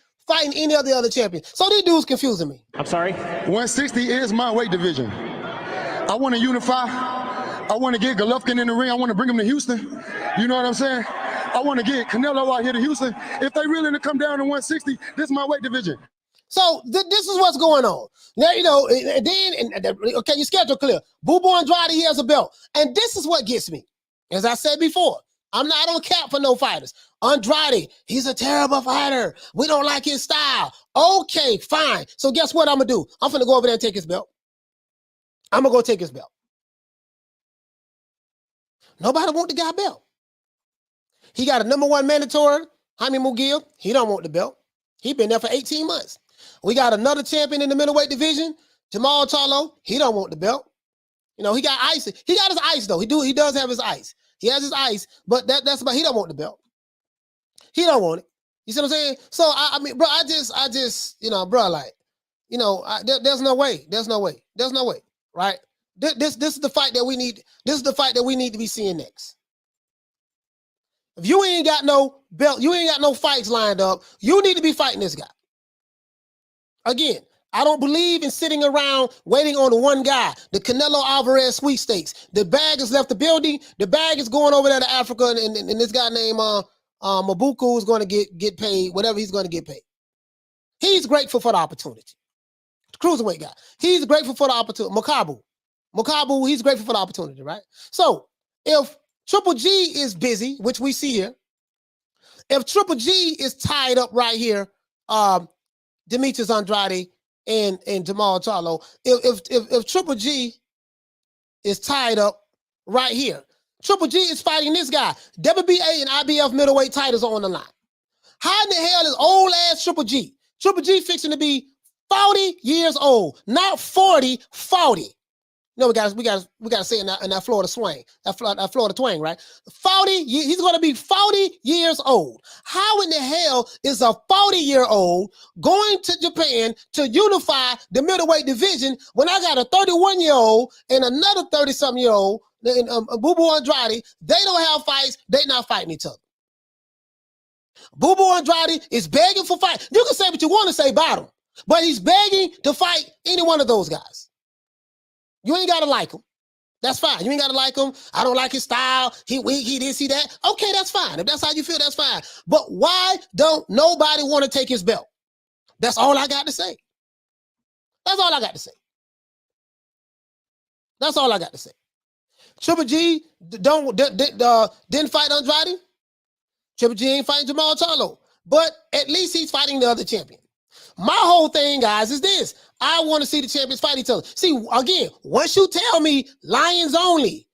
B: any of the other champions. So these dudes confusing me.
O: I'm sorry? 160 is my weight division. I want to unify. I want to get Golovkin in the ring. I want to bring him to Houston. You know what I'm saying? I want to get Canelo out here to Houston. If they really to come down to 160, this is my weight division.
B: So this is what's going on. Now, okay, your schedule clear. Bubu Andrade, he has a belt. And this is what gets me. As I said before, I don't cap for no fighters. Andrade, he's a terrible fighter. We don't like his style. Okay, fine. So guess what I'm going to do? I'm going to go over there and take his belt. I'm going to go take his belt. Nobody want the guy belt. He got a #1 mandatory, Jaime Mugiel. He don't want the belt. He been there for 18 months. We got another champion in the middleweight division, Jermall Charlo. He don't want the belt. He got ice. He got his ice though. He does have his ice. He has his ice, but that's about. He don't want the belt. He don't want it. You see what I'm saying? So I mean, bro, I just, there's no way. There's no way. There's no way. Right? This is the fight that we need. This is the fight that we need to be seeing next. If you ain't got no belt, you ain't got no fights lined up, you need to be fighting this guy. Again, I don't believe in sitting around waiting on the one guy, the Canelo Alvarez sweepstakes. The bag has left the building. The bag is going over there to Africa, and this guy named Mabuku is going to get paid, whatever he's going to get paid. He's grateful for the opportunity. The cruiserweight guy. He's grateful for the opportunity. Makabu, he's grateful for the opportunity, right? So if Triple G is busy, which we see here, if Triple G is tied up right here, Demetrius Andrade and Jermall Charlo, if Triple G is tied up right here, Triple G is fighting this guy. WBA and IBF middleweight titles are on the line. How in the hell is old ass Triple G? Triple G fixing to be 40 years old, not 40, 40. No, we got to say in that Florida swing, that Florida twang, right? 40. He's going to be 40 years old. How in the hell is a 40-year-old going to Japan to unify the middleweight division when I got a 31-year-old and another 30-something-year-old, Bubu Andrade? They don't have fights. They not fighting each other. Bubu Andrade is begging for fight. You can say what you want to say about him, but he's begging to fight any one of those guys. You ain't got to like him. That's fine. You ain't got to like him. I don't like his style. He this, he that. Okay, that's fine. If that's how you feel, that's fine. But why don't nobody want to take his belt? That's all I got to say. That's all I got to say. That's all I got to say. Triple G didn't fight Andrade. Triple G ain't fighting Jermall Charlo. But at least he's fighting the other champion. My whole thing, guys, is this. I want to see the champions fight each other. See, again, once you tell me Lions only,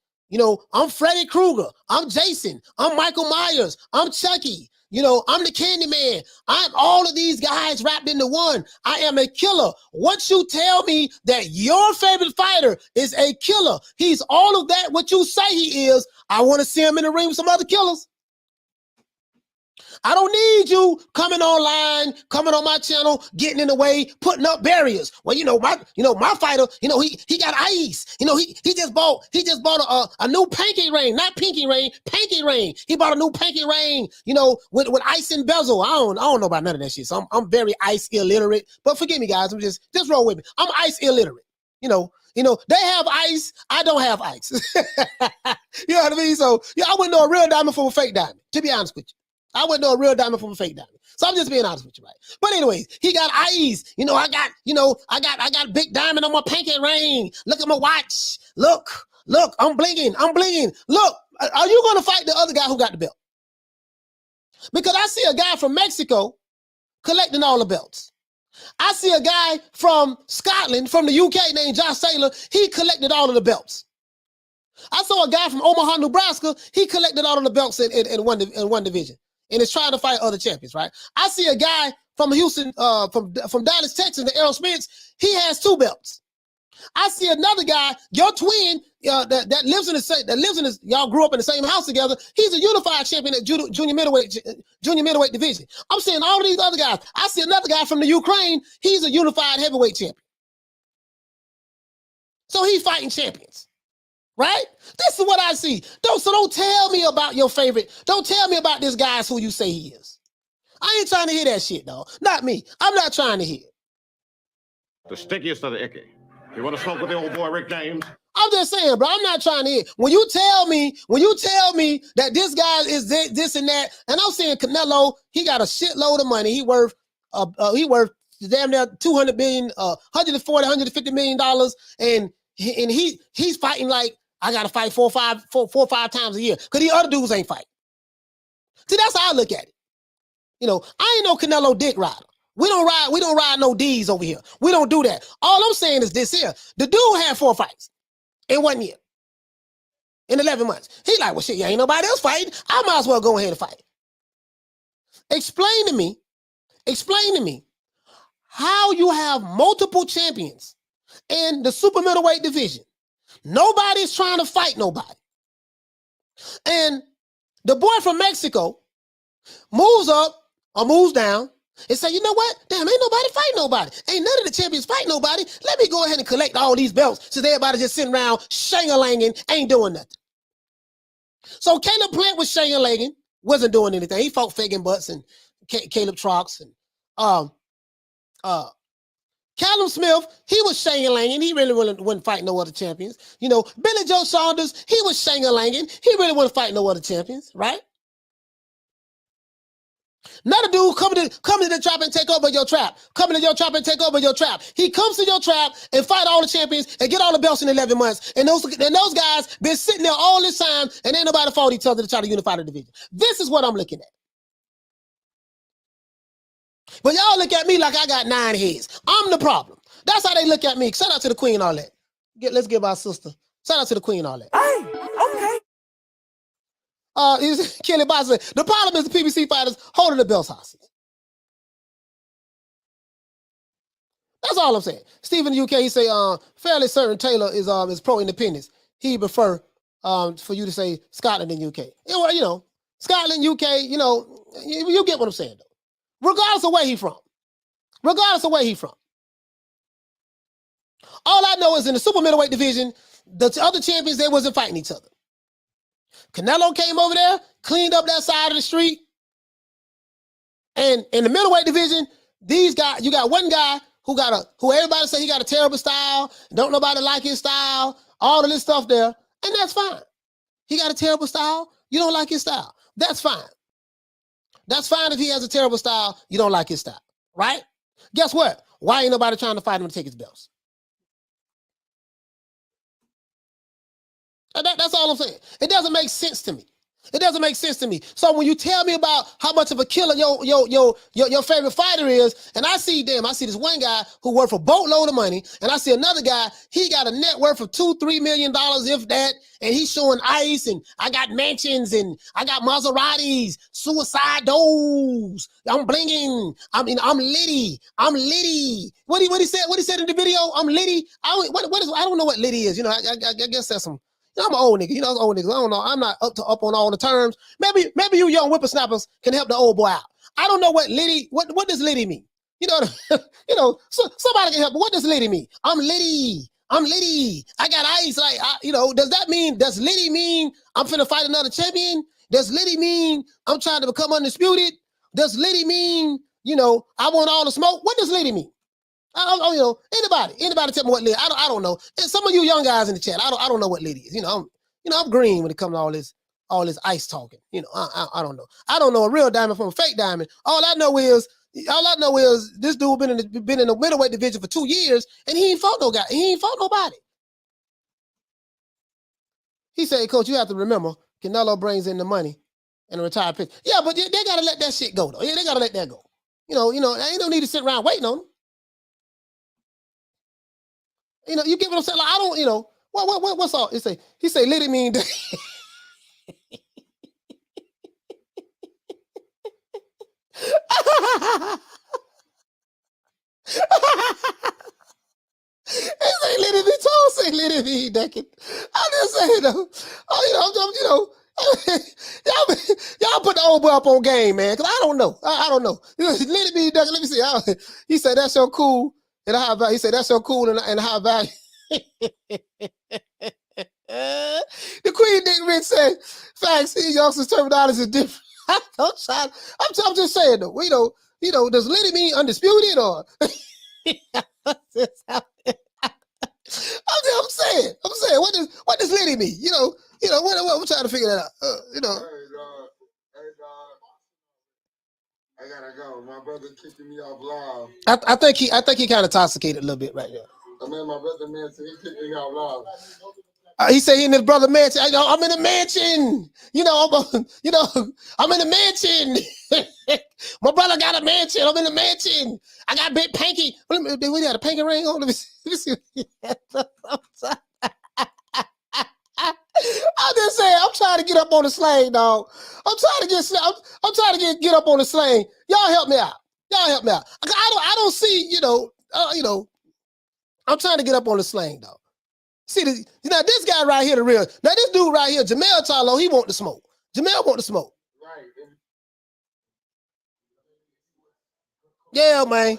B: I'm Freddy Krueger, I'm Jason, I'm Michael Myers, I'm Chucky, I'm the Candyman, I'm all of these guys wrapped into one. I am a killer. Once you tell me that your favorite fighter is a killer, he's all of that, what you say he is, I want to see him in the ring with some other killers. I don't need you coming online, coming on my channel, getting in the way, putting up barriers. Well, my fighter, he got ice. He just bought a new pinky ring, not pinky ring, pinky ring. He bought a new pinky ring, with ice and bezel. I don't know about none of that shit. So I'm very ice illiterate. But forgive me, guys. I'm just roll with me. I'm ice illiterate. They have ice. I don't have ice. You know what I mean? So yeah, I wouldn't know a real diamond from a fake diamond. To be honest with you, I wouldn't know a real diamond from a fake diamond. So I'm just being honest with you, right? But anyways, he got ice. I got big diamond on my pinky ring. Look at my watch. Look, I'm blinging. Look, are you gonna fight the other guy who got the belt? Because I see a guy from Mexico collecting all the belts. I see a guy from Scotland, from the UK named Josh Taylor. He collected all of the belts. I saw a guy from Omaha, Nebraska. He collected all of the belts in one division and is trying to fight other champions, right? I see a guy from Houston, from Dallas, Texas, the Errol Spence. He has 2 belts. I see another guy, your twin, that lives in the y'all grew up in the same house together. He's a unified champion at junior middleweight division. I'm seeing all of these other guys. I see another guy from the Ukraine. He's a unified heavyweight champion. So he's fighting champions, right? This is what I see. So don't tell me about your favorite. Don't tell me about this guy who you say he is. I ain't trying to hear that shit, dog. Not me. I'm not trying to hear.
C: The stickiest of the icky. You want to smoke with the old boy Rick James?
B: I'm just saying, bro. I'm not trying to hear. When you tell me that this guy is this and that, and I'm saying Canelo, he got a shitload of money. He worth damn near 200 billion, 140, 150 million dollars, and he's fighting like I gotta fight four or five times a year because the other dudes ain't fighting. See, that's how I look at it. I ain't no Canelo dick rider. We don't ride no D's over here. We don't do that. All I'm saying is this here. The dude had 4 fights in 1 year. In 11 months. He like, well, shit, ain't nobody else fighting. I might as well go ahead and fight. Explain to me how you have multiple champions in the super middleweight division. Nobody's trying to fight nobody. And the boy from Mexico moves up or moves down and say, you know what? Damn, ain't nobody fighting nobody. Ain't none of the champions fight nobody. Let me go ahead and collect all these belts since everybody just sitting around shang-a-langing, ain't doing nothing. So Caleb Plant was shang-a-langing, wasn't doing anything. He fought Fagan Butts and Caleb Trox and Callum Smith, he was shang-a-langing. He really wasn't fighting no other champions. Billy Joe Saunders, he was shang-a-langing. He really wasn't fighting no other champions, right? Not a dude coming to the trap and take over your trap. Coming to your trap and take over your trap. He comes to your trap and fight all the champions and get all the belts in 11 months. And those guys been sitting there all this time and ain't nobody fought each other to try to unify the division. This is what I'm looking at. But y'all look at me like I got 9 heads. I'm the problem. That's how they look at me. Shout out to the queen, all that. Let's give our sister. Shout out to the queen, all that. Hey, okay. Kelly Boss said, the problem is the PBC fighters holding the belts hostage. That's all I'm saying. Steve in the UK, he say, fairly certain Taylor is pro-independence. He prefer for you to say Scotland and UK. Well, Scotland, UK, you get what I'm saying, though. Regardless of where he from. All I know is in the super middleweight division, the other champions, they wasn't fighting each other. Canelo came over there, cleaned up that side of the street. And in the middleweight division, these guys, you got one guy who everybody say he got a terrible style, don't nobody like his style, all of this stuff there, and that's fine. He got a terrible style, you don't like his style. That's fine. That's fine if he has a terrible style, you don't like his style, right? Guess what? Why ain't nobody trying to fight him to take his belts? That's all I'm saying. It doesn't make sense to me. So when you tell me about how much of a killer your favorite fighter is, and I see this one guy who worth a boatload of money, and I see another guy, he got a net worth of $2-3 million, if that, and he's showing ice, and I got mansions, and I got Maseratis, suicide doors. I'm blinging. I'm litty. What he said in the video? I'm litty. I don't know what litty is. I guess that's some. I'm an old nigga. Old niggas. I don't know. I'm not up on all the terms. Maybe you young whippersnappers can help the old boy out. I don't know what Liddy. What does Liddy mean? So somebody can help. But what does Liddy mean? I'm Liddy. I got ice. Does Liddy mean I'm finna fight another champion? Does Liddy mean I'm trying to become undisputed? Does Liddy mean, I want all the smoke? What does Liddy mean? Anybody tell me what Liddy? I don't know. And some of you young guys in the chat, I don't know what Liddy is. I'm green when it comes to all this ice talking. I don't know. I don't know a real diamond from a fake diamond. All I know is this dude been in the middleweight division for 2 years and he ain't fought no guy. He ain't fought nobody. He said, Coach, you have to remember, Canelo brings in the money and a retired pitcher. Yeah, but they gotta let that shit go though. Yeah, they gotta let that go. Ain't no need to sit around waiting on them. You get what I'm saying? Like, I don't, what's all? He say, let it mean. Let it be told, say let it be decking. I'm just saying though. Y'all put the old boy up on game, man. Cause I don't know. I don't know. Let it be decking. Let me see. He said that's so cool and high value. He said that's so cool and high value. The Queen Dick Rich said, facts, youngsters terminology is different. I'm just saying though. Does Liddy mean undisputed or? I'm saying, what does Liddy mean? We're trying to figure that out.
M: Hey, dog. I gotta go. My brother kicking me off live.
B: I think he kind of intoxicated a little bit right now.
M: I mean, my brother said he kicked me off live.
B: He said he in his brother mansion. I'm in a mansion. I'm in a mansion. My brother got a mansion. I'm in a mansion. I got big panky. What got a panky ring on? Let me see. I'm just saying. I'm trying to get up on the slang, dog. I'm trying to get up on the slang. Y'all help me out. I don't see. I'm trying to get up on the slang, dog. See, this guy right here, this dude right here, Jermall Charlo, he want the smoke. Jermall want the smoke.
M: Right.
B: Yeah, man.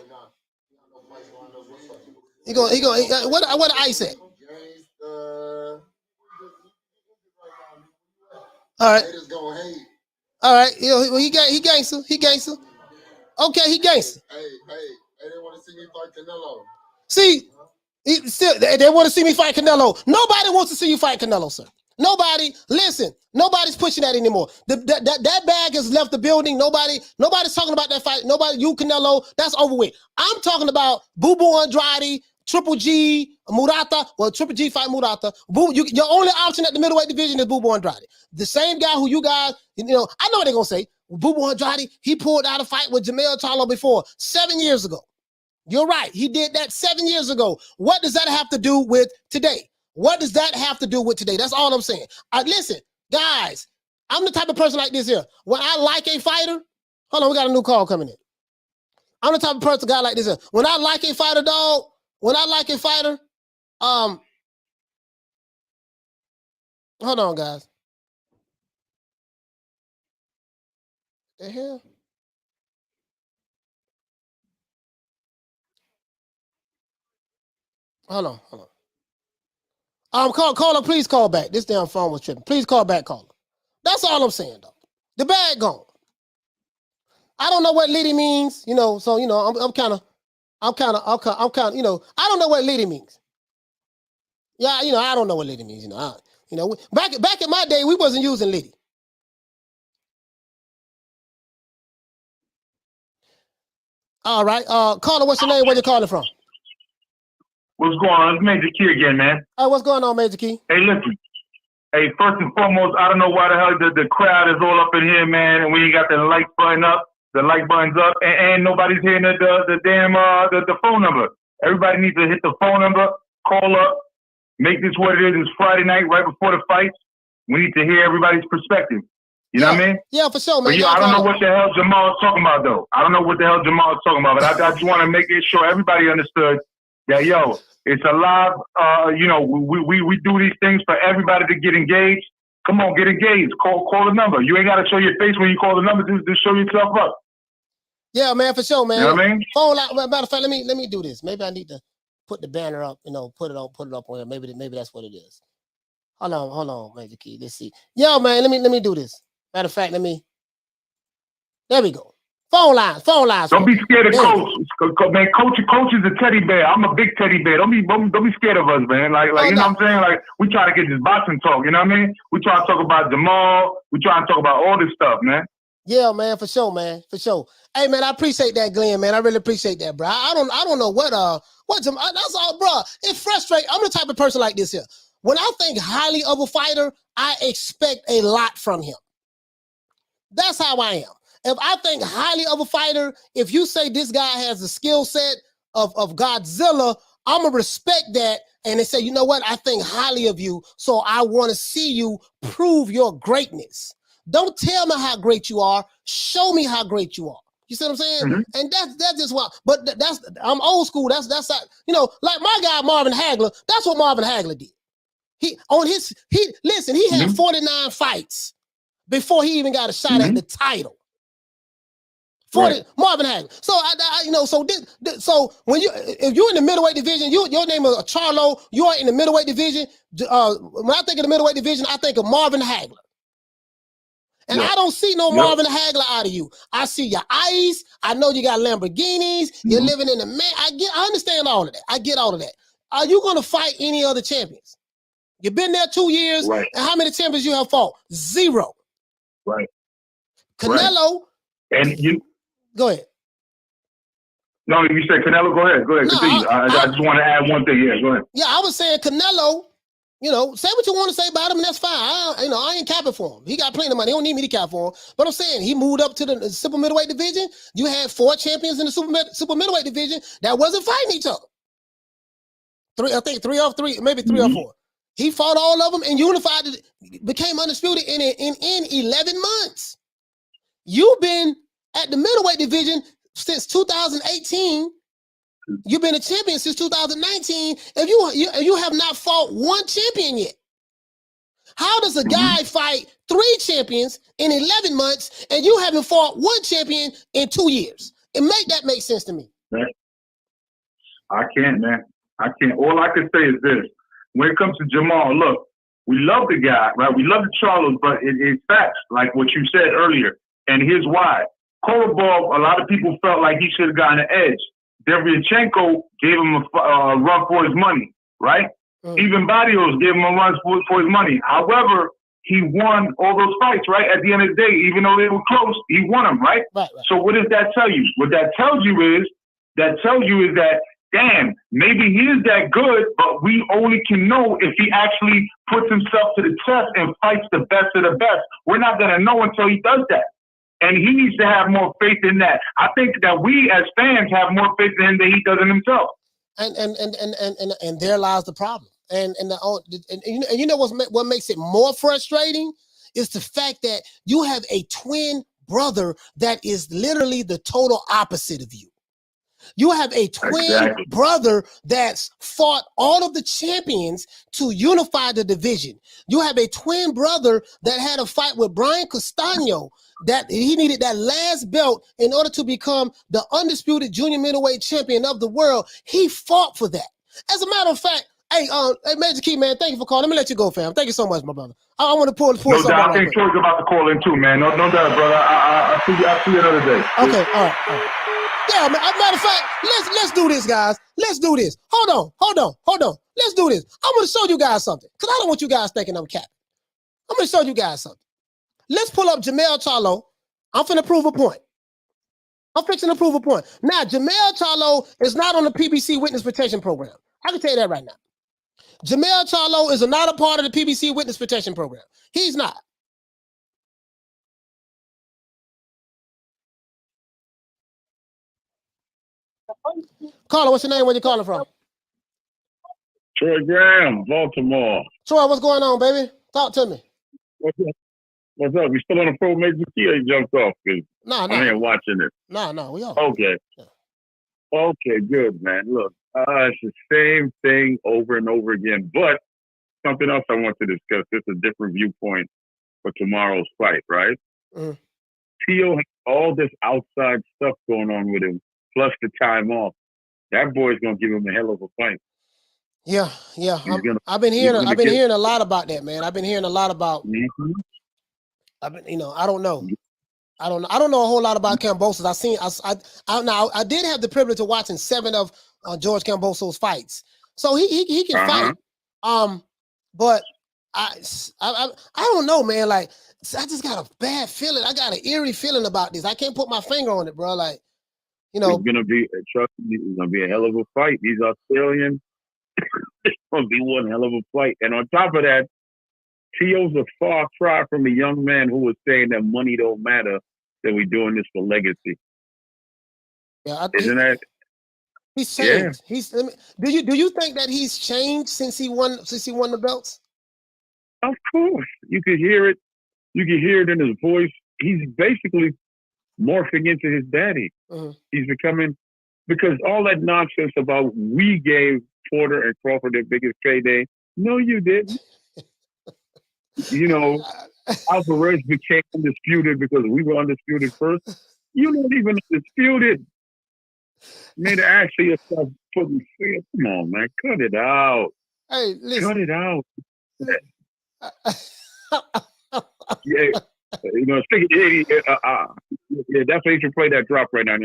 B: He what ice at? All right. All right. He gangster. Okay, he gangster.
M: Hey, they want to see me fight Canelo.
B: See, they want to see me fight Canelo. Nobody wants to see you fight Canelo, sir. Nobody, listen, nobody's pushing that anymore. That bag has left the building. Nobody's talking about that fight. You Canelo, that's over with. I'm talking about Boo Boo Andrade, Triple G, Murata. Well, Triple G fight Murata. Your only option at the middleweight division is Boo Boo Andrade. The same guy who you guys, I know what they're going to say. Boo Boo Andrade, he pulled out a fight with Jermall Charlo before 7 years ago. You're right. He did that 7 years ago. What does that have to do with today? That's all I'm saying. Listen, guys, I'm the type of person like this here. When I like a fighter, hold on, we got a new call coming in. I'm the type of person, guy like this here. When I like a fighter, dog, hold on, guys. The hell? Hold on. Caller, please call back. This damn phone was tripping. Please call back, caller. That's all I'm saying, though. The bag gone. I don't know what Liddy means, so I'm kind of, I don't know what Liddy means. Yeah, I don't know what Liddy means, back in my day, we wasn't using Liddy. All right. Caller, what's your name? Where you calling from?
N: What's going on? It's Major Key again, man.
B: Hey, what's going on, Major Key?
N: Hey, listen. Hey, first and foremost, I don't know why the hell the crowd is all up in here, man, and we ain't got the like buttons up, and nobody's hearing the damn the phone number. Everybody needs to hit the phone number, call up, make this what it is. It's Friday night, right before the fight. We need to hear everybody's perspective. You know what I mean?
B: Yeah, for sure, man.
N: But I don't know what the hell Jermall is talking about, though. I don't know what the hell Jermall is talking about, but I just want to make it sure everybody understood Yeah, yo, it's a live. You know, we do these things for everybody to get engaged. Come on, get engaged. Call the number. You ain't got to show your face when you call the number. Just show yourself up.
B: Yeah, man, for sure, man.
N: You know what I mean?
B: Phone line. Matter of fact, let me do this. Maybe I need to put the banner up. You know, put it up on here. Maybe that's what it is. Hold on, Major Key. Let's see. Yo, man, let me do this. Matter of fact, there we go. Phone lines.
N: Don't be scared of Coach. Man, Coach is a teddy bear. I'm a big teddy bear. Don't be scared of us, man. Like you know what I'm saying? Like we try to get this boxing talk. You know what I mean? We try to talk about Jermall. We try to talk about all this stuff, man.
B: Yeah, man, for sure, man, for sure. Hey, man, I appreciate that, Glenn, man. I really appreciate that, bro. I don't know what that's all, bro. It frustrates. I'm the type of person like this here. When I think highly of a fighter, I expect a lot from him. That's how I am. If I think highly of a fighter, if you say this guy has the skill set of Godzilla, I'm going to respect that. And they say, you know what? I think highly of you, so I want to see you prove your greatness. Don't tell me how great you are. Show me how great you are. You see what I'm saying? Mm-hmm. And that's just what. But I'm old school. That's you know, like my guy Marvin Hagler. That's what Marvin Hagler did. He had 49 fights before he even got a shot at the title. 40 right. Marvin Hagler. So so when if you're in the middleweight division, your name is Charlo. You are in the middleweight division. When I think of the middleweight division, I think of Marvin Hagler. And I don't see no Marvin Hagler out of you. I see your eyes. I know you got Lamborghinis. You're living in the man. I understand all of that. I get all of that. Are you going to fight any other champions? You've been there 2 years. Right. And how many champions you have fought? 0.
N: Right.
B: Canelo.
N: Right. And you.
B: Go ahead.
N: No, you said Canelo. Go ahead. No, continue. I just want to add one thing. Yeah, go ahead.
B: Yeah, I was saying Canelo. You know, say what you want to say about him, and that's fine. I ain't capping for him. He got plenty of money. He don't need me to cap for him. But I'm saying he moved up to the super middleweight division. You had 4 champions in the super middleweight division that wasn't fighting each other. 3 or 3, maybe 3 or 4. He fought all of them and unified, became undisputed in 11 months. You've been at the middleweight division since 2018. You've been a champion since 2019. If you have not fought 1 champion yet, how does a guy fight 3 champions in 11 months and you haven't fought 1 champion in 2 years? That makes sense to me.
N: I can't, man. I can't. All I can say is this: when it comes to Jermall, look, we love the guy, right? We love the Charlos, but it's facts, like what you said earlier. And here's why: Korobov, a lot of people felt like he should have gotten an edge. Derevyanchenko gave him a run for his money, right? Even Barrios gave him a run for his money. However, he won all those fights, right? At the end of the day, even though they were close, he won them, right? Right. So what does that tell you? What that tells you is that, damn, maybe he is that good, but we only can know if he actually puts himself to the test and fights the best of the best. We're not going to know until he does that. And he needs to have more faith in that. I think that we as fans have more faith in him than he does in himself.
B: And there lies the problem. And you know what makes it more frustrating is the fact that you have a twin brother that is literally the total opposite of you. You have a twin brother that's fought all of the champions to unify the division. You have a twin brother that had a fight with Brian Castano that he needed that last belt in order to become the undisputed junior middleweight champion of the world. He fought for that. As a matter of fact, hey, Major Key, man, thank you for calling. Let me let you go, fam. Thank you so much, my brother. I want to pull
N: no doubt. I think Troy's about to call in too, man. No doubt, brother. I'll see you another day.
B: Okay, all right. Yeah, matter of fact, let's do this, guys. Let's do this. Hold on. Let's do this. I'm going to show you guys something because I don't want you guys thinking I'm capping. I'm going to show you guys something. Let's pull up Jermall Charlo. I'm finna prove a point. I'm fixing to prove a point. Now, Jermall Charlo is not on the PBC Witness Protection Program. I can tell you that right now. Jermall Charlo is not a part of the PBC Witness Protection Program. He's not. Caller, what's your name? Where you calling from?
C: Troy Graham, Baltimore.
B: Troy, what's going on, baby? Talk to me.
C: What's up? You still on the Pro Major Key or you jumped off?
B: Nah.
C: I'm here watching it.
B: Nah, we are.
C: Okay. Yeah.
N: Okay, good, man. Look, it's the same thing over and over again. But something else I want to discuss. This is a different viewpoint for tomorrow's fight, right?
B: Mm.
N: Teo has all this outside stuff going on with him, plus the time off. That boy's gonna give him a hell of a fight.
B: Yeah. I've been hearing a lot about that, man. I've been hearing a lot about.
N: Mm-hmm.
B: I don't know. I don't know a whole lot about Kambosos. I did have the privilege of watching 7 of George Kambosos fights, so he can fight. But I don't know, man. Like, I just got a bad feeling. I got an eerie feeling about this. I can't put my finger on it, bro. Like,
N: it's gonna be, trust me, it's gonna be a hell of a fight. These Australians, it's gonna be one hell of a fight. And on top of that, Teo's a far cry from a young man who was saying that money don't matter, that we're doing this for legacy.
B: Yeah,
N: isn't that?
B: He's changed. Yeah. Do you think that he's changed since he won the belts?
N: Of course, you could hear it. You could hear it in his voice. He's basically morphing into his daddy.
B: Mm-hmm.
N: He's becoming, because all that nonsense about we gave Porter and Crawford their biggest payday. No, you didn't. Alvarez became undisputed because we were undisputed first. You weren't even undisputed. You need to actually yourself putting fear. Come on, man. Cut it out.
B: Hey, listen.
N: Cut it out. Yeah. Stick it. That's why you should play that drop right now.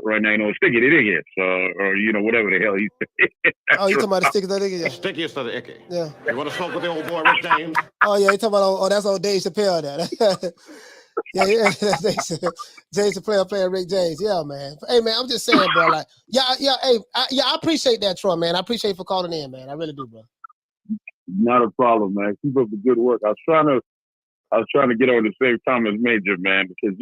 N: Right now, stick it idiots, or whatever the hell he's.
B: Oh, you talking about the stick that icky? Yeah.
C: Stickiest of the icky.
B: Yeah.
C: You want to smoke with the old boy Rick James?
B: Oh yeah, you talking about? that's old Dave Chappelle. That. yeah. Dave Chappelle playing Rick James. Yeah, man. Hey, man, I'm just saying, bro. Like, I appreciate that, Troy, man. I appreciate you for calling in, man. I really do, bro.
N: Not a problem, man. Keep up the good work. I was trying to get on the same time as Major, man, because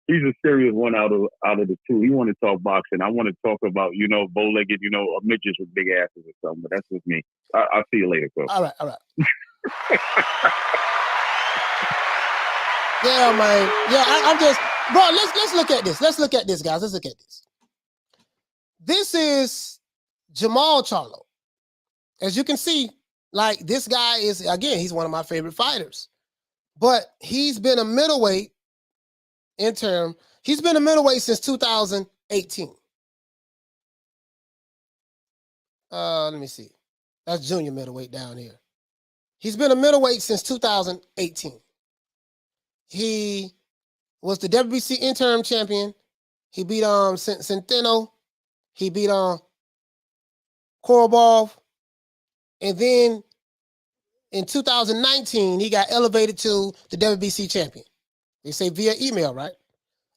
N: he's a serious one out of the two. He want to talk boxing. I want to talk about bow-legged, midgets with big asses or something. But that's just me. I'll see you later, bro.
B: All right. Yeah, man. Yeah, I'm just, bro. Let's look at this. Let's look at this, guys. Let's look at this. This is Jermall Charlo. As you can see, like, this guy is, again, he's one of my favorite fighters. But he's been a middleweight interim. He's been a middleweight since 2018. Let me see. That's junior middleweight down here. He's been a middleweight since 2018. He was the WBC interim champion. He beat Centeno. He beat Korobov. And then in 2019, he got elevated to the WBC champion. They say via email, right?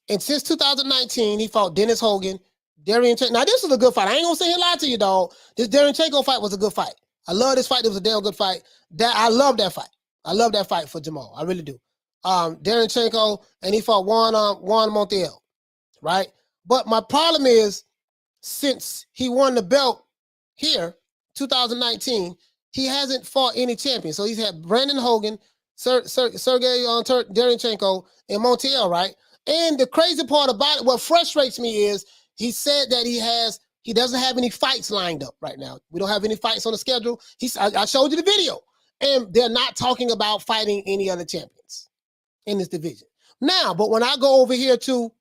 B: And since 2019, he fought Dennis Hogan, Darianchenko. Now, this was a good fight. I ain't gonna sit here and lie to you, dog. This Darianchenko fight was a good fight. I love this fight. It was a damn good fight. I love that fight. I love that fight for Jermall. I really do. Darianchenko, and he fought Juan Montiel, right? But my problem is, since he won the belt here, 2019, he hasn't fought any champions. So he's had Brandon Hogan, Sergey Darianchenko, and Montiel, right? And the crazy part about it, what frustrates me is he said that he doesn't have any fights lined up right now. We don't have any fights on the schedule. I showed you the video, and they're not talking about fighting any other champions in this division. Now, but when I go over here to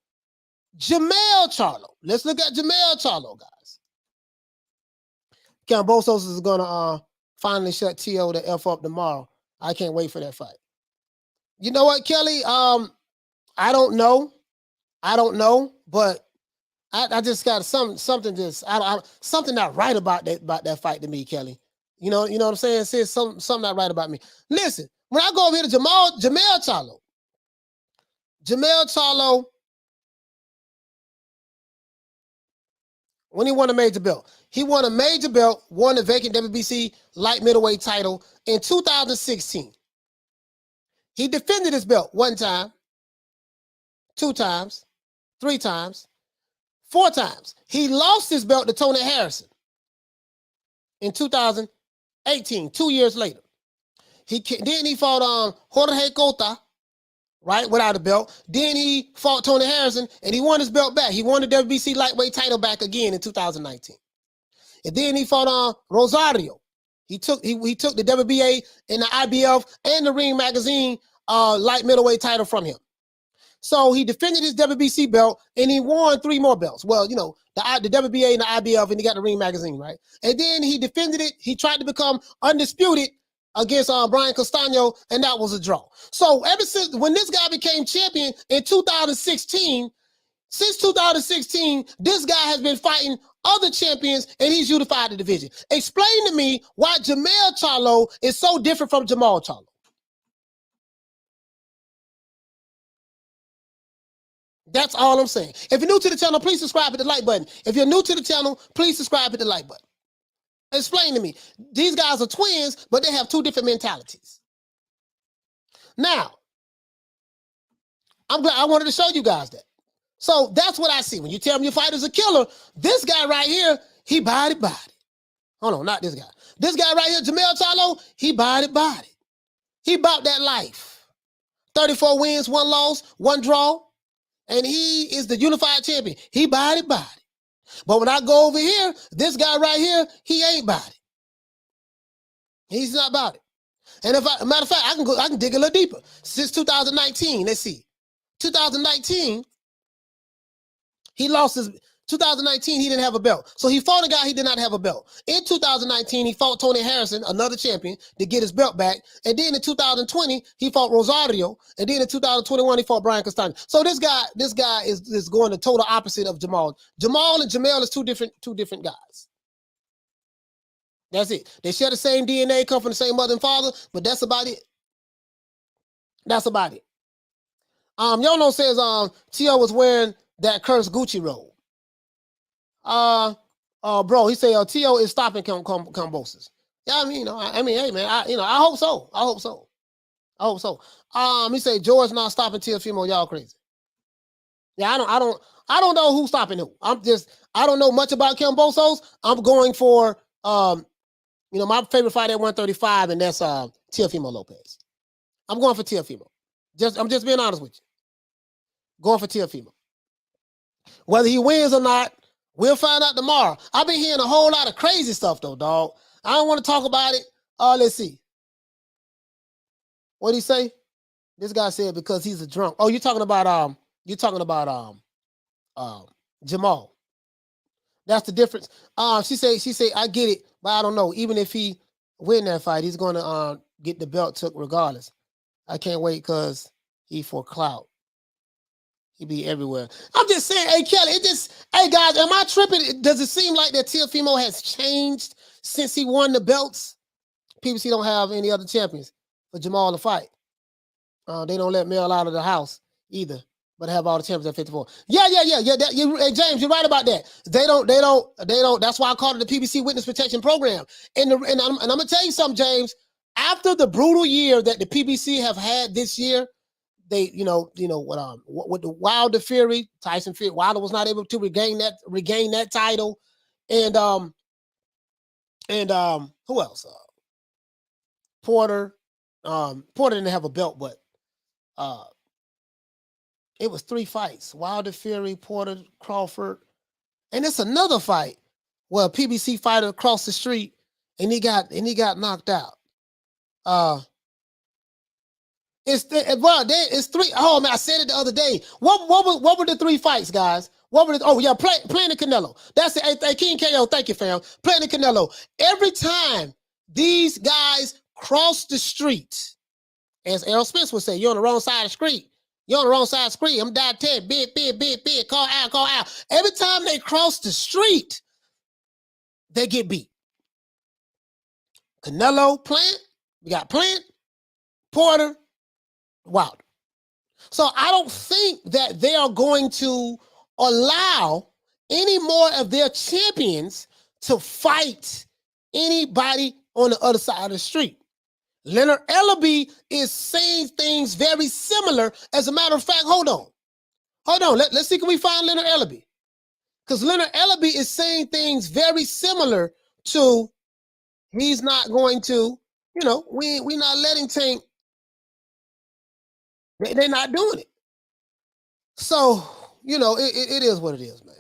B: Jermall Charlo, let's look at Jermall Charlo, guys. Kambosos is gonna finally shut Teo the F up tomorrow. I can't wait for that fight. You know what, Kelly? I don't know, but I just got something not right about that fight to me, Kelly. You know what I'm saying? Says something not right about me. Listen, when I go over here to Jermall Charlo, when he won a major belt, won the vacant WBC light middleweight title in 2016. He defended his belt 1 time, 2 times, 3 times, 4 times. He lost his belt to Tony Harrison in 2018, 2 years later. Then he fought Jorge Cota, right, without a belt. Then he fought Tony Harrison, and he won his belt back. He won the WBC lightweight title back again in 2019. And then he fought Rosario. He took the WBA and the IBF and the Ring Magazine light middleweight title from him. So he defended his WBC belt, and he won 3 more belts. Well, you know, the WBA and the IBF, and he got the Ring Magazine, right? And then he defended it. He tried to become undisputed against Brian Castano, and that was a draw. So ever since when this guy became champion in 2016, since 2016, this guy has been fighting other champions, and he's unified the division. Explain to me why Jermall Charlo is so different from Jermall Charlo. That's all I'm saying. If you're new to the channel, please subscribe to the like button. If you're new to the channel, please subscribe to the like button. Explain to me. These guys are twins, but they have 2 different mentalities. Now, I wanted to show you guys that. So that's what I see. When you tell me your fighter's a killer, this guy right here, he body. Hold on, not this guy. This guy right here, Jermall Charlo, he body. He about that life. 34 wins, 1 loss, 1 draw. And he is the unified champion. He body. But when I go over here, this guy right here, he ain't body. He's not body. And matter of fact, I can dig a little deeper. Since 2019, let's see. 2019, he lost his 2019, he didn't have a belt. So he fought a guy he did not have a belt. In 2019, he fought Tony Harrison, another champion, to get his belt back. And then in 2020, he fought Rosario. And then in 2021, he fought Brian Castano. So this guy is going the total opposite of Jermall. Jermall and Jermall is two different guys. That's it. They share the same DNA, come from the same mother and father, but that's about it. That's about it. Yono says Tio was wearing that cursed Gucci robe. Bro, he say Tio is stopping Kambosos. Yeah, I mean, hey man, I hope so. I hope so. He say George not stopping Teofimo. Y'all crazy. Yeah, I don't know who's stopping who. I don't know much about Kambosos. I'm going for my favorite fight at 135, and that's Teofimo Lopez. I'm going for Teofimo. I'm just being honest with you. Going for Teofimo. Whether he wins or not, we'll find out tomorrow. I've been hearing a whole lot of crazy stuff though, dog. I don't want to talk about it. Let's see. What'd he say? This guy said because he's a drunk. Oh, you're talking about Jermall. That's the difference. She say I get it, but I don't know. Even if he win that fight, he's gonna get the belt took regardless. I can't wait because he for clout. He be everywhere. I'm just saying, hey Kelly, hey guys, am I tripping? Does it seem like that Teofimo has changed since he won the belts? PBC don't have any other champions for Jermall to fight. They don't let Mel out of the house either, but have all the champions at 54. Yeah. Hey, James, you're right about that. They don't. That's why I called it the PBC Witness Protection Program. And I'm gonna tell you something, James. After the brutal year that the PBC have had this year, they, what with the Wilder Fury, Tyson Fury, Wilder was not able to regain that title, and who else? Porter. Porter didn't have a belt, but it was 3 fights: Wilder Fury, Porter, Crawford, and it's another fight where a PBC fighter crossed the street and he got knocked out. It's 3. Oh man, I said it the other day. What were the 3 fights, guys? Playing the Canelo. That's it. Hey, King KO, thank you, fam. Playing the Canelo. Every time these guys cross the street, as Errol Spence would say, you're on the wrong side of the street. You're on the wrong side of the street. I'm down 10. Big. Call out. Every time they cross the street, they get beat. Canelo, Plant. We got Plant, Porter, Wilder. So I don't think that they are going to allow any more of their champions to fight anybody on the other side of the street. Leonard Ellaby is saying things very similar. As a matter of fact, hold on. Let's see, can we find Leonard Ellaby? Because Leonard Ellaby is saying things very similar to he's not going to, we're not letting Tank They're not doing it. So, you know, it is what it is, man.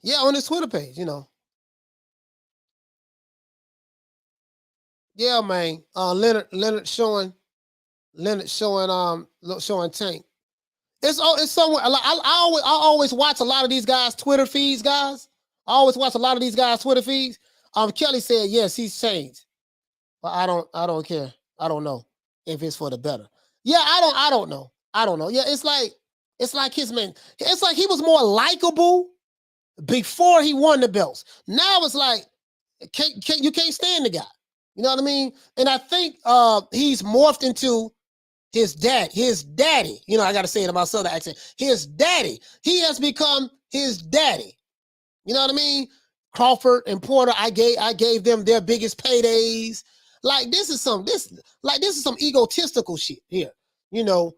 B: Yeah, on his Twitter page, you know. Yeah, man. Leonard showing Tank. It's somewhere. I always watch a lot of these guys' Twitter feeds, guys. I always watch a lot of these guys' Twitter feeds. Kelly said yes, he's changed, but I don't care. I don't know if it's for the better. Yeah, I don't know. I don't know. Yeah, it's like his man. It's like he was more likable before he won the belts. Now it's like you can't stand the guy. You know what I mean? And I think he's morphed into his daddy. You know, I got to say it in my southern accent. His daddy. He has become his daddy. You know what I mean? Crawford and Porter, I gave them their biggest paydays. Like this is some egotistical shit here. You know,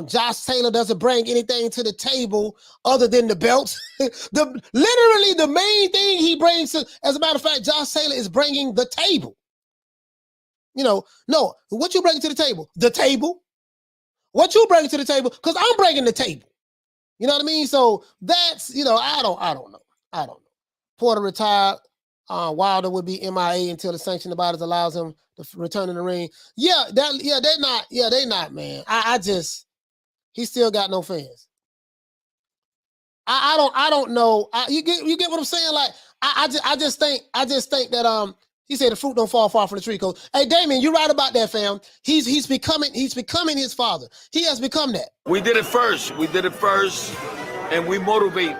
B: Josh Taylor doesn't bring anything to the table other than the belts. Literally the main thing he brings to, as a matter of fact, Josh Taylor is bringing the table. You know, no, what you bringing to the table? The table. What you bringing to the table? Because I'm bringing the table. You know what I mean? So that's, you know, I don't know. Porter retired. Wilder would be MIA until the sanctioned bodies allows him to return in the ring. They're not, man. He still got no fans. I don't know. You get what I'm saying? Like, I just think that he said the fruit don't fall far from the tree, coach. Hey, Damien, you're right about that, fam. He's becoming his father. He has become that.
F: We did it first, and we motivate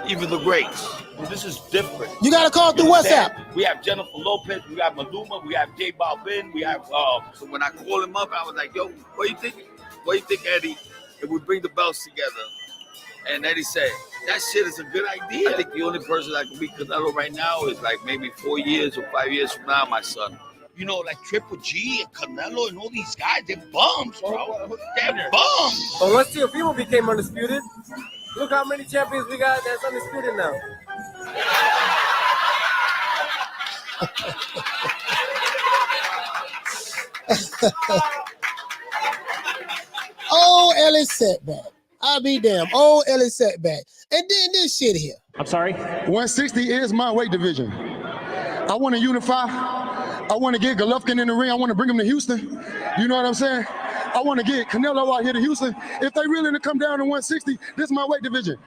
F: even the greats. This is different.
B: You got to call through WhatsApp.
F: We have Jennifer Lopez, we got Maluma, we have J Balvin, we have. So when I called him up, I was like, "Yo, what do you think? What do you think, Eddie? If we bring the belts together?" And Eddie said, "That shit is a good idea." I think the only person that can beat Canelo right now is like maybe 4 years or 5 years from now, my son. You know, like Triple G and Canelo and all these guys, they're bums, bro. They're bums.
J: But once Teofimo became undisputed, look how many champions we got that's undisputed now.
B: Oh, Ellis setback. I'll be damned. Oh, Ellis setback. And then this shit here.
O: I'm sorry? 160 is my weight division. I want to unify. I want to get Golovkin in the ring. I want to bring him to Houston. You know what I'm saying? I want to get Canelo out here to Houston. If they really to come down to 160, this is my weight division.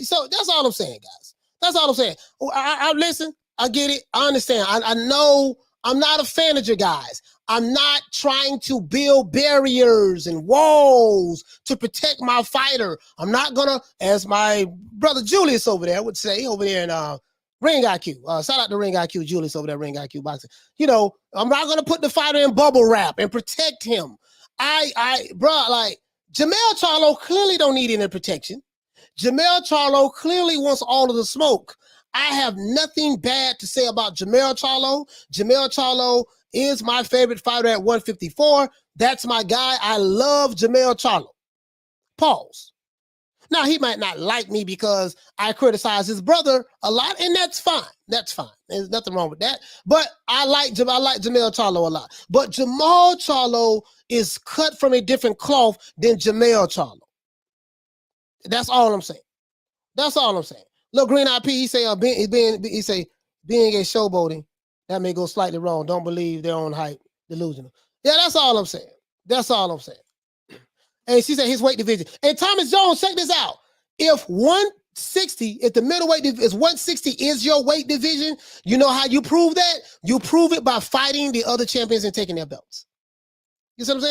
B: So that's all I'm saying, guys. That's all I'm saying. I listen. I get it. I understand. I know I'm not a fan of you guys. I'm not trying to build barriers and walls to protect my fighter. I'm not gonna, as my brother Julius over there would say, over there in Ring IQ. Shout out to Ring IQ, Julius over there, Ring IQ Boxing. You know, I'm not gonna put the fighter in bubble wrap and protect him. Like Jermall Charlo clearly don't need any protection. Jermall Charlo clearly wants all of the smoke. I have nothing bad to say about Jermall Charlo. Jermall Charlo is my favorite fighter at 154. That's my guy. I love Jermall Charlo. Pause. Now, he might not like me because I criticize his brother a lot, and that's fine. That's fine. There's nothing wrong with that. But I like Jermall Charlo a lot. But Jermall Charlo is cut from a different cloth than Jermall Charlo. That's all I'm saying. That's all I'm saying. Look, Green IP, he say being a showboating, that may go slightly wrong. Don't believe their own hype, delusional. Yeah, that's all I'm saying. That's all I'm saying. And she said his weight division. And Thomas Jones, check this out. If 160, if the middleweight is 160 is your weight division, you know how you prove that? You prove it by fighting the other champions and taking their belts. You see what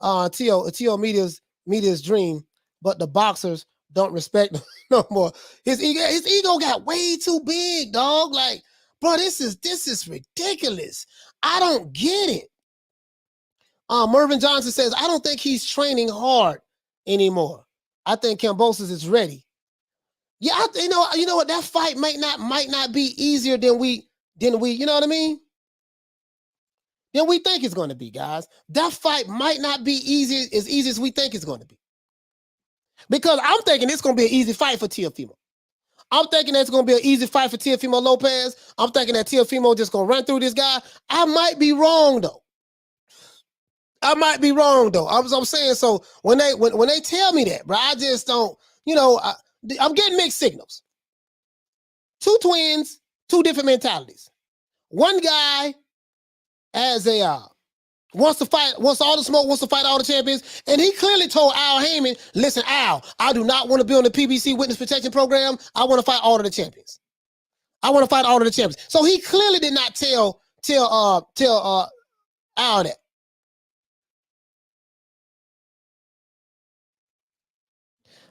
B: I'm saying? Teo media's dream, but the boxers don't respect him no more. His ego got way too big, dog. Like, bro, this is ridiculous. I don't get it. Mervyn Johnson says, I don't think he's training hard anymore. I think Kambosos is ready. Yeah, you know what? That fight might not be easier than we, you know what I mean? Than we think it's going to be, guys. That fight might not be as easy as we think it's going to be. Because I'm thinking it's going to be an easy fight for Teofimo. I'm thinking that's going to be an easy fight for Teofimo Lopez. I'm thinking that Teofimo just going to run through this guy. I might be wrong, though. I might be wrong though. I'm saying, so when they tell me that, bro, I just don't. I'm getting mixed signals. Two twins, two different mentalities. One guy has wants to fight, wants all the smoke, wants to fight all the champions, and he clearly told Al Heyman, "Listen, Al, I do not want to be on the PBC Witness Protection Program. I want to fight all of the champions. I want to fight all of the champions." So he clearly did not tell Al that.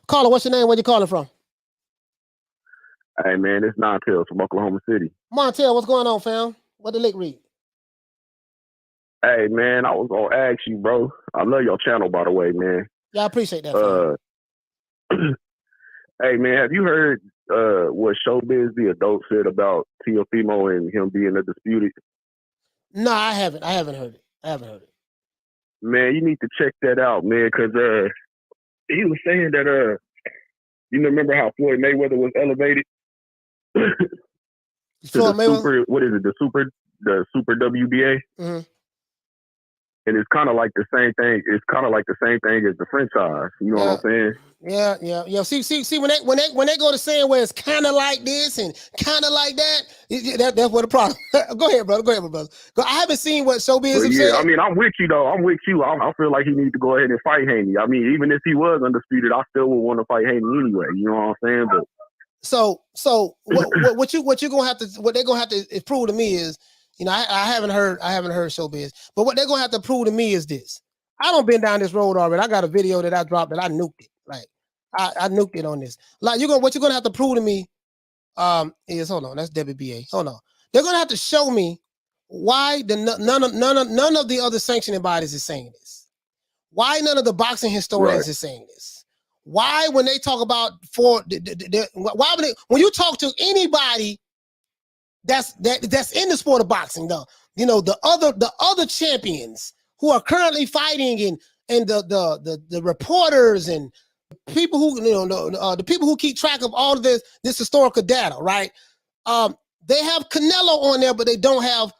B: Caller, what's your name? Where you calling from?
N: Hey, man, it's Montel from Oklahoma City.
B: Montel, what's going on, fam? What the lick read?
N: Hey, man, I was going to ask you, bro. I love your channel, by the way, man.
B: Yeah, I appreciate that, fam.
N: Hey, man, have you heard what Showbiz the adult said about Teofimo and him being undisputed?
B: No, I haven't. I haven't heard it.
N: Man, you need to check that out, man, because he was saying that, you remember how Floyd Mayweather was elevated?
B: Floyd Mayweather?
N: What is it? The super WBA?
B: Mm-hmm.
N: And it's kind of like the same thing. It's kind of like the same thing as the franchise. You know what I'm saying?
B: Yeah. See, when they go to saying where it's kind of like this and kind of like that, that's what the problem. Go ahead, brother. I haven't seen what Showbiz have said.
N: I mean, I'm with you though. I feel like he needs to go ahead and fight Haney. I mean, even if he was undisputed, I still would want to fight Haney anyway. You know what I'm saying? But
B: so what they're gonna have to prove to me is, I haven't heard Showbiz, but what they're gonna have to prove to me is this. I don't been down this road already. I got a video that I dropped that I nuked it. Like I nuked it on this. Like what you're gonna have to prove to me is, hold on, that's WBA. Hold on. They're gonna have to show me why none of the other sanctioning bodies is saying this. Why none of the boxing historians is saying this. Why when they talk about when you talk to anybody that's in the sport of boxing, the other champions who are currently fighting and the reporters and people who the people who keep track of all of this historical data, right? They have Canelo on there, but they don't have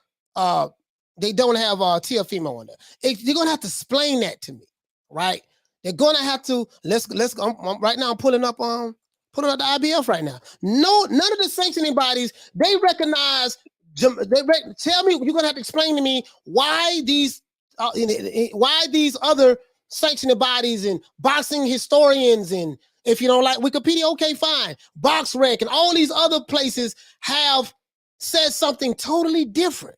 B: Teofimo on there. You're gonna have to explain that to me, right? They're gonna have to right now. I'm pulling up the IBF right now. No, none of the sanctioning bodies they recognize. Tell me, you're gonna have to explain to me why these other sanctioning bodies and boxing historians, and if you don't like Wikipedia, okay, fine. BoxRec and all these other places have said something totally different.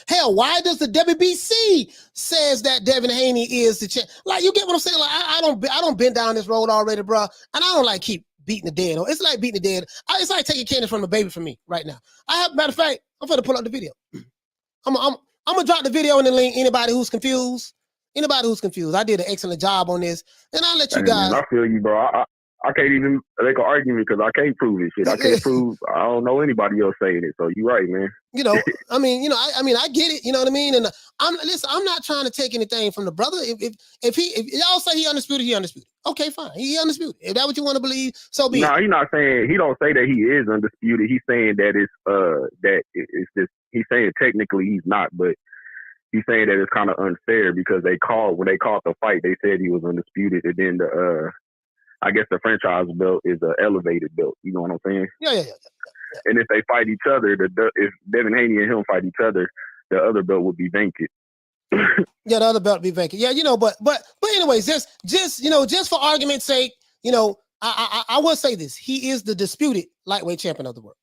B: Hell, why does the WBC says that Devin Haney is the champ? Like, you get what I'm saying? Like, I don't been down this road already, bro. And I don't like keep beating the dead. It's like beating the dead. It's like taking candy from the baby for me right now. Matter of fact, I'm gonna pull up the video. I'm gonna drop the video in the link. Anybody who's confused, I did an excellent job on this, and I'll let you guys.
N: Man, I feel you, bro. I can't even make an argument because I can't prove this shit. I can't prove. I don't know anybody else saying it. So you're right, man.
B: I get it. You know what I mean? And I'm not trying to take anything from the brother. If y'all say he undisputed. Okay, fine. He undisputed. If that's what you want to believe, so be it.
N: No, he's not saying. He don't say that he is undisputed. He's saying that it's just. He's saying technically he's not, but he's saying that it's kind of unfair because when they called the fight, they said he was undisputed, and then I guess the franchise belt is an elevated belt. You know what I'm saying?
B: Yeah.
N: And if they fight each other, if Devin Haney and him fight each other, the other belt would be vacant.
B: Yeah, the other belt would be vacant. Yeah, but anyways, just for argument's sake, I will say this: he is the disputed lightweight champion of the world.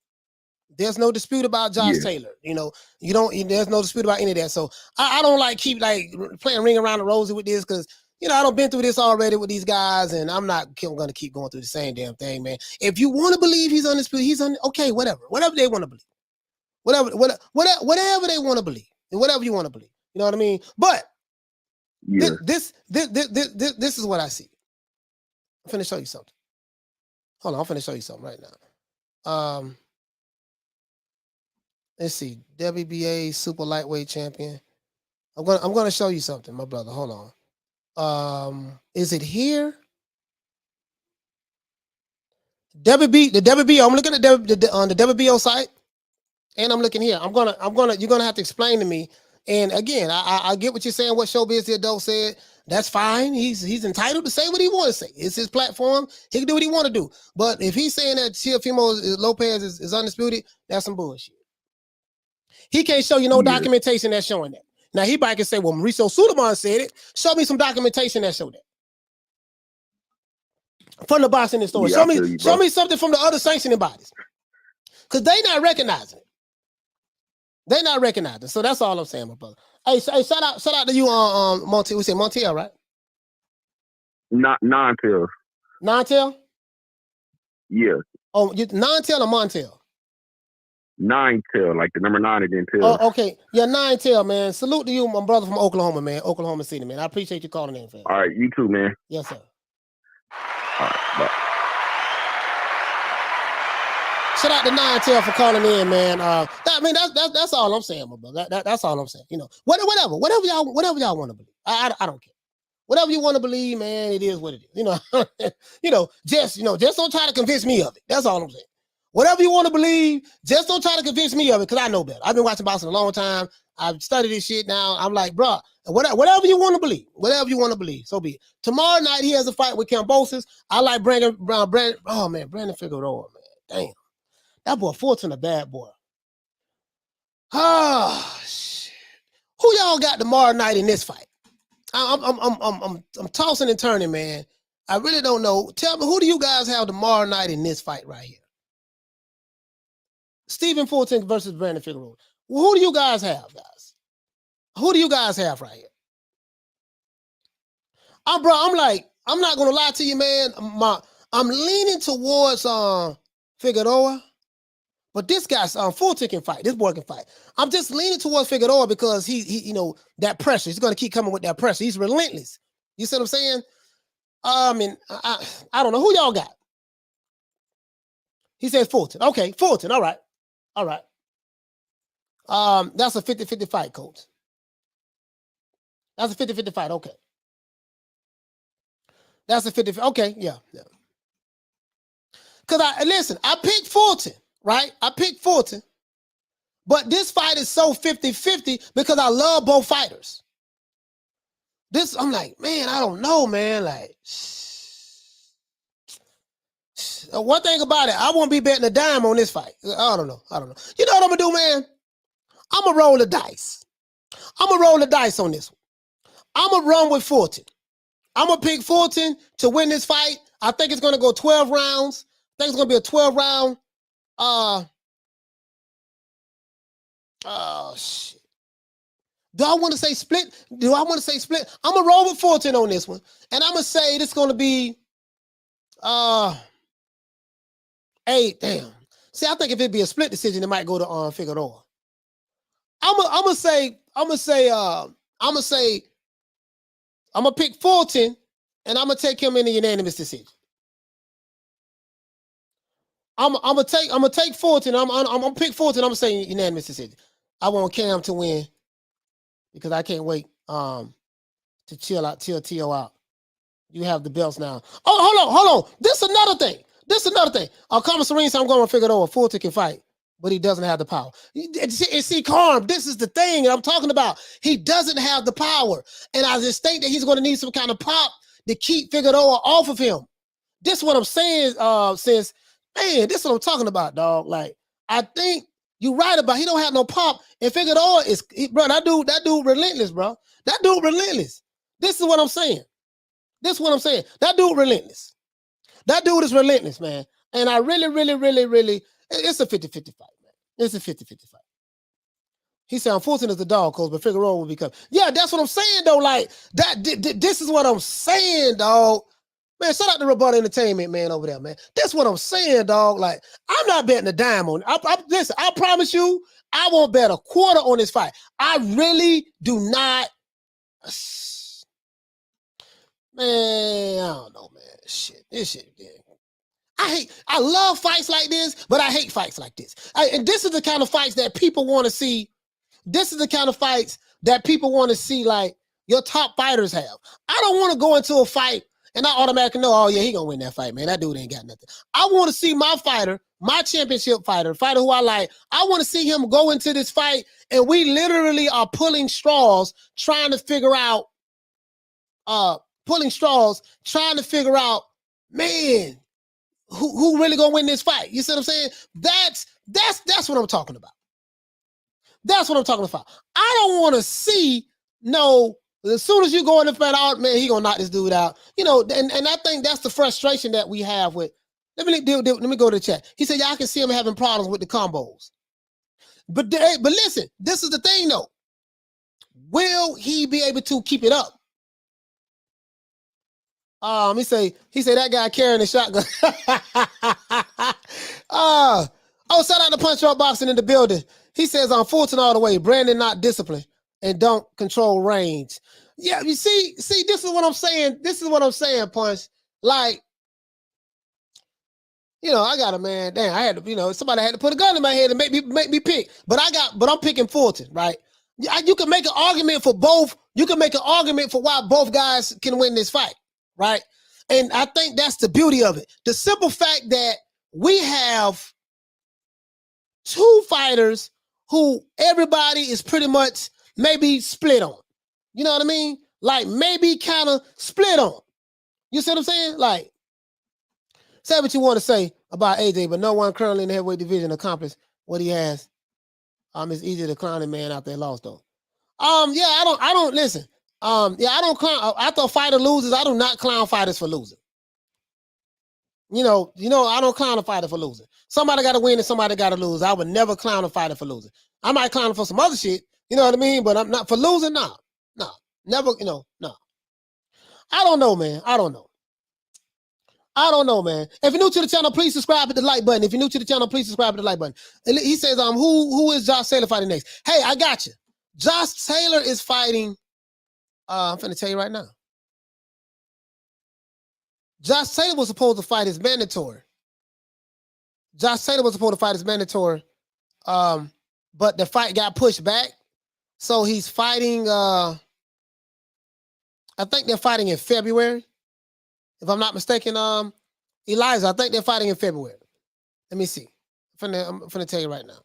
B: There's no dispute about Josh Taylor. There's no dispute about any of that. So I don't keep playing ring around the rosy with this because. I don't been through this already with these guys, and I'm not going to keep going through the same damn thing, man. If you want to believe he's undisputed, okay, whatever they want to believe, whatever they want to believe, and whatever you want to believe, you know what I mean? But this is what I see. I'm finna show you something. Hold on, I'm finna show you something right now. Let's see, WBA super lightweight champion. I'm gonna show you something, my brother. Hold on. Is it here? The WBO. I'm looking at on the WBO site, and I'm looking here. You're gonna have to explain to me And again, I get what you're saying, what Showbiz the Adult said. That's fine. He's entitled to say what he wants to say. It's his platform. He can do what he want to do. But if he's saying that Teofimo Lopez is undisputed, that's some bullshit. He can't show you no documentation that's showing that. Now, he might can say, well, Mauricio Suleiman said it. Show me some documentation that showed that. From the boxing historian. Show me something from the other sanctioning bodies. Because they not recognizing it. They not recognizing. So that's all I'm saying, my brother. Hey, shout out to you on Montiel. We say Montiel, right?
N: Non-tail.
B: Non-tail?
N: Yeah.
B: Oh, non-tail or Montiel?
N: 9-tail, like the number 9 again, tail.
B: Oh, okay. Yeah, 9-tail, man. Salute to you, my brother from Oklahoma, man. Oklahoma City, man. I appreciate you calling in, fam.
N: All right, you too, man.
B: Yes, sir.
N: All right, bye.
B: Shout out to 9-tail for calling in, man. I mean, that's all I'm saying, my brother. That's all I'm saying. You know, whatever y'all want to believe. I don't care. Whatever you want to believe, man, it is what it is. You know, just don't try to convince me of it. That's all I'm saying. Whatever you want to believe, just don't try to convince me of it, because I know better. I've been watching boxing a long time. I've studied this shit now. I'm like, bro, whatever you want to believe, so be it. Tomorrow night, he has a fight with Cambosis. I like Brandon Figueroa, man. Damn. That boy Fulton a bad boy. Ah, shit. Who y'all got tomorrow night in this fight? I'm tossing and turning, man. I really don't know. Tell me, who do you guys have tomorrow night in this fight right here? Stephen Fulton versus Brandon Figueroa. Well, who do you guys have, guys? Who do you guys have right here? I'm not gonna lie to you, man. I'm leaning towards Figueroa, but this guy's Fulton can fight. This boy can fight. I'm just leaning towards Figueroa because he you know, that pressure. He's gonna keep coming with that pressure. He's relentless. You see what I'm saying? I mean, I don't know who y'all got. He says Fulton. Okay, Fulton. All right. That's a 50-50 fight, coach. That's a 50-50 fight. Okay. That's a 50. Okay, yeah. Because I picked Fulton, right? I picked Fulton. But this fight is so 50-50 because I love both fighters. I'm like, man, I don't know, man. Like, one thing about it, I won't be betting a dime on this fight. I don't know. You know what I'm going to do, man? I'm going to roll the dice. I'm going to roll the dice on this one. I'm going to run with Fulton. I'm going to pick Fulton to win this fight. I think it's going to go 12 rounds. I think it's going to be a 12-round. Oh, shit. Do I want to say split? I'm going to roll with Fulton on this one. And I'm going to say this is going to be 8. Damn. See, I think if it'd be a split decision, it might go to Figueroa. I'm gonna pick Fulton, and I'm gonna take him in a unanimous decision. I'm gonna take Fulton. I'm gonna pick Fulton. I'm gonna say unanimous decision. I want Cam to win because I can't wait to chill Tio out. You have the belts now. Oh, hold on. This is another thing. Carmen Serene said I'm going to Figueroa. Fulton can fight, but he doesn't have the power. And see, Carm, this is the thing I'm talking about. He doesn't have the power. And I just think that he's going to need some kind of pop to keep Figueroa off of him. This is what I'm saying, this is what I'm talking about, dog. Like, I think you're right about he don't have no pop. And Figueroa that dude relentless, bro. That dude relentless. This is what I'm saying. That dude relentless. That dude is relentless, man. And I really, it's a 50-50 fight, man. It's a 50-50 fight. He said, unfortunate as the dog, coach, but Figueroa will become. Yeah, that's what I'm saying, though. Like, this is what I'm saying, dog. Man, shout out to Rebuttal Entertainment, man, over there, man. That's what I'm saying, dog. Like, I'm not betting a dime on it. Listen, I promise you, I won't bet a quarter on this fight. I really do not. Man, I don't know, man. This shit, yeah. I love fights like this, but I hate fights like this. And this is the kind of fights that people want to see. This is the kind of fights that people want to see, like, your top fighters have. I don't want to go into a fight and I automatically know, oh, yeah, he going to win that fight, man. That dude ain't got nothing. I want to see my fighter, my championship fighter, a fighter who I like, I want to see him go into this fight, and we literally are pulling straws, trying to figure out, man, who really gonna win this fight? You see what I'm saying? That's what I'm talking about. That's what I'm talking about. I don't want to see as soon as you go in the fight out, man, he gonna knock this dude out. And I think that's the frustration that we have with. Let me go to the chat. He said, y'all can see him having problems with the combos. But listen, this is the thing though. Will he be able to keep it up? He say that guy carrying the shotgun. Shout out to Punch Drunk Boxing in the building. He says on Fulton all the way. Brandon not disciplined and don't control range. Yeah, you see, this is what I'm saying. This is what I'm saying, Punch. Like, I got a man. Damn, I had to, somebody had to put a gun in my head and make me pick. But I'm picking Fulton, right? You can make an argument for both. You can make an argument for why both guys can win this fight, right? And I think that's the beauty of it. The simple fact that we have two fighters who everybody is pretty much maybe split on. You know what I mean? Like maybe kind of split on. You see what I'm saying? Like, say what you want to say about AJ, but no one currently in the heavyweight division accomplished what he has. It's easier to clown a man out there lost though. I don't listen. I don't clown. After a fighter loses, I do not clown fighters for losing. I don't clown a fighter for losing. Somebody got to win and somebody got to lose. I would never clown a fighter for losing. I might clown him for some other shit. You know what I mean? But I'm not for losing. No, never. No. I don't know, man. I don't know, man. If you're new to the channel, please subscribe to the like button. If you're new to the channel, please subscribe to the like button. And he says, who is Josh Taylor fighting next? Hey, I got you. Josh Taylor is fighting. I'm finna tell you right now. Josh Taylor was supposed to fight his mandatory. But the fight got pushed back. So he's fighting, I think they're fighting in February. If I'm not mistaken, Eliza, I think they're fighting in February. Let me see. I'm finna tell you right now.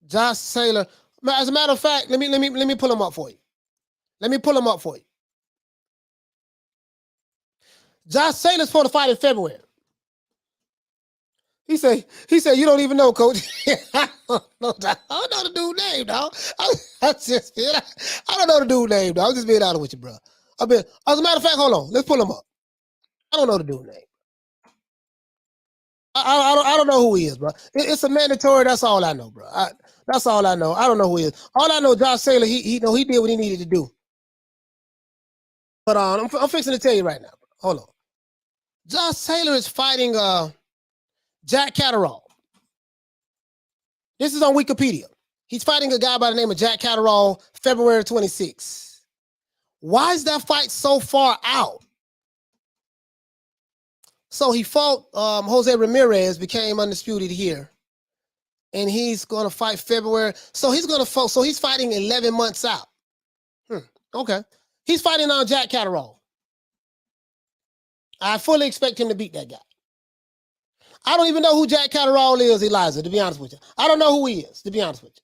B: Josh Taylor. As a matter of fact, let me pull him up for you. Josh Taylor's supposed to fight in February. He said, you don't even know, coach. I don't know the dude's name, dog. I don't know the dude's name, dog. I'm just being honest with you, bro. As a matter of fact, hold on. Let's pull him up. I don't know the dude's name. I don't know who he is, bro. It's a mandatory. That's all I know, bro. That's all I know. I don't know who he is. All I know, Josh Taylor, he did what he needed to do. But I'm fixing to tell you right now. Bro. Hold on. Josh Taylor is fighting Jack Catterall. This is on Wikipedia. He's fighting a guy by the name of Jack Catterall, February 26th. Why is that fight so far out? So he fought Jose Ramirez, became undisputed here. And he's going to fight February. So he's going to fight. So he's fighting 11 months out. Okay. He's fighting on Jack Catterall. I fully expect him to beat that guy. I don't even know who Jack Catterall is, Eliza, to be honest with you. I don't know who he is, to be honest with you.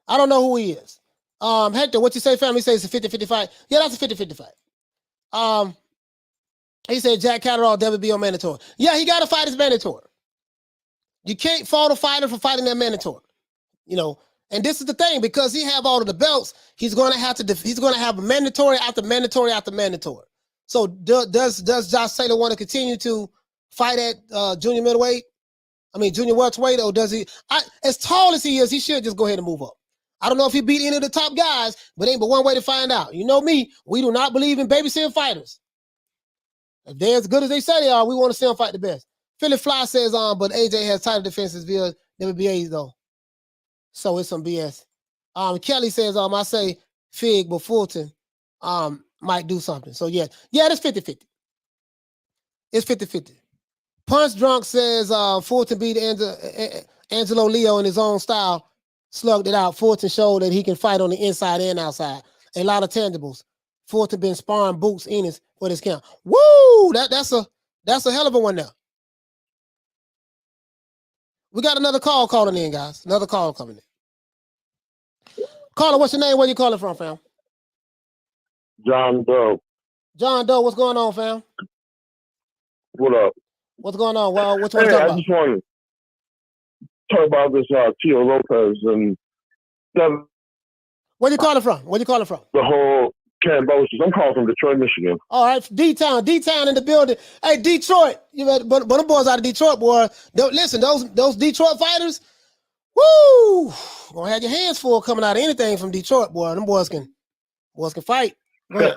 B: I don't know who he is. Hector, what you say, family? Say it's a 50-50 fight. Yeah, that's a 50-50 fight. He said Jack Catterall WBO mandatory. Yeah, he got to fight his mandatory. You can't fault a fighter for fighting that mandatory. And this is the thing, because he have all of the belts, he's going to have a mandatory after mandatory after mandatory. So does Josh Taylor want to continue to fight at junior welterweight, or does he? As tall as he is, he should just go ahead and move up. I don't know if he beat any of the top guys, but ain't but one way to find out. You know me, we do not believe in babysitting fighters. If they're as good as they say they are, we want to see them fight the best. Philly Fly says, but AJ has tighter defenses via WBAs though. So it's some BS. Kelly says, I say Fig, but Fulton might do something. So yeah, it's 50-50. It's 50-50. Punch Drunk says Fulton beat Angelo Leo in his own style, slugged it out. Fulton showed that he can fight on the inside and outside. A lot of tangibles. for it to been sparring Boots Ennis for this count. Woo! That's a hell of a one now. We got another call calling in, guys. Another call coming in. Caller, what's your name? Where you calling from, fam?
N: John Doe.
B: John Doe, what's going on, fam?
N: What up?
B: What's going on? Well, what you want to
N: Hey,
B: talk
N: I
B: about?
N: just want to talk about this Teo Lopez and
B: Where you calling from? Where you calling from?
N: the whole Cambosis. I'm calling from Detroit, Michigan.
B: All right, D-Town in the building. Hey, Detroit, but them boys out of Detroit, boy. Listen, those Detroit fighters, woo, gonna have your hands full coming out of anything from Detroit, boy. Them boys can fight. Go ahead.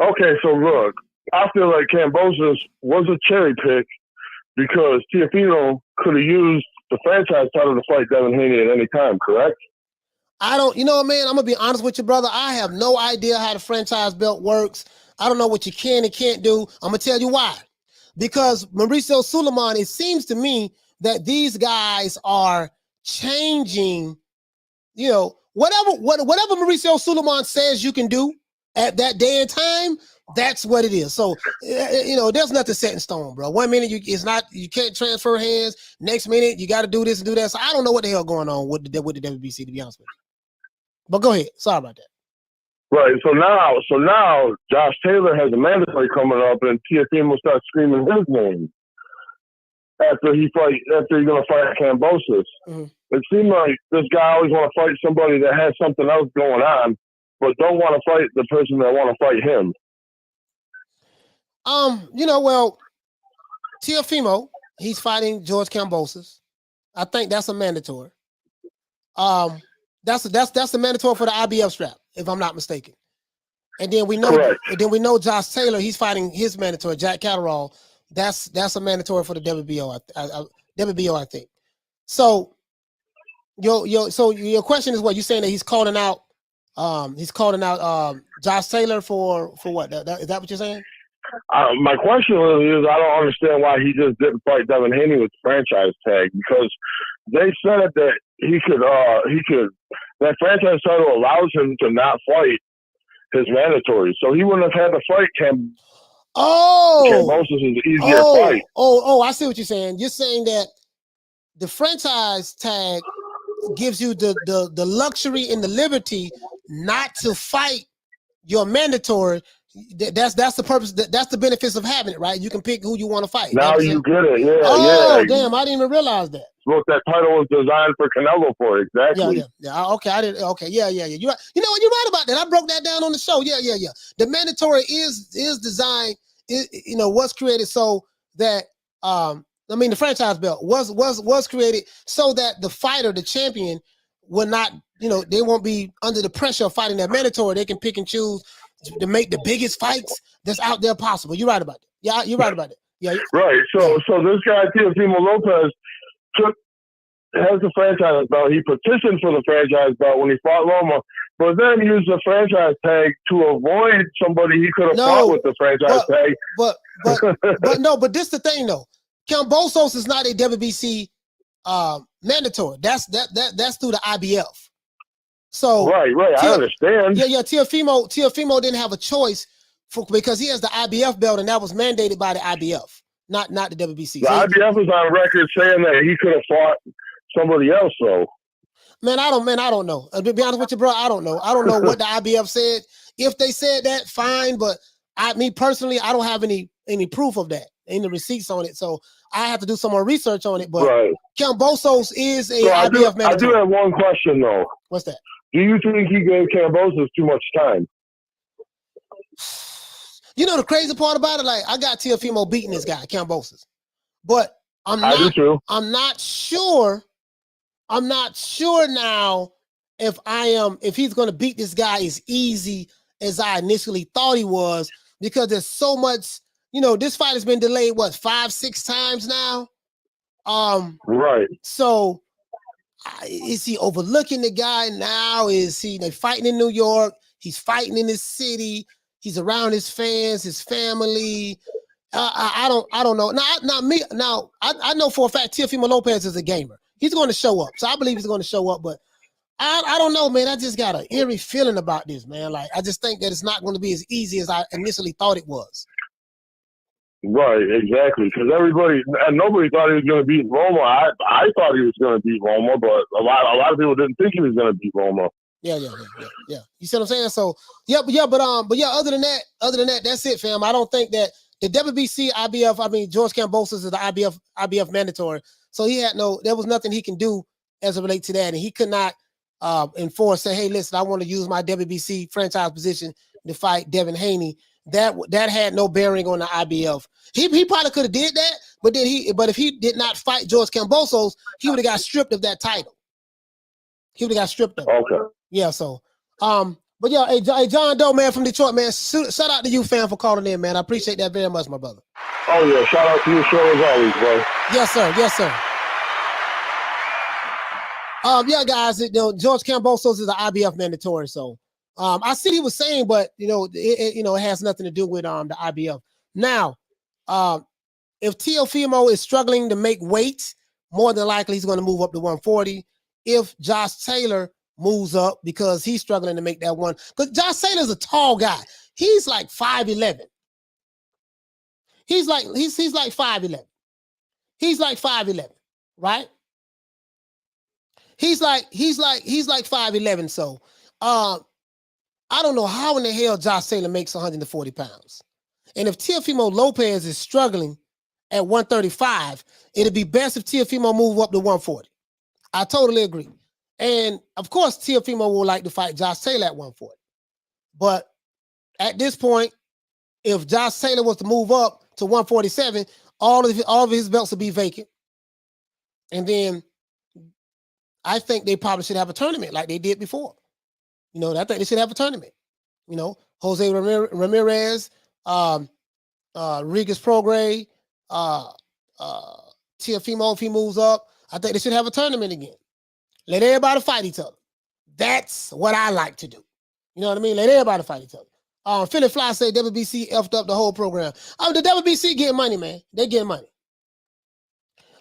N: Okay, so look, I feel like Cambosis was a cherry pick because Teofimo could have used the franchise title to fight Devin Haney at any time, correct?
B: I don't, man, I'm gonna be honest with you, brother. I have no idea how the franchise belt works. I don't know what you can and can't do. I'm gonna tell you why. Because Mauricio Sulaiman, it seems to me that these guys are changing, whatever Mauricio Sulaiman says you can do at that day and time, that's what it is. So, there's nothing set in stone, bro. 1 minute you can't transfer hands. Next minute you got to do this and do that. So I don't know what the hell going on with the WBC, to be honest with you. But go ahead. Sorry about that.
N: Right. So now Josh Taylor has a mandatory coming up, and Teofimo starts screaming his name after he's gonna fight Cambosis.
B: Mm-hmm.
N: It seems like this guy always want to fight somebody that has something else going on, but don't want to fight the person that want to fight him.
B: Well, Teofimo, he's fighting George Cambosis. I think that's a mandatory. That's a mandatory for the IBF strap, if I'm not mistaken. And then we know Josh Taylor, he's fighting his mandatory, Jack Catterall. That's a mandatory for the WBO. WBO, I think. So your question is what? You saying that he's calling out Josh Taylor for what? Is that what you're saying?
N: My question really is, I don't understand why he just didn't fight Devin Haney with the franchise tag, because they said that he could that franchise title allows him to not fight his mandatory, so he wouldn't have had to fight Cambosis. Cambosis is an easier fight.
B: I see what you're saying. You're saying that the franchise tag gives you the luxury and the liberty not to fight your mandatory. That's the purpose. That's the benefits of having it, right? You can pick who you want to fight.
N: Now you get it. Yeah.
B: Oh, damn! I didn't even realize that.
N: Look, that title was designed for Canelo for exactly.
B: Yeah. Okay, I didn't. Okay, yeah. You're right. You know what? You're right about that. I broke that down on the show. Yeah. The mandatory is designed. Was created so that the franchise belt was created so that the fighter, the champion, will not. They won't be under the pressure of fighting that mandatory. They can pick and choose to make the biggest fights that's out there possible. You're right about that. Yeah, you're right about that. Yeah.
N: Right. So this guy Teofimo Lopez has the franchise belt. He petitioned for the franchise belt when he fought Loma, but then used the franchise tag to avoid somebody he could have fought with the franchise tag.
B: But this the thing though. Cambosis is not a WBC mandatory. That's through the IBF. So
N: right. I understand.
B: Yeah. Teofimo didn't have a choice because he has the IBF belt, and that was mandated by the IBF, not the WBC.
N: The IBF is on record saying that he could have fought somebody else. So,
B: man, I don't know. To be honest with you, bro, I don't know. I don't know what the IBF said. If they said that, fine. But me personally, I don't have any proof of that, any receipts on it. So I have to do some more research on it. But Cambosis is a IBF mandatory.
N: I do have one question though.
B: What's that?
N: Do you think he gave Cambosis too much time?
B: The crazy part about it, like I got Teofimo beating this guy, Cambosis, but I do too. I'm not sure now if he's going to beat this guy as easy as I initially thought he was, because there's so much. This fight has been delayed 5-6 times now.
N: Right.
B: So. Is he overlooking the guy now? Is he fighting in New York? He's fighting in his city. He's around his fans, his family. I don't know. I know for a fact Teofimo Lopez is a gamer. He's going to show up. So I believe he's going to show up. But I don't know, man. I just got an eerie feeling about this, man. Like, I just think that it's not going to be as easy as I initially thought it was.
N: Right, exactly. Because nobody thought he was going to beat Roma. I thought he was going to beat Roma, but a lot of people didn't think he was going to beat Roma.
B: Yeah. You see what I'm saying? So, but other than that, that's it, fam. I don't think that the WBC, IBF, George Kambosos is the IBF mandatory. So there was nothing he can do as it relates to that. And he could not say, hey, listen, I want to use my WBC franchise position to fight Devin Haney. That had no bearing on the IBF. He probably could have did that, but if he did not fight George Kambosos, he would have got stripped of that title. He would have got stripped of it. Okay. Yeah, so but yeah, hey John Doe, man, from Detroit, man. Shout out to you, fam, for calling in, man. I appreciate that very much, my brother.
N: Oh yeah, shout out to your show as always, bro.
B: Yes, sir. Yeah, guys, George Kambosos is the IBF mandatory, so I see what he was saying, but it has nothing to do with the IBF. Now, if Teofimo is struggling to make weight, more than likely he's going to move up to 140. If Josh Taylor moves up because he's struggling to make that one, because Josh Taylor's a tall guy. He's like 5'11". He's like 5'11". He's like 5'11", right? He's like 5'11". So I don't know how in the hell Josh Taylor makes 140 pounds. And if Teofimo Lopez is struggling at 135, it'd be best if Teofimo move up to 140. I totally agree. And of course, Teofimo would like to fight Josh Taylor at 140. But at this point, if Josh Taylor was to move up to 147, all of his belts would be vacant. And then I think they probably should have a tournament like they did before. I think they should have a tournament. Jose Ramirez, Regis Prograis, Teofimo, if he moves up, I think they should have a tournament again. Let everybody fight each other. That's what I like to do. You know what I mean? Let everybody fight each other. Philly Fly say WBC effed up the whole program. The WBC getting money, man. They getting money.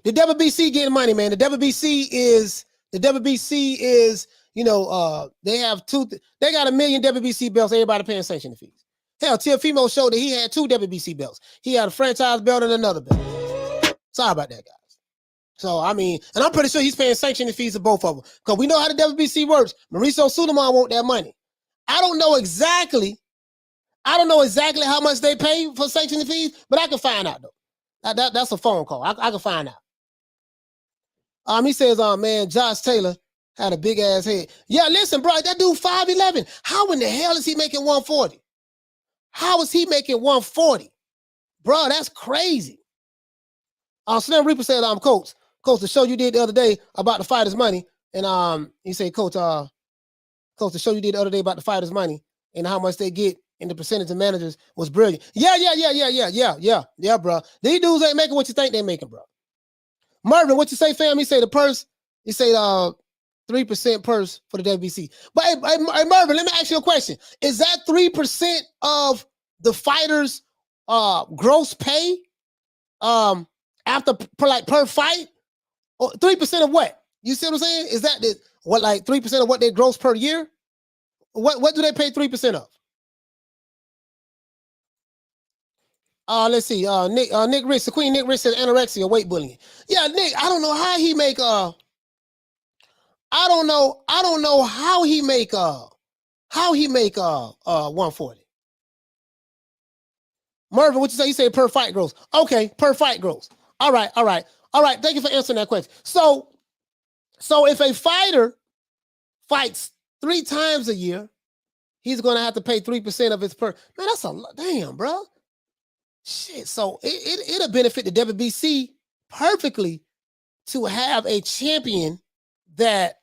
B: The WBC getting money, man. The WBC is, they have they got 1 million WBC belts, everybody paying sanction fees. Hell, Teofimo showed that he had 2 WBC belts. He had a franchise belt and another belt. Sorry about that, guys. So, and I'm pretty sure he's paying sanctioning fees to both of them. Because we know how the WBC works. Mauricio Sulaiman want that money. I don't know exactly how much they pay for sanctioning fees, but I can find out, though. That's a phone call. I can find out. He says, man, Josh Taylor had a big-ass head. Yeah, listen, bro, that dude 5'11". How in the hell is he making 140? How is he making 140? Bro, that's crazy. Slim Reaper said, Coach, the show you did the other day about the fighters' money, and he said, Coach, the show you did the other day about the fighters' money and how much they get and the percentage of managers was brilliant. Yeah, bro. These dudes ain't making what you think they making, bro. Marvin, what you say, fam? He say the purse. He say 3% purse for the WBC. But hey, Marvin, let me ask you a question. Is that 3% of the fighters' gross pay per fight? Or 3% of what? You see what I'm saying? Is that 3% of what they gross per year? What do they pay 3% of? Let's see. Nick Rich, the Queen Nick Rich says anorexia, weight bullying. Yeah, Nick, I don't know how he make I don't know how he make 140. Marvin, what you say? You say per fight gross. Okay, per fight gross. All right. Thank you for answering that question. So if a fighter fights 3 times a year, he's going to have to pay 3% of his per. Man, that's a lot. Damn, bro. Shit. So it'll benefit the WBC perfectly to have a champion that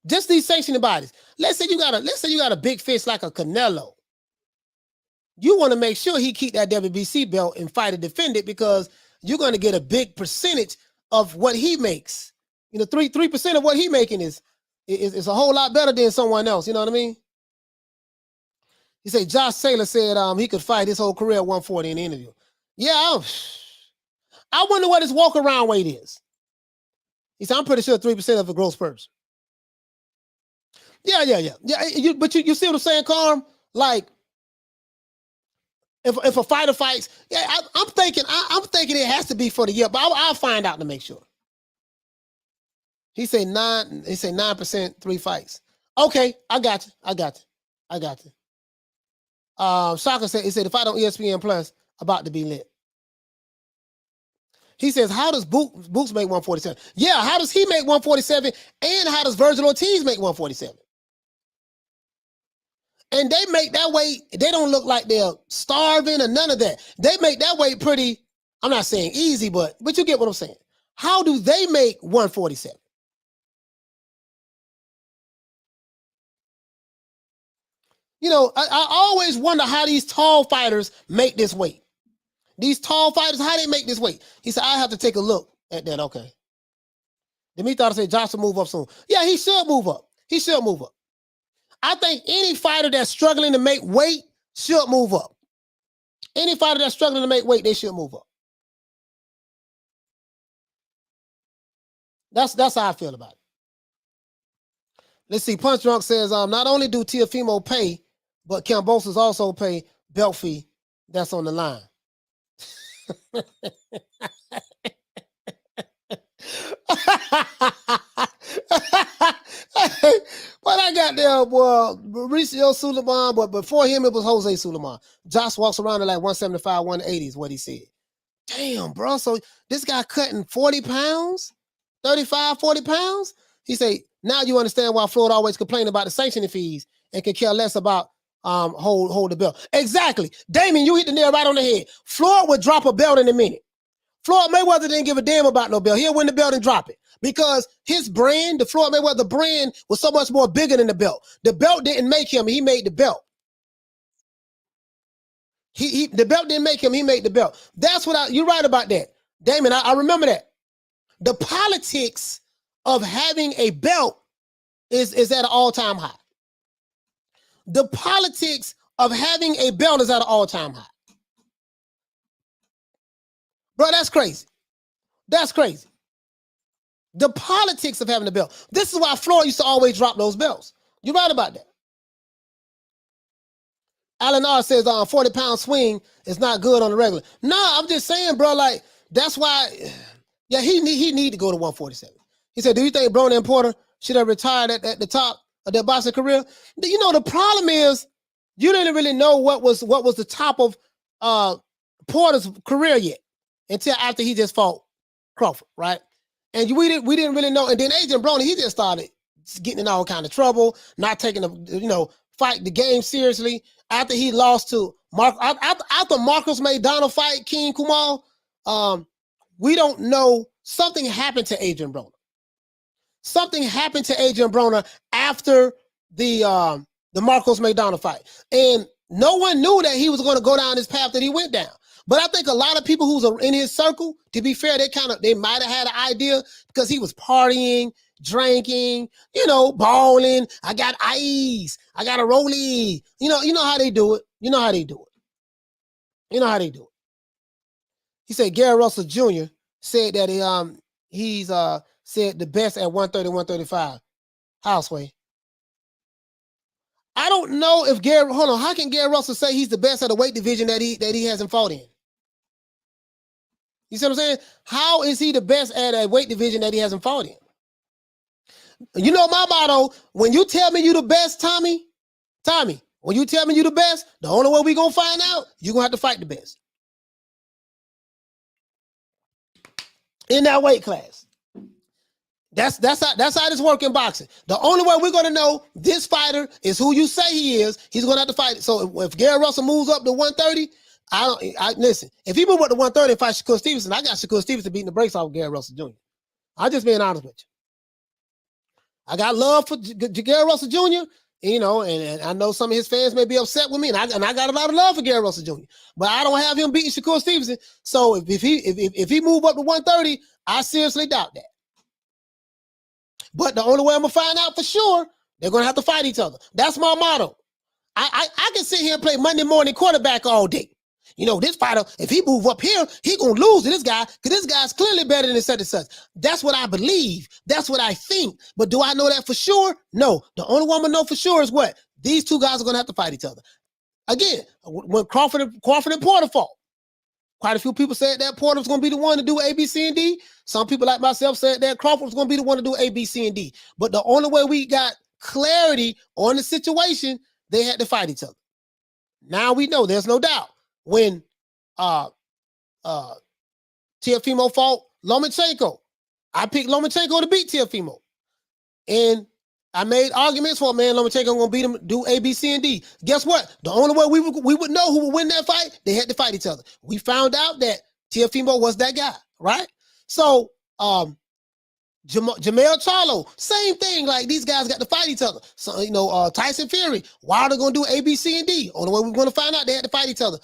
B: just these sanctioning bodies. Let's say you got a big fish like a Canelo. You want to make sure he keep that WBC belt and fight to defend it because you're going to get a big percentage of what he makes. 3% of what he making is a whole lot better than someone else. You know what I mean? He said Josh Taylor said he could fight his whole career at 140 in the interview. Yeah, I wonder what his walk around weight is. He said I'm pretty sure 3% of the gross purse. Yeah. But you see what I'm saying, Carm? Like, if a fighter fights, I'm thinking it has to be for the year, but I'll find out to make sure. He said 9%, 3 fights. Okay, I got you. Shaka said, he said, the fight on ESPN Plus about to be lit. He says, how does Boots make 147? Yeah, how does he make 147? And how does Virgil Ortiz make 147? And they make that weight, they don't look like they're starving or none of that. They make that weight pretty, I'm not saying easy, but you get what I'm saying. How do they make 147? You know, I always wonder how these tall fighters make this weight. These tall fighters, how they make this weight. He said, I have to take a look at that. Okay. Demetrius said Josh will move up soon. Yeah, he should move up. He should move up. I think any fighter that's struggling to make weight should move up. Any fighter that's struggling to make weight, they should move up. That's how I feel about it. Let's see. Punch Drunk says, not only do Teofimo pay, but Kambosos also pay belt fee that's on the line. But I got there, boy, Mauricio Suleiman, but before him, it was Jose Suleiman. Josh walks around at like 175, 180 is what he said. Damn, bro. So this guy cutting 40 pounds, 35, 40 pounds? He say, now you understand why Floyd always complain about the sanctioning fees and can care less about hold the belt. Exactly. Damien, you hit the nail right on the head. Floyd would drop a belt in a minute. Floyd Mayweather didn't give a damn about no belt. He'll win the belt and drop it. Because his brand, the Floyd Mayweather brand, was so much more bigger than the belt. The belt didn't make him, he made the belt. The belt didn't make him, he made the belt. That's what you're right about that. Damon, I remember that. The politics of having a belt is at an all-time high. The politics of having a belt is at an all-time high. Bro, that's crazy. That's crazy. The politics of having a belt. This is why Floyd used to always drop those belts. You're right about that. Alan R says 40-pound swing is not good on the regular. No, I'm just saying, bro, like, that's why, yeah, he need to go to 147. He said, do you think Broner and Porter should have retired at the top of their boxing career? You know, the problem is you didn't really know what was the top of Porter's career yet until after he just fought Crawford, right? And we didn't really know. And then Adrian Broner, he just started getting in all kind of trouble, not taking the game seriously. After he lost to after Marcos Maidana fight King Kumal, we don't know. Something happened to Adrian Broner. Something happened to Adrian Broner after the Marcos Maidana fight. And no one knew that he was going to go down this path that he went down. But I think a lot of people who's in his circle, to be fair, they might have had an idea because he was partying, drinking, balling. I got ice. I got a rollie. You know how they do it. You know how they do it. He said Gary Russell Jr. said that he's said the best at 130, 135. Houseway. I don't know if how can Gary Russell say he's the best at the weight division that he hasn't fought in? You see what I'm saying? How is he the best at a weight division that he hasn't fought in? You know my motto, when you tell me you the best, Tommy, when you tell me you the best, the only way we gonna find out, you're gonna have to fight the best. In that weight class. That's how this works in boxing. The only way we're gonna know this fighter is who you say he is, he's gonna have to fight it. So if Gary Russell moves up to 130, listen, if he move up to 130 and fight Shakur Stevenson, I got Shakur Stevenson beating the brakes off of Gary Russell Jr. I'm just being honest with you. I got love for Gary Russell Jr., and I know some of his fans may be upset with me, and I got a lot of love for Gary Russell Jr., but I don't have him beating Shakur Stevenson. So if he move up to 130, I seriously doubt that. But the only way I'm gonna find out for sure, they're gonna have to fight each other. That's my motto. I can sit here and play Monday morning quarterback all day. you know, this fighter, if he move up here, he gonna lose to this guy because this guy's clearly better than such and such. That's what I believe. That's what I think. But do I know that for sure? No. The only one I know for sure is what? These two guys are gonna have to fight each other. Again, when Crawford and Porter fought, quite a few people said that Porter was going to be the one to do A, B, C, and D. Some people like myself said that Crawford was going to be the one to do A, B, C, and D. But the only way we got clarity on the situation, they had to fight each other. Now we know, there's no doubt. When Teofimo fought Lomachenko, I picked Lomachenko to beat Teofimo. And I made arguments for, man, Lomachenko going to beat him, do A, B, C, and D. Guess what? The only way we would know who would win that fight, they had to fight each other. We found out that Teofimo was that guy, right? So, Jermall Charlo, same thing. Like, these guys got to fight each other. So, you know, Tyson Fury, why are they going to do A, B, C, and D? Only way we're going to find out, they had to fight each other.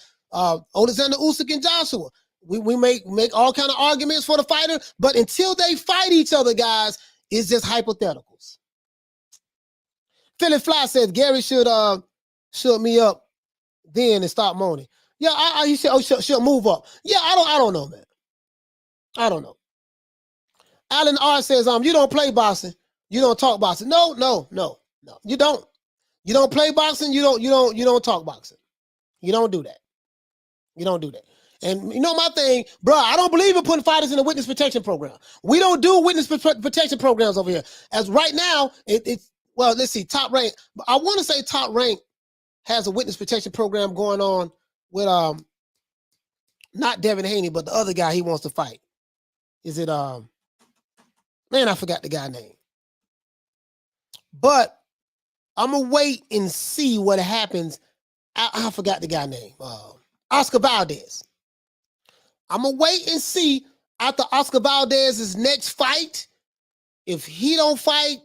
B: Alexander Usyk and Joshua. We make all kind of arguments for the fighter, but until they fight each other, guys, it's just hypotheticals. Philly Fly says Gary should shut me up then and stop moaning. Yeah, he should move up. Yeah, I don't know, man. I don't know. Alan R says, you don't play boxing, you don't talk boxing. No. You don't. You don't play boxing, you don't talk boxing. You don't do that. You don't do that. And you know my thing, bro, I don't believe in putting fighters in a witness protection program. We don't do witness protection programs over here. As right now, it's well, let's see, Top Rank. I want to say Top Rank has a witness protection program going on with not Devin Haney, but the other guy he wants to fight. Is it man, I forgot the guy's name. But I'm gonna wait and see what happens. I forgot the guy's name. Oscar Valdez. I'm gonna wait and see after Oscar Valdez's next fight. If he don't fight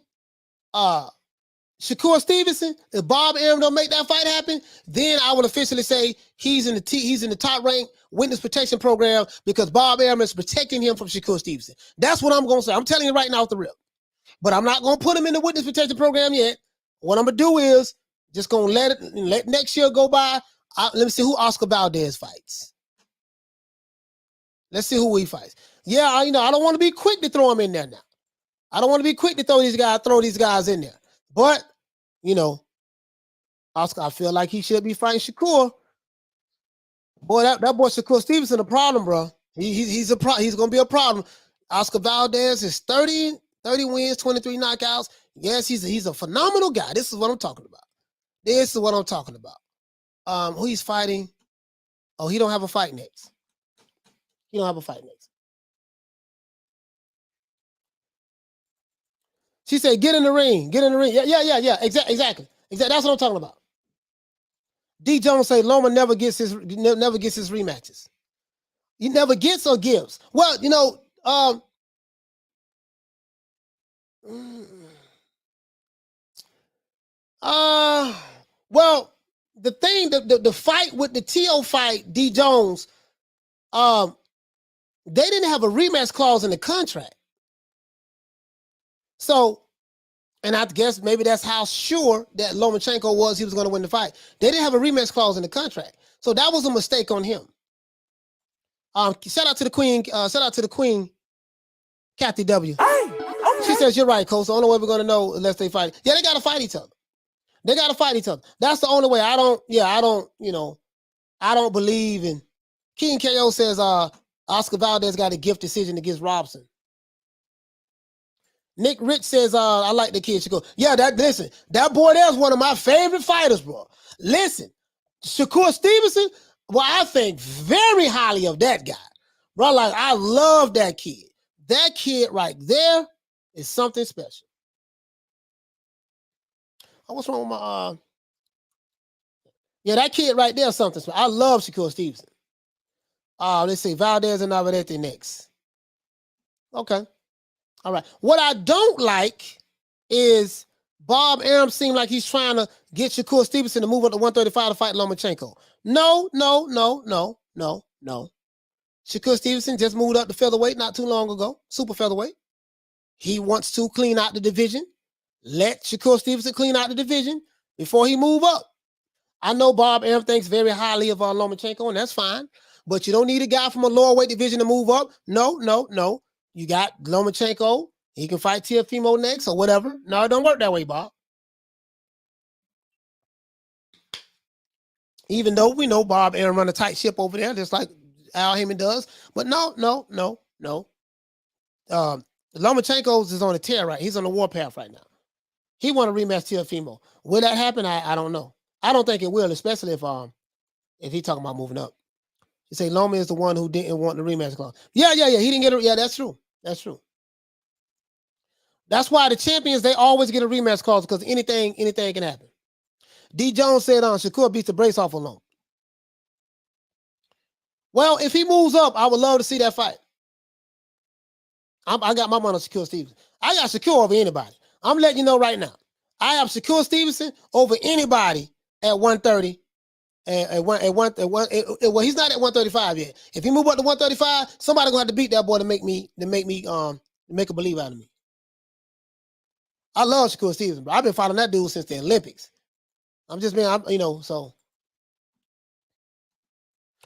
B: Shakur Stevenson, if Bob Arum don't make that fight happen, then I will officially say he's in the Top Rank witness protection program because Bob Arum is protecting him from Shakur Stevenson. That's what I'm gonna say. I'm telling you right now off the rip. But I'm not gonna put him in the witness protection program yet. What I'm gonna do is just gonna let next year go by. Let me see who Oscar Valdez fights. Let's see who he fights. Yeah, I don't want to be quick to throw him in there now. I don't want to be quick to throw these guys in there. But, Oscar, I feel like he should be fighting Shakur. Boy, that boy Shakur Stevenson a problem, bro. He's gonna be a problem. Oscar Valdez is 30 wins, 23 knockouts. Yes, he's a phenomenal guy. This is what I'm talking about. Who he's fighting? Oh, he don't have a fight next. She said, get in the ring. Yeah. Exactly. That's what I'm talking about. D. Jones say Loma never gets his rematches. He never gets or gives. Well, well, the thing, the fight with the Teo fight, D. Jones, they didn't have a rematch clause in the contract. So, and I guess maybe that's how sure that Lomachenko was he was going to win the fight. They didn't have a rematch clause in the contract. So that was a mistake on him. Shout out to the queen, Kathy W. Hey, okay. She says, you're right, Coach. The only way we're going to know unless they fight. Yeah, they got to fight each other. That's the only way. I don't believe in. King KO says Oscar Valdez got a gift decision against Robson. Nick Rich says, I like the kid Shakur. Yeah, listen, that boy there's one of my favorite fighters, bro. Listen, Shakur Stevenson, well, I think very highly of that guy. Bro, like, I love that kid. That kid right there is something special. Oh, what's wrong with my yeah, that kid right there is something special. I love Shakur Stevenson. Let's see, Valdez and Navarrete next. Okay. All right. What I don't like is Bob Arum seemed like he's trying to get Shakur Stevenson to move up to 135 to fight Lomachenko. No. Shakur Stevenson just moved up to featherweight not too long ago, super featherweight. He wants to clean out the division. Let Shakur Stevenson clean out the division before he move up. I know Bob Arum thinks very highly of Lomachenko, and that's fine. But you don't need a guy from a lower weight division to move up. No. You got Lomachenko. He can fight Teofimo next or whatever. No, it don't work that way, Bob. Even though we know Bob Arum run a tight ship over there, just like Al Heyman does. But no. Lomachenko is on a tear right. He's on the warpath right now. He want to rematch Teofimo. Will that happen? I don't know. I don't think it will, especially if he talking about moving up. You say Loma is the one who didn't want the rematch clause. Yeah. He didn't get it. Yeah, that's true. That's why the champions, they always get a rematch clause because anything can happen. D. Jones said Shakur beats the brace off of Loma. Well, if he moves up, I would love to see that fight. I got my money on Shakur Stevenson. I got Shakur over anybody. I'm letting you know right now. I have Shakur Stevenson over anybody at 130. Well, he's not at 135 yet. If he move up to 135, somebody gonna have to beat that boy to make a believer out of me. I love Shakur Stevenson, bro. I've been following that dude since the Olympics. So.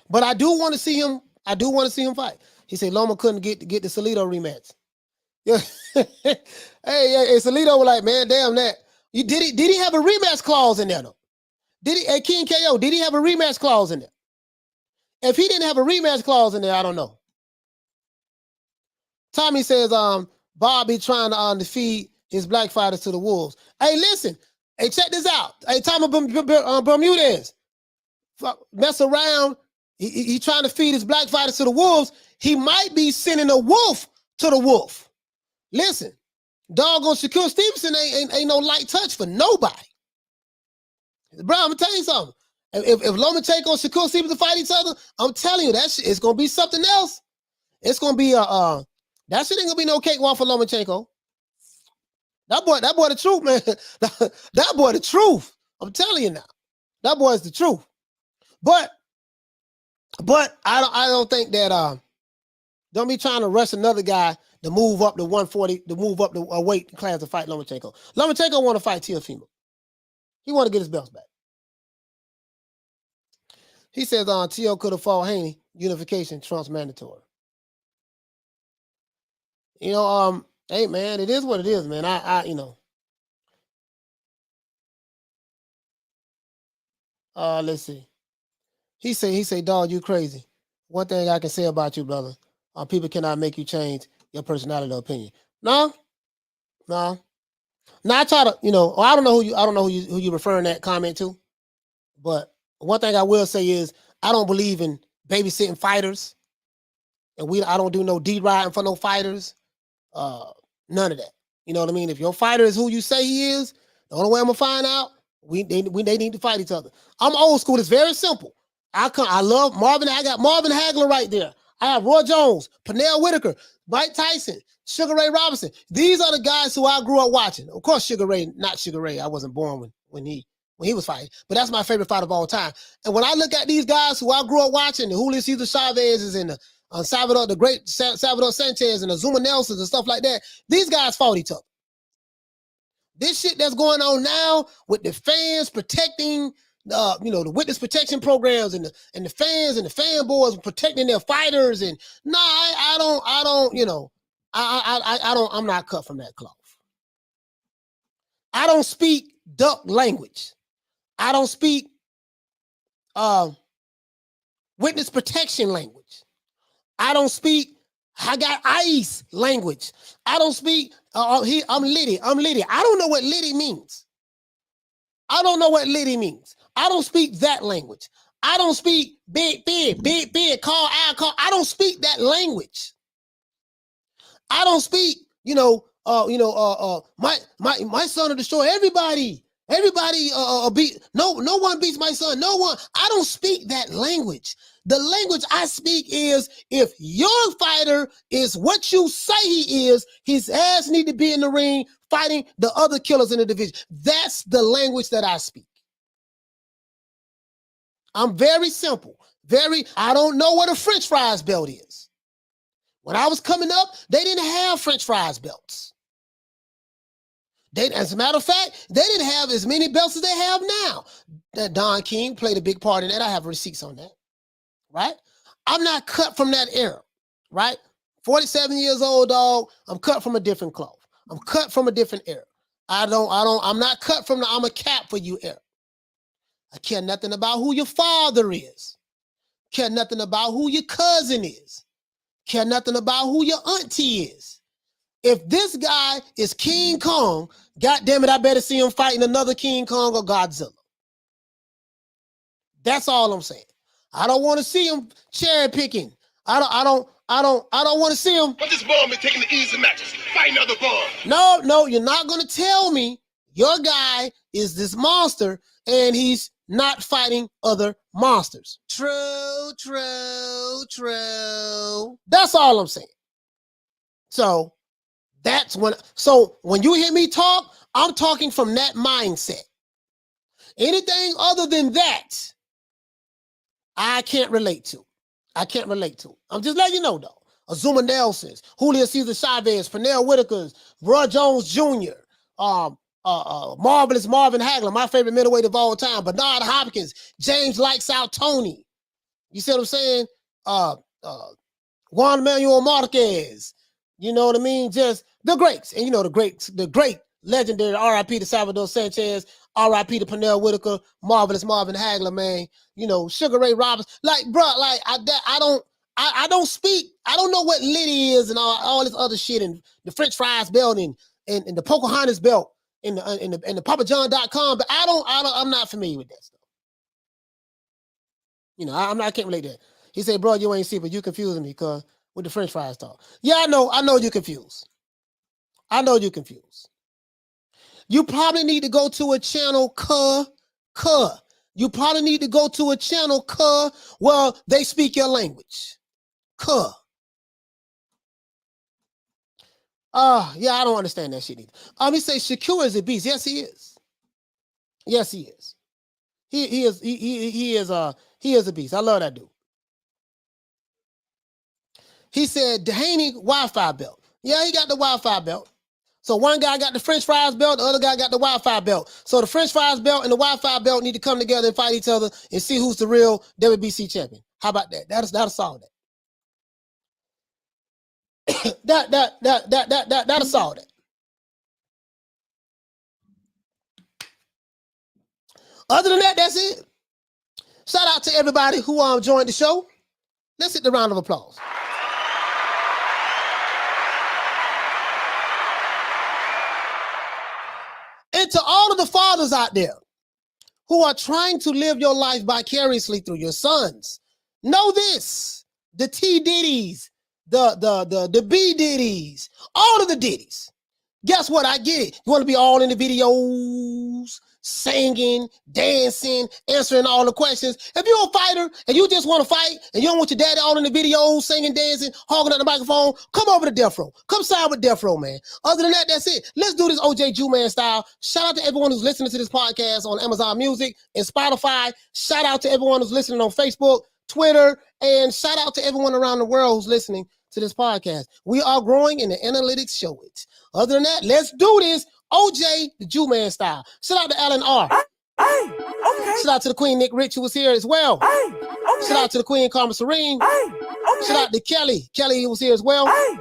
B: But I do want to see him. I do want to see him fight. He said Loma couldn't get the Salido rematch. Yeah. hey, Salido was like, man, damn that. Did he have a rematch clause in there though? King KO, did he have a rematch clause in there? If he didn't have a rematch clause in there, I don't know. Tommy says, Bob be trying to defeat his black fighters to the wolves. Hey, listen. Hey, check this out. Hey, Tommy Bermudez. Mess around. He trying to feed his black fighters to the wolves. He might be sending a wolf to the wolf. Listen, doggone Shakur Stevenson ain't no light touch for nobody. Bro, I'm gonna tell you something. If Lomachenko and Shakur Stevenson fight each other, I'm telling you that shit, it's gonna be something else. It's gonna be that shit ain't gonna be no cakewalk for Lomachenko. That boy the truth, man. That boy the truth. I'm telling you now. That boy is the truth. But I don't think that don't be trying to rush another guy to move up to 140, to move up to a weight class to fight Lomachenko. Lomachenko want to fight Teofimo. He want to get his belts back. He says Teo could have fought Haney. Unification trumps mandatory. Hey man, it is what it is, man. Let's see. He say, dog, you crazy. One thing I can say about you, brother, people cannot make you change your personality or opinion. No. Now I try to, I don't know who you referring that comment to, but one thing I will say is I don't believe in babysitting fighters, and I don't do no D-riding for no fighters. None of that. You know what I mean? If your fighter is who you say he is, the only way I'm gonna find out, they need to fight each other. I'm old school. It's very simple. I love Marvin. I got Marvin Hagler right there. I have Roy Jones, Pernell Whitaker, Mike Tyson, Sugar Ray Robinson. These are the guys who I grew up watching. Of course, not Sugar Ray. I wasn't born when he was fighting, but that's my favorite fight of all time. And when I look at these guys who I grew up watching, the Julio Cesar Chavez's and the great Salvador Sanchez and the Zuma Nelsons and stuff like that, these guys fought each other. This shit that's going on now with the fans protecting, the witness protection programs and the fans and the fanboys protecting their fighters, and I'm not cut from that cloth. I don't speak duck language. I don't speak witness protection language. I don't speak I got ice language. I don't speak I'm litty. I don't know what litty means. I don't speak that language. I don't speak big, call. I don't speak that language. I don't speak, my son will destroy everybody. Everybody no one beats my son. No one. I don't speak that language. The language I speak is, if your fighter is what you say he is, his ass need to be in the ring fighting the other killers in the division. That's the language that I speak. I'm very simple. I don't know what a French fries belt is. When I was coming up, they didn't have French fries belts. As a matter of fact, they didn't have as many belts as they have now. That Don King played a big part in that. I have receipts on that, right? I'm not cut from that era, right? 47 years old, dog. I'm cut from a different cloth. I'm cut from a different era. I'm not cut from the I'm a cap for you era. I care nothing about who your father is. Care nothing about who your cousin is. Care nothing about who your auntie is. If this guy is King Kong, goddamn it, I better see him fighting another King Kong or Godzilla. That's all I'm saying. I don't want to see him cherry picking. I don't want to see him.
E: But this bum is taking the easy matches, fighting other bums.
B: No, you're not going to tell me your guy is this monster and he's not fighting other monsters. True. That's all I'm saying. So when you hear me talk, I'm talking from that mindset. Anything other than that, I can't relate to. I'm just letting you know, though. Azuma Nelson's, Julio Cesar Chavez, Pernell Whitaker's, Roy Jones Jr., Marvelous Marvin Hagler, my favorite middleweight of all time, Bernard Hopkins, James Lights Out Tony. You see what I'm saying? Juan Manuel Marquez. You know what I mean? Just the greats. And you know the great legendary R.I.P. to Salvador Sanchez, R.I.P. to Pernell Whitaker, Marvelous Marvin Hagler, man. You know, Sugar Ray Roberts. Like, bro, like I don't speak. I don't know what Liddy is and all this other shit and the French fries belt and the Pocahontas belt and the PapaJohn.com, but I'm not familiar with that stuff. You know, I can't relate to that. He said, bro, you ain't see, but you confusing me because with the French fries talk. Yeah, I know you're confused. You probably need to go to a channel, You probably need to go to a channel, where they speak your language. Yeah, I don't understand that shit either. He say Shakur is a beast. Yes, he is. Yes, he is. He is a beast. I love that dude. He said Haney Wi-Fi belt. Yeah, he got the Wi-Fi belt. So one guy got the French fries belt, the other guy got the Wi-Fi belt. So the French fries belt and the Wi-Fi belt need to come together and fight each other and see who's the real WBC champion. How about that? That'll solve that. That'll solve that. Other than that, that's it. Shout out to everybody who joined the show. Let's hit the round of applause. And to all of the fathers out there who are trying to live your life vicariously through your sons, know this: the T Diddies, the B Diddies, all of the Diddies. Guess what? I get it. You want to be all in the videos, singing, dancing, answering all the questions. If you're a fighter and you just want to fight and you don't want your daddy all in the videos, singing, dancing, hogging at the microphone, come over to Death Row. Come side with Death Row, man. Other than that, that's it. Let's do this OJ Jew-Man style. Shout out to everyone who's listening to this podcast on Amazon Music and Spotify. Shout out to everyone who's listening on Facebook, Twitter, and shout out to everyone around the world who's listening to this podcast. We are growing and the analytics show it. Other than that, let's do this OJ the Jew-Man style. Shout out to Alan R. Okay. Shout out to the Queen Nick Rich, who was here as well. Okay. Shout out to the Queen Karma Serene. Okay. Shout out to Kelly. Kelly was here as well. Okay.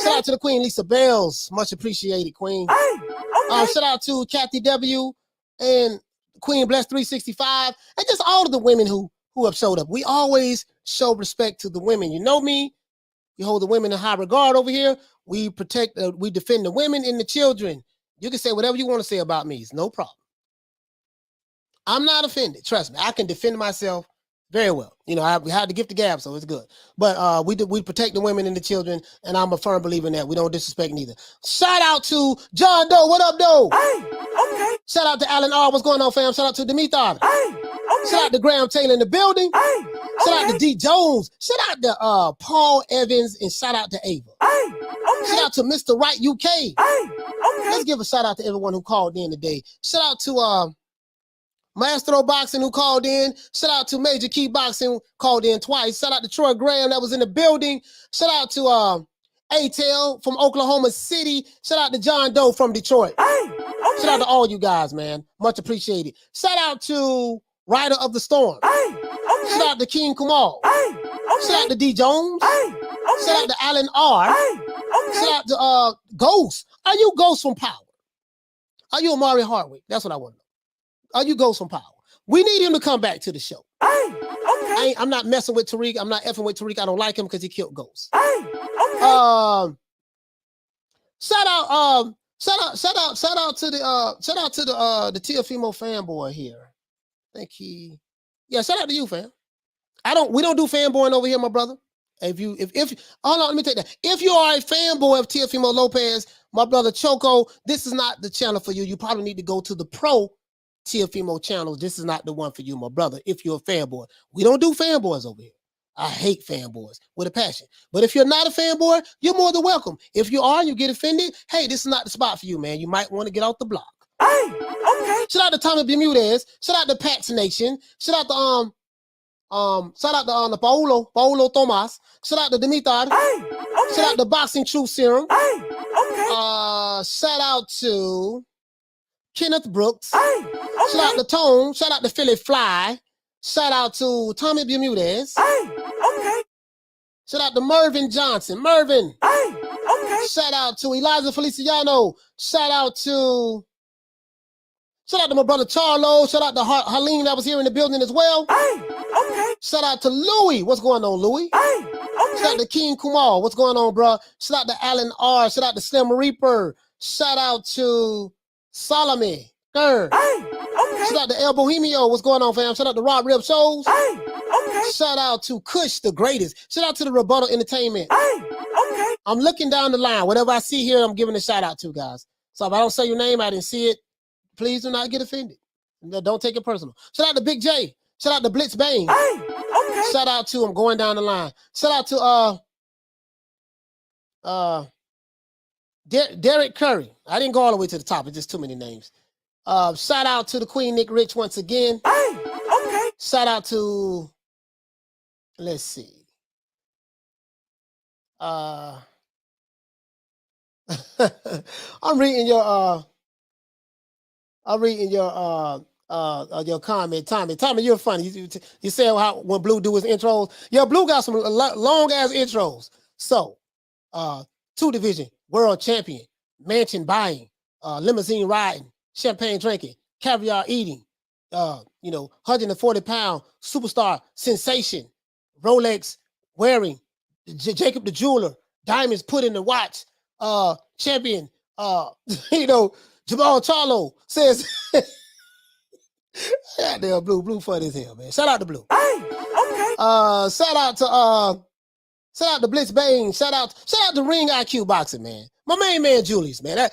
B: Shout out to the Queen Lisa Bells. Much appreciated, Queen. Okay. Shout out to Kathy W. and Queen Bless 365. And just all of the women who have showed up. We always show respect to the women. You know me. We hold the women in high regard over here. We protect, we defend the women and the children. You can say whatever you want to say about me. It's no problem. I'm not offended. Trust me. I can defend myself very well. You know, we had to gift the gab, so it's good. But we protect the women and the children, and I'm a firm believer in that. We don't disrespect neither. Shout out to John Doe. What up, Doe? Okay. Shout out to Alan R. What's going on, fam? Shout out to Demeter. Okay. Shout out to Graham Taylor in the building. Shout out to D. Jones. Shout out to Paul Evans, and shout out to Ava. Shout out to Mr. Right UK. Let's give a shout out to everyone who called in today. Shout out to Maestro Boxing who called in. Shout out to Major Key Boxing who called in twice. Shout out to Troy Graham that was in the building. Shout out to A-Tail from Oklahoma City. Shout out to John Doe from Detroit. Shout out to all you guys, man. Much appreciated. Shout out to Rider of the Storm. Shout out to King Kumal. Shout out to D Jones. Shout out to Alan R. Shout out to Ghost. Are you Ghost from Power? Are you Amari Hardwick? That's what I want to know. Are you Ghost from Power? We need him to come back to the show. I'm not messing with Tariq. I'm not effing with Tariq. I don't like him because he killed Ghost. Shout out to the Teofimo fanboy here. I think shout out to you, fam. We don't do fanboying over here, my brother. Hold on, let me take that. If you are a fanboy of Teofimo Lopez, my brother Choco, this is not the channel for you. You probably need to go to the pro Teofimo channel. This is not the one for you, my brother. If you're a fanboy, we don't do fanboys over here. I hate fanboys with a passion. But if you're not a fanboy, you're more than welcome. If you are and you get offended, hey, this is not the spot for you, man. You might want to get off the block. Shout out to Tommy Bermudez. Shout out to Pat's Nation. Shout out to Paulo Tomas. Shout out to Dimitar. Shout out to Boxing Truth Serum. Shout out to Kenneth Brooks. Shout out to Tone. Shout out to Philly Fly. Shout out to Tommy Bermudez. Shout out to Mervin Johnson. Mervin. Shout out to Eliza Feliciano. Shout out to my brother Charlo. Shout out to Harleen that was here in the building as well. Shout out to Louie. What's going on, Louie? Shout out to King Kumal. What's going on, bro? Shout out to Alan R. Shout out to Slim Reaper. Shout out to Salome. Shout out to El Bohemio. What's going on, fam? Shout out to Rob Rib Shows. Shout out to Kush, the greatest. Shout out to the Rebuttal Entertainment. I'm looking down the line. Whatever I see here, I'm giving a shout out to, guys. So if I don't say your name, I didn't see it. Please do not get offended. Don't take it personal. Shout out to Big J. Shout out to Blitz Bane. Shout out to, I'm going down the line. Shout out to Derek Curry. I didn't go all the way to the top. It's just too many names. Shout out to the Queen Nick Rich once again. Shout out to, let's see. I'm reading your comment, Tommy. Tommy, you're funny. You say how when Blue do his intros. Yeah, Blue got some long ass intros. So, 2 division world champion, mansion buying, limousine riding, champagne drinking, caviar eating, 140-pound superstar sensation, Rolex wearing, Jacob the jeweler, diamonds put in the watch, champion, Jermall Charlo says, yeah, damn, Blue funny as hell, man. Shout out to Blue. Shout out to Blitz Bane. Shout out to Ring IQ Boxing, man. My main man Julius, man. I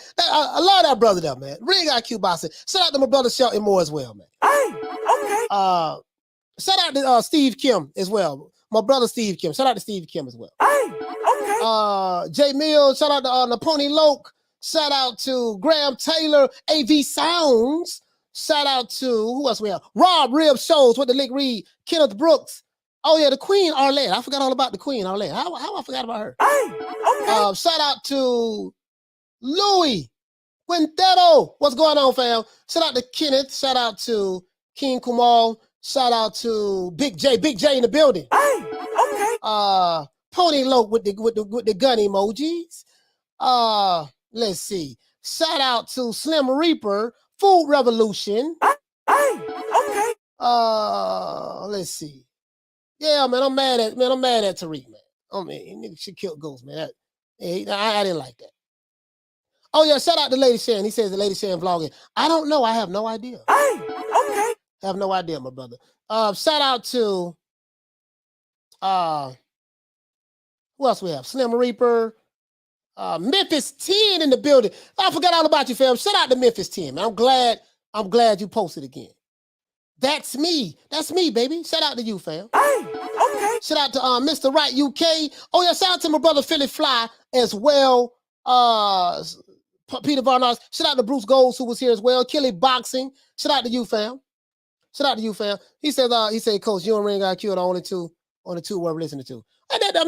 B: love that brother there, man. Ring IQ Boxing. Shout out to my brother Shelton Moore as well, man. Shout out to Steve Kim as well. My brother Steve Kim. Shout out to Steve Kim as well. Jay Mills. Shout out to Naponi Loke. Shout out to Graham Taylor, AV Sounds. Shout out to, who else we have? Rob Rib Shows with the Lick Reed, Kenneth Brooks. Oh, yeah, the Queen Arlette. I forgot all about the Queen Arlette. How I forgot about her? Shout out to Louis Quintero. What's going on, fam? Shout out to Kenneth. Shout out to King Kumal. Shout out to Big J in the building. Pony Loke with the gun emojis. Let's see. Shout out to Slim Reaper, Food Revolution. Let's see. Yeah, man, I'm mad at Tariq, man. Oh man, nigga should kill Ghost, man. I didn't like that. Oh yeah, shout out to Lady Shan. He says the Lady Shan vlogging. I don't know. I have no idea. I have no idea, my brother. Shout out to who else we have? Slim Reaper. Memphis 10 in the building. I forgot all about you, fam. Shout out to Memphis 10, man. I'm glad you posted again. That's me. That's me, baby. Shout out to you, fam. Shout out to Mr. Right UK. Oh, yeah, shout out to my brother Philly Fly as well. Peter Varnas. Shout out to Bruce Golds, who was here as well. Kelly Boxing. Shout out to you, fam. Shout out to you, fam. He said, Coach, you and Ring IQ are the only two worth listening to. I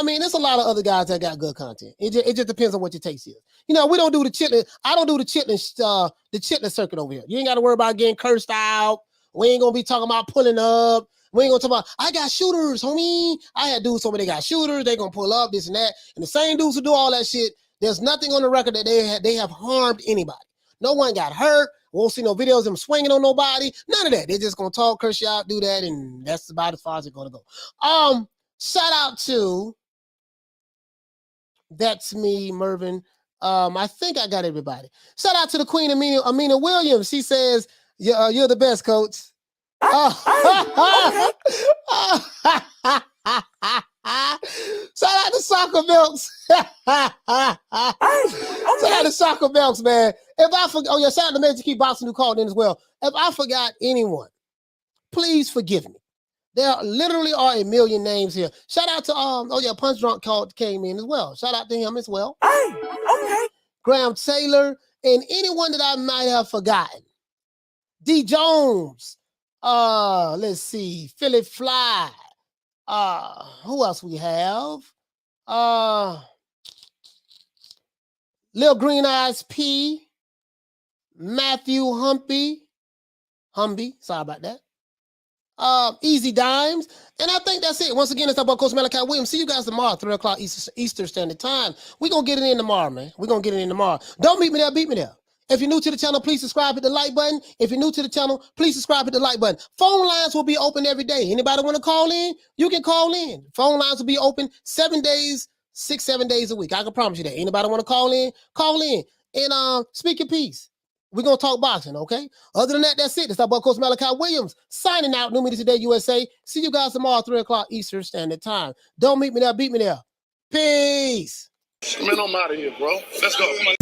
B: mean, there's a lot of other guys that got good content. It just depends on what your taste is. You know, we don't do the chitlin. I don't do the chitlin circuit over here. You ain't got to worry about getting cursed out. We ain't gonna be talking about pulling up. We ain't gonna talk about I got shooters, homie. I had dudes told me they got shooters. They gonna pull up this and that. And the same dudes who do all that shit, there's nothing on the record that they have harmed anybody. No one got hurt. Won't see no videos of them swinging on nobody. None of that. They're just gonna talk, curse you out, do that, and that's about as far as it's gonna go. Shout out to That's Me, Mervin. I think I got everybody. Shout out to the Queen Amina Williams. She says, you're the best, coach. Shout out to Soccer Milks. Shout out to Soccer Milks, man. If I forgot, shout out to Major Key Boxing who called in as well. If I forgot anyone, please forgive me. There literally are a million names here. Shout out to Punch Drunk came in as well. Shout out to him as well. Okay. Graham Taylor and anyone that I might have forgotten. D Jones. Let's see. Philip Fly. Who else we have? Lil Green Eyes P. Matthew Humby. Sorry about that. Easy Dimes. And I think that's it. Once again, it's about Coach Malachi Williams. See you guys tomorrow, 3 o'clock Eastern Standard Time. We're going to get it in tomorrow, man. We're going to get it in tomorrow. Don't meet me there, beat me there. If you're new to the channel, please subscribe, hit the like button. If you're new to the channel, please subscribe, hit the like button. Phone lines will be open every day. Anybody want to call in? You can call in. Phone lines will be open 7 days, 7 days a week. I can promise you that. Anybody want to call in? Call in. And speak your piece. We're going to talk boxing, okay? Other than that, that's it. It's our boy, Coach Malachi Williams, signing out. New Media Today, USA. See you guys tomorrow, 3 o'clock Eastern Standard Time. Don't meet me there, beat me there. Peace.
E: Man, I'm out of here, bro. Let's go.